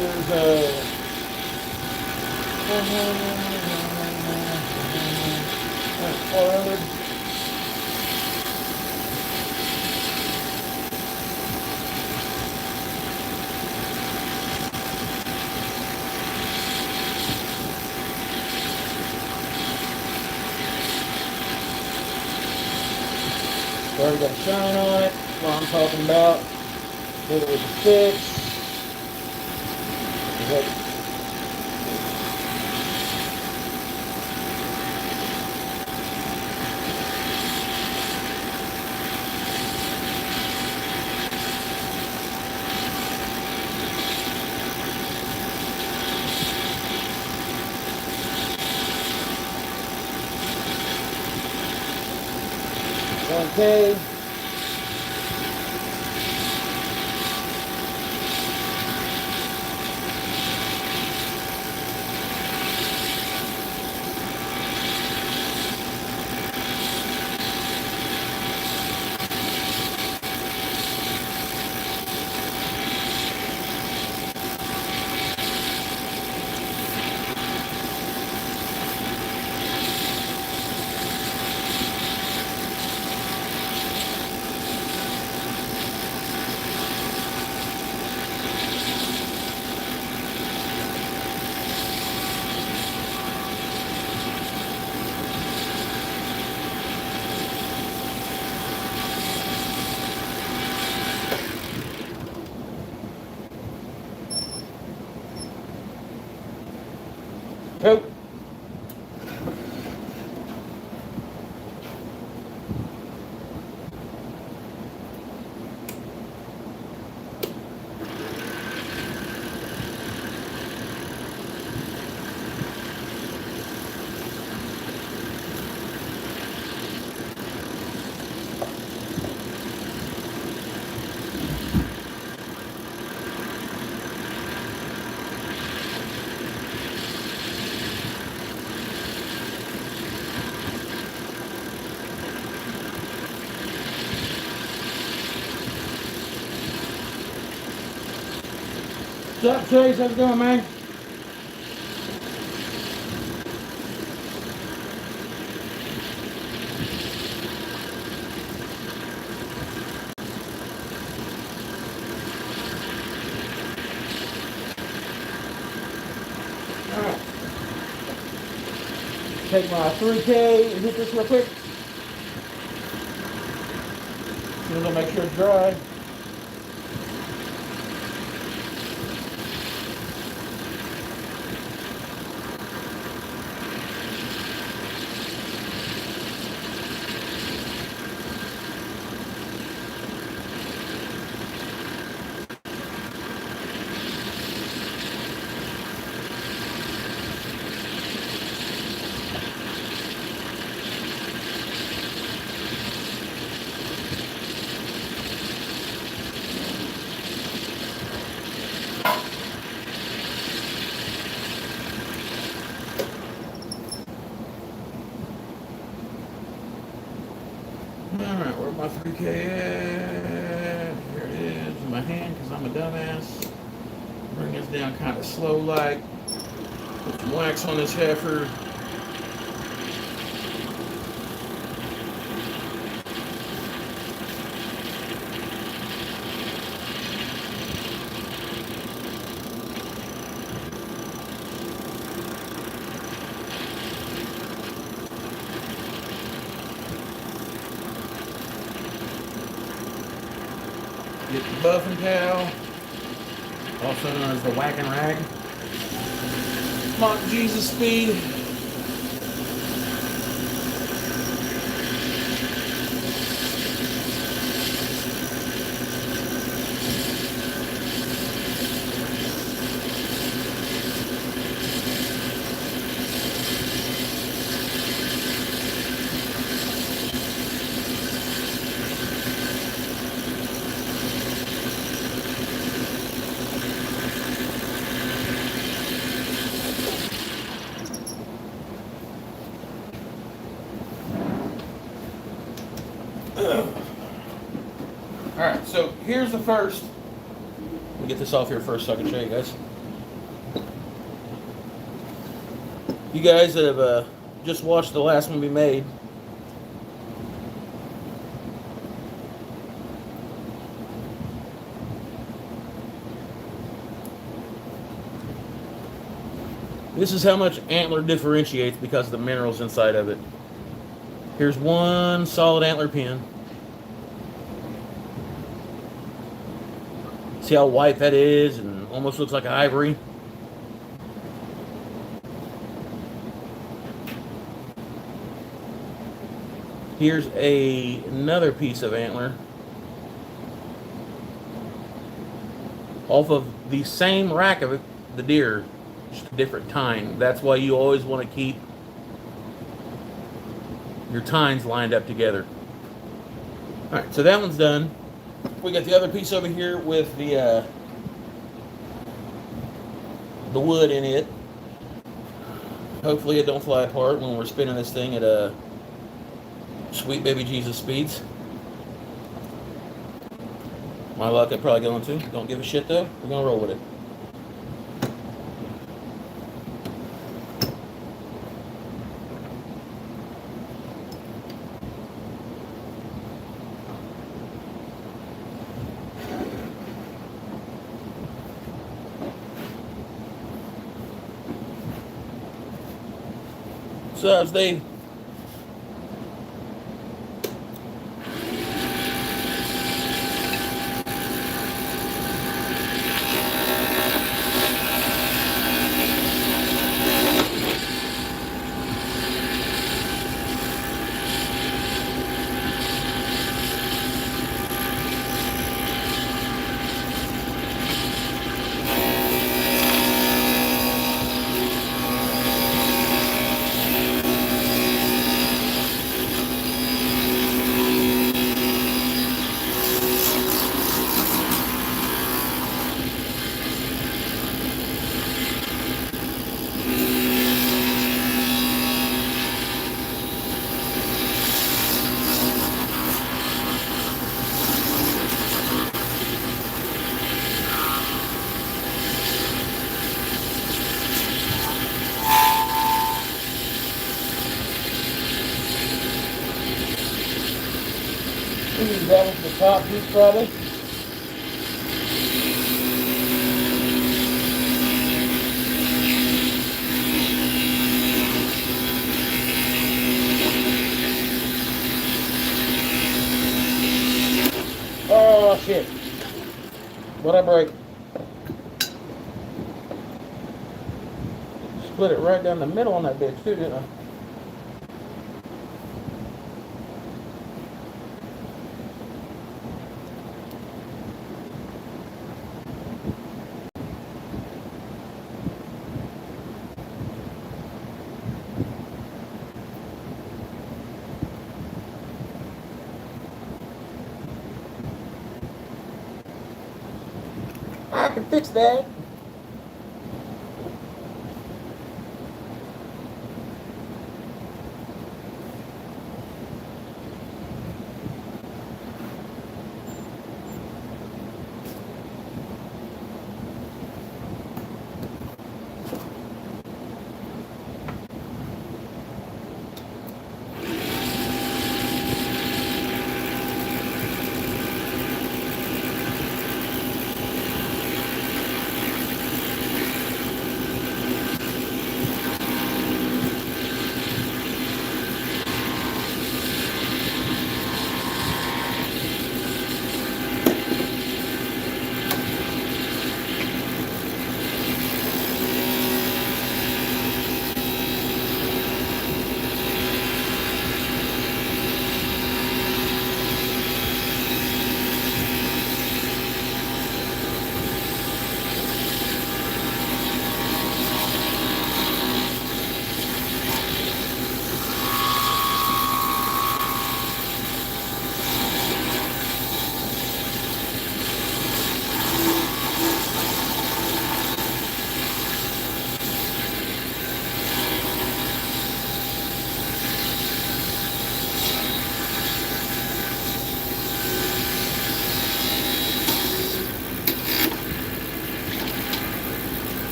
Here's 400. Already got shine on it. What I'm talking about. Hit it with the sticks. Okay. Go. What's up, Chase? How's it going, man? Alright. Take my 3K and hit this real quick. As soon as I make sure it's dry. Alright, where's my 3K at? Here it is in my hand because I'm a dumbass. Bring this down kind of slow like. Put some wax on this heifer. Get the buffing towel, also known as the whacking rag. Come on, Jesus speed. Alright, so here's the first. Let me get this off here first so I can show you guys. You guys that have just watched the last one we made. This is how much antler differentiates because of the minerals inside of it. Here's one solid antler pin. See how white that is and almost looks like ivory? Here's another piece of antler off of the same rack of the deer, just a different tine. That's why you always want to keep your tines lined up together. Alright, so that one's done. We got the other piece over here with the wood in it. Hopefully it don't fly apart when we're spinning this thing at sweet baby Jesus speeds. My luck, I'm probably going to. Don't give a shit though. We're going to roll with it. So as they Use that one for the top piece probably. Oh shit. What'd I break? Split it right down the middle on that bitch too, didn't I? I can fix that.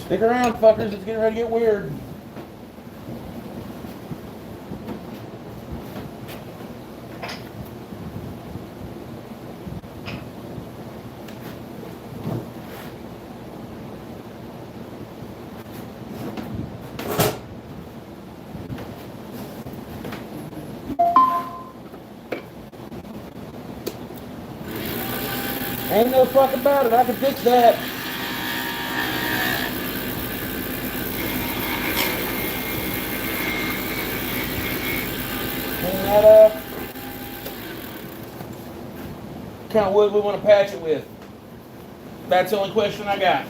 Stick around, fuckers. It's getting ready to get weird. Ain't no fuck about it. I can fix that. Clean that up. What kind of wood we want to patch it with? That's the only question I got.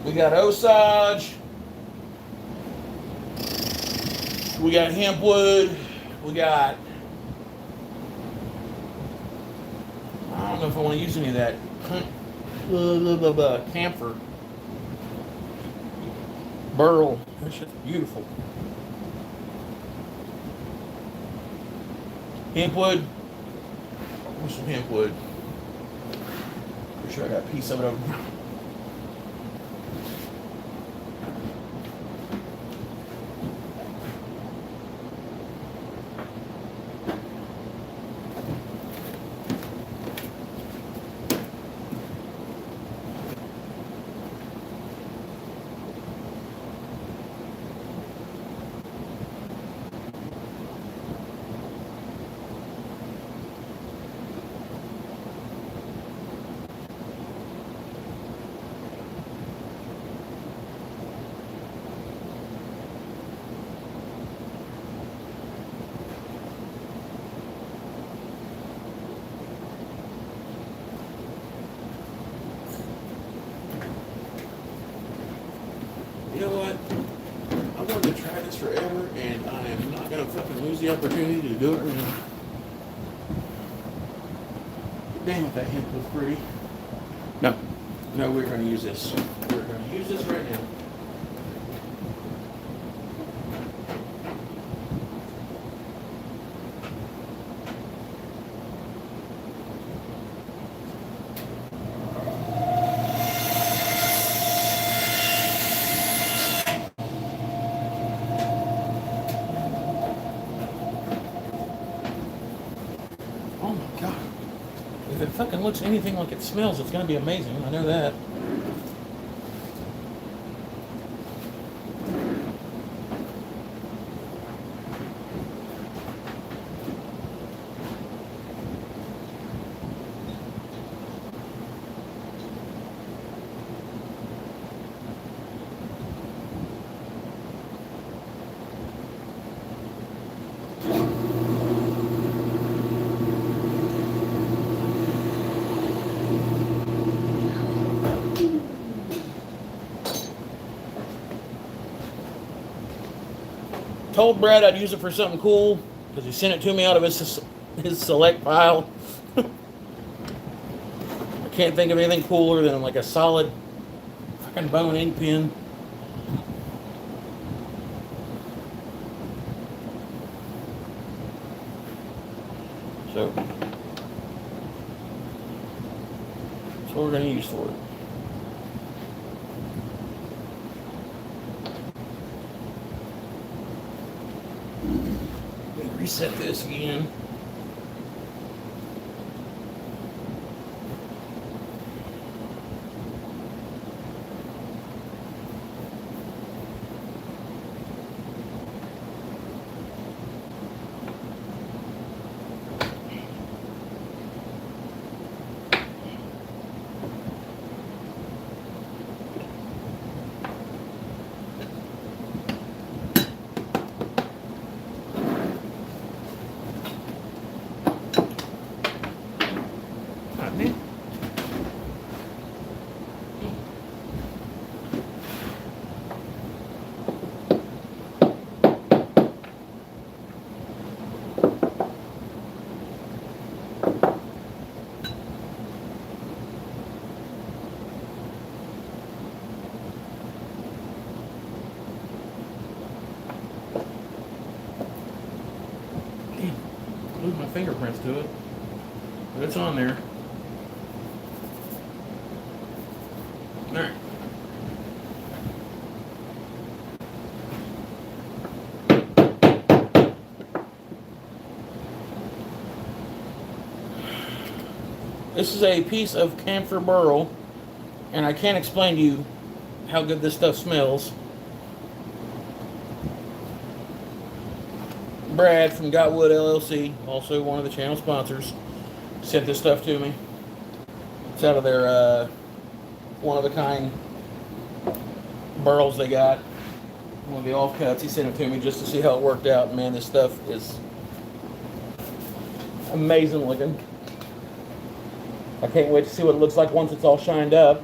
We got Osage. We got hemp wood. We got, I don't know if I want to use any of that camphor. Burl. That's just beautiful. Hemp wood. Where's some hemp wood? Pretty sure I got a piece of it over here. You know what? I wanted to try this forever, and I am not going to fucking lose the opportunity to do it right now. Damn it, that hemp was pretty. No, we're going to use this. We're going to use this right now. If it fucking looks anything like it smells, it's gonna be amazing. I know that. Told Brad I'd use it for something cool because he sent it to me out of his select pile. I can't think of anything cooler than like a solid fucking bone ink pen. So that's what we're going to use for it. Reset this again. Glued my fingerprints to it, but it's on there. All right. This is a piece of camphor burl, and I can't explain to you how good this stuff smells. Brad from Gotwood LLC, also one of the channel sponsors, sent this stuff to me. It's out of their one-of-a-kind burls they got. One of the offcuts. He sent it to me just to see how it worked out. Man, this stuff is amazing looking. I can't wait to see what it looks like once it's all shined up.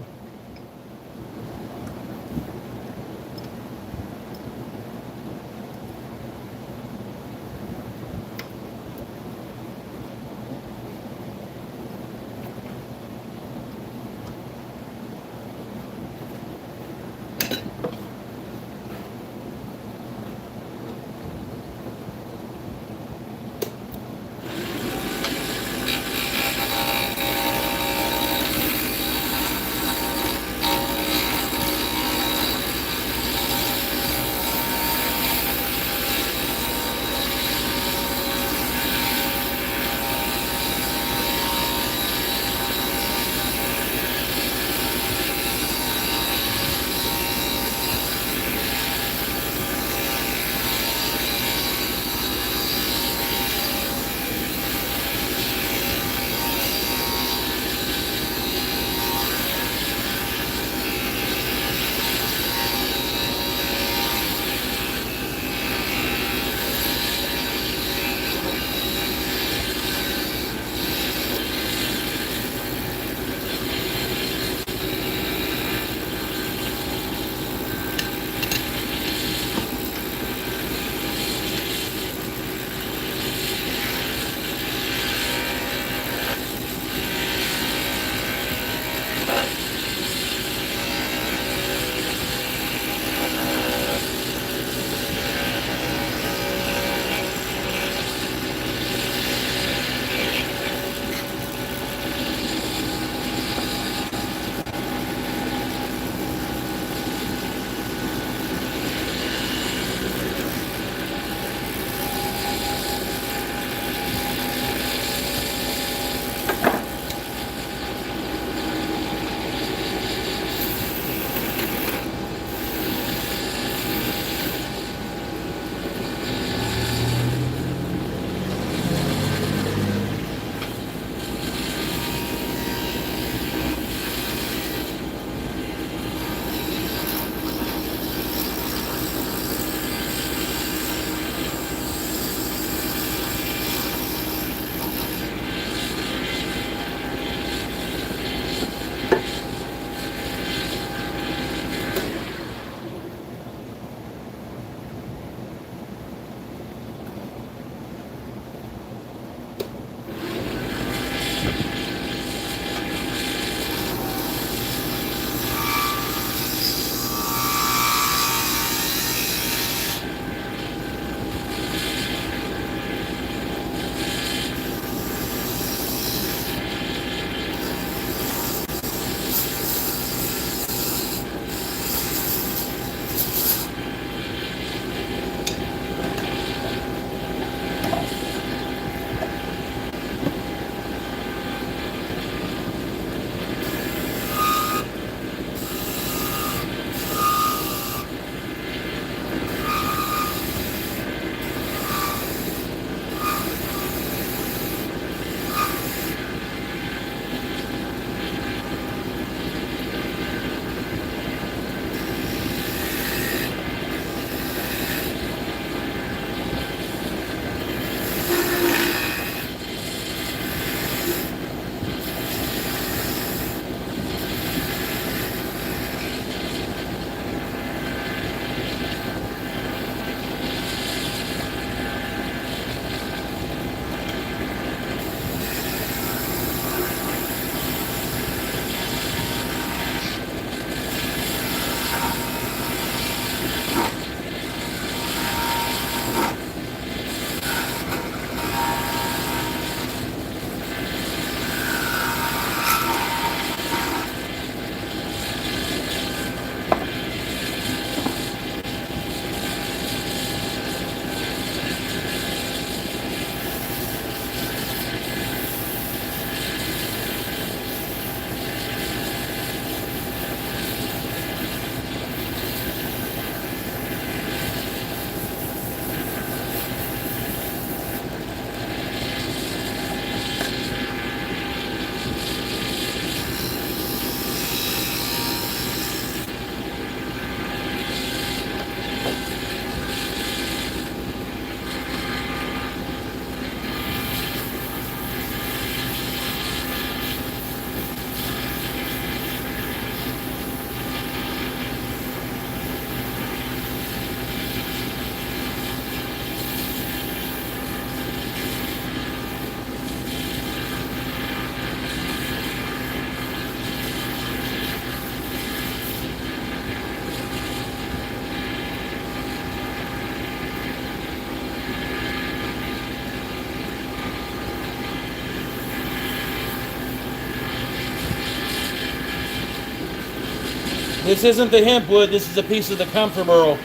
This isn't the hemp wood, this is a piece of the comfort burl.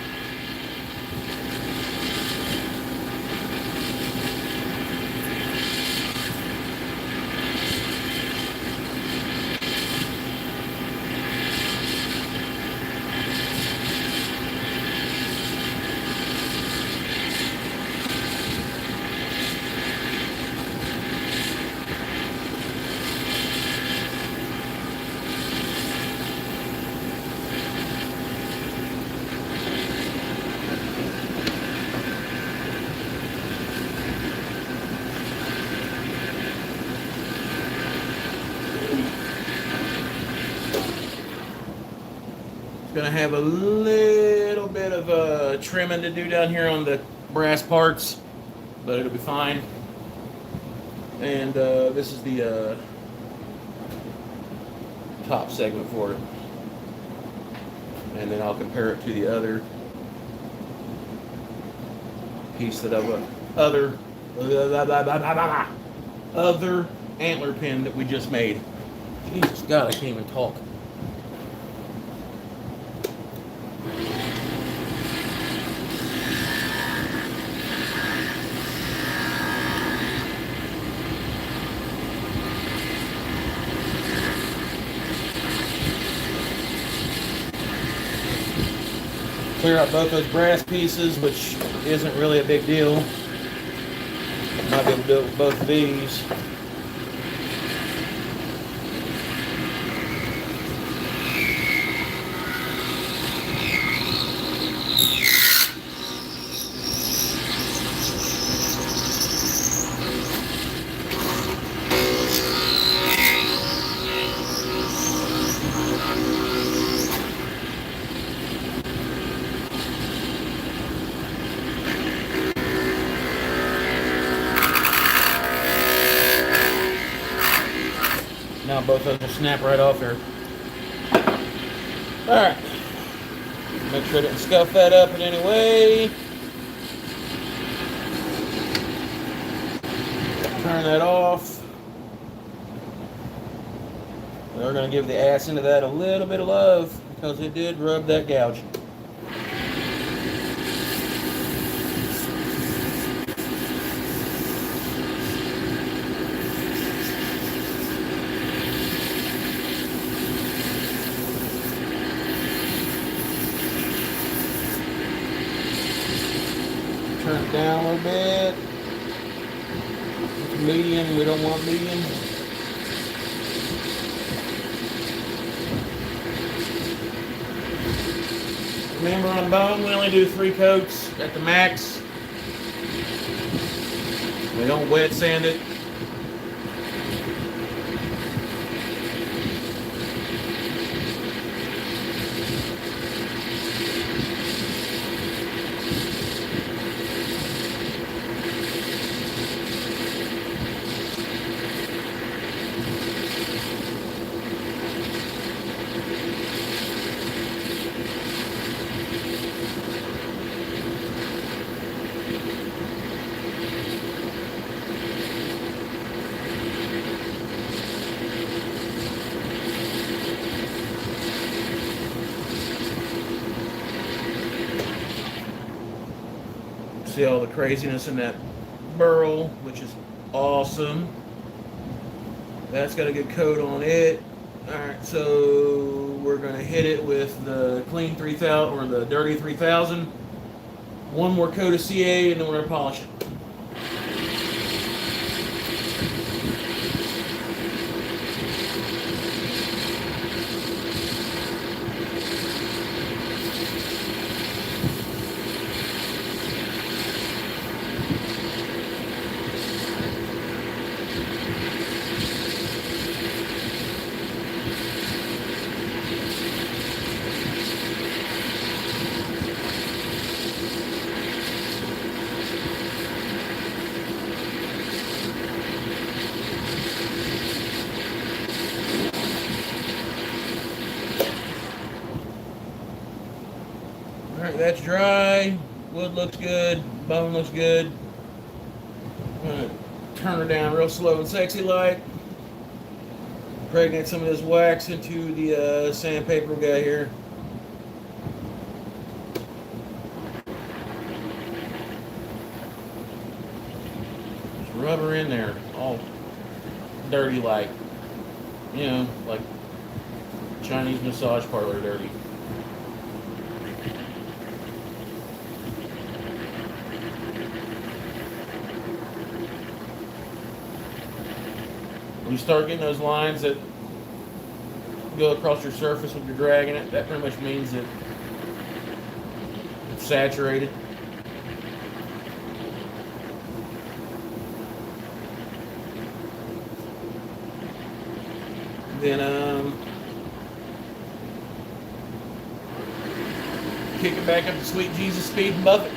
Gonna have a little bit of trimming to do down here on the brass parts, but it'll be fine. And this is the top segment for it, and then I'll compare it to the other piece that other antler pin that we just made. Jesus God, I can't even talk. Clear out both those brass pieces, which isn't really a big deal. Might be able to do it with both of these. Now both of them will snap right off here. Alright. Make sure I didn't scuff that up in any way. Turn that off. We're going to give the ass into that a little bit of love because it did rub that gouge. Turn it down a little bit. It's medium, we don't want medium. Remember on bone, we only do 3 coats at the max. We don't wet sand it. See all the craziness in that burl, which is awesome. That's got a good coat on it. Alright, so we're going to hit it with the clean 3000 or the dirty 3000. One more coat of CA and then we're going to polish it. Alright, that's dry. Wood looks good. Bone looks good. I'm going to turn her down real slow and sexy like. Impregnate some of this wax into the sandpaper we got here. rubber in there, all dirty, like, you know, like Chinese massage parlor dirty. When you start getting those lines that go across your surface when you're dragging it, that pretty much means that it's saturated. Then kick it back up to sweet Jesus speed and buff it.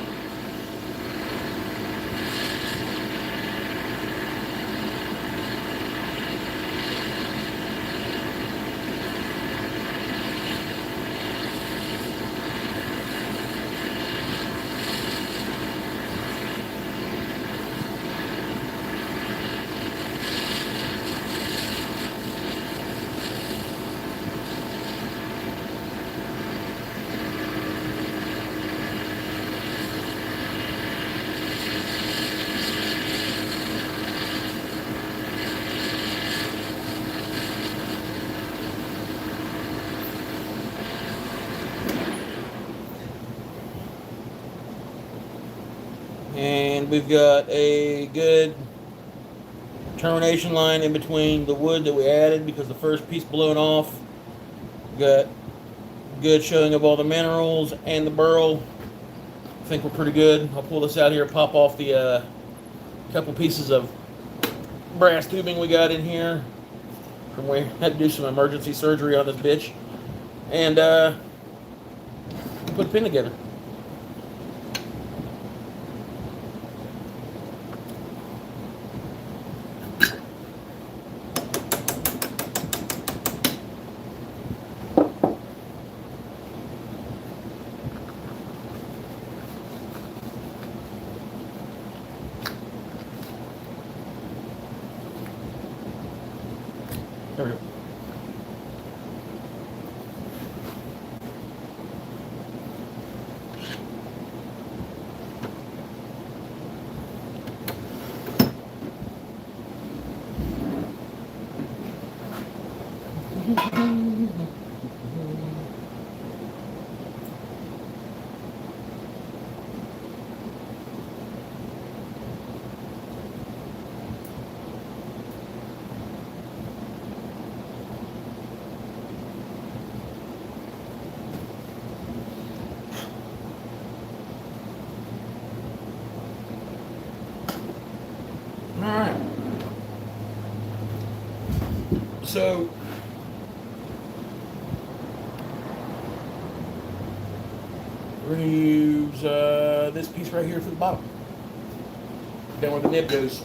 And we've got a good termination line in between the wood that we added because the first piece blown off. Got good showing of all the minerals and the burl. I think we're pretty good. I'll pull this out here, pop off the couple pieces of brass tubing we got in here from where we had to do some emergency surgery on this bitch. And put a pin together. There we go. Alright. So we're going to use this piece right here for the bottom. Down where the nib goes.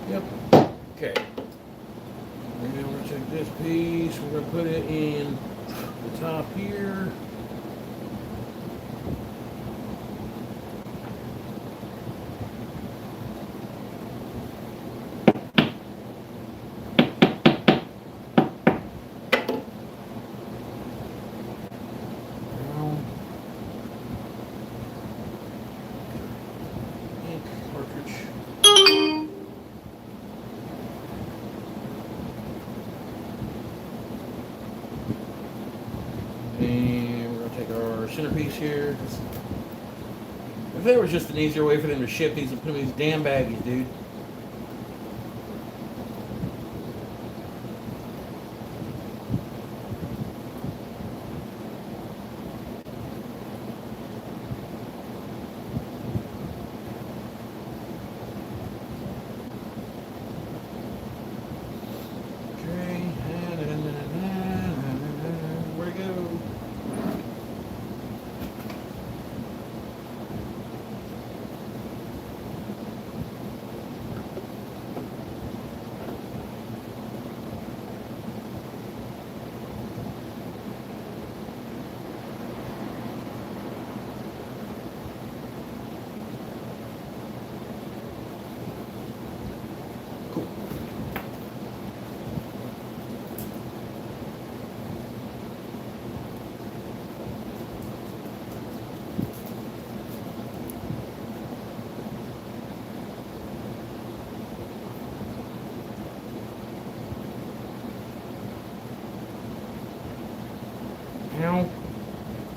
Yep. Okay. And then we're going to take this piece, we're going to put it in the top here. And we're going to take our centerpiece here. If there was just an easier way for them to ship these and put them in these damn baggies, dude.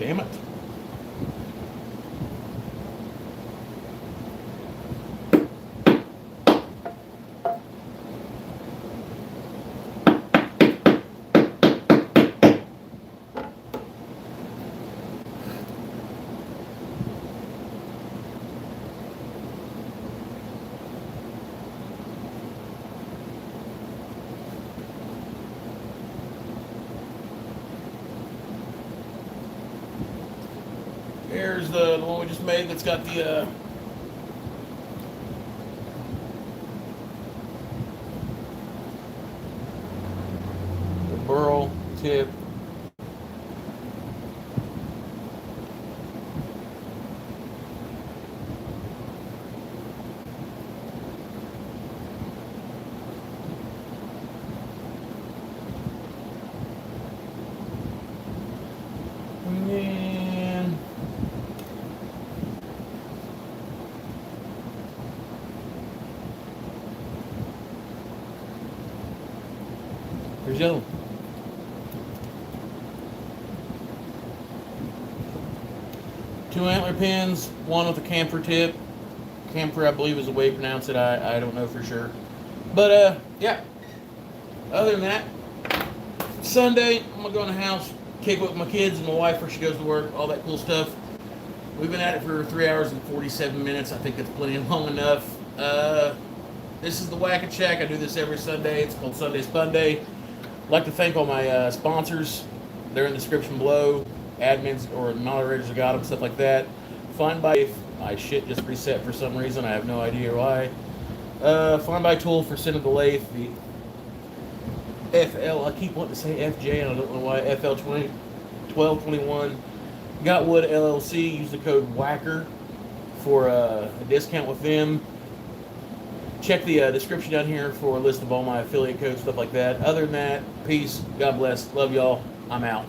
Damn it. Here's the one we just made that's got the burl tip. And there's the other one. Two antler pins, one with a camphor tip. Camphor, I believe, is the way you pronounce it. I don't know for sure. But, yeah. Other than that, Sunday, I'm going to go in the house, kick it with my kids and my wife before she goes to work, all that cool stuff. We've been at it for 3 hours and 47 minutes. I think that's plenty long enough. This is the Whacking Shack. I do this every Sunday. It's called Sunday Spunday. I'd like to thank all my sponsors. They're in the description below. Admins or moderators have got them, stuff like that. Find by, my shit just reset for some reason. I have no idea why. Find by tool for sending the lathe. The FL, I keep wanting to say FJ, and I don't know why. FL 1221. Got Wood LLC. Use the code WHACKER for a discount with them. Check the description down here for a list of all my affiliate codes, stuff like that. Other than that, peace. God bless. Love y'all. I'm out.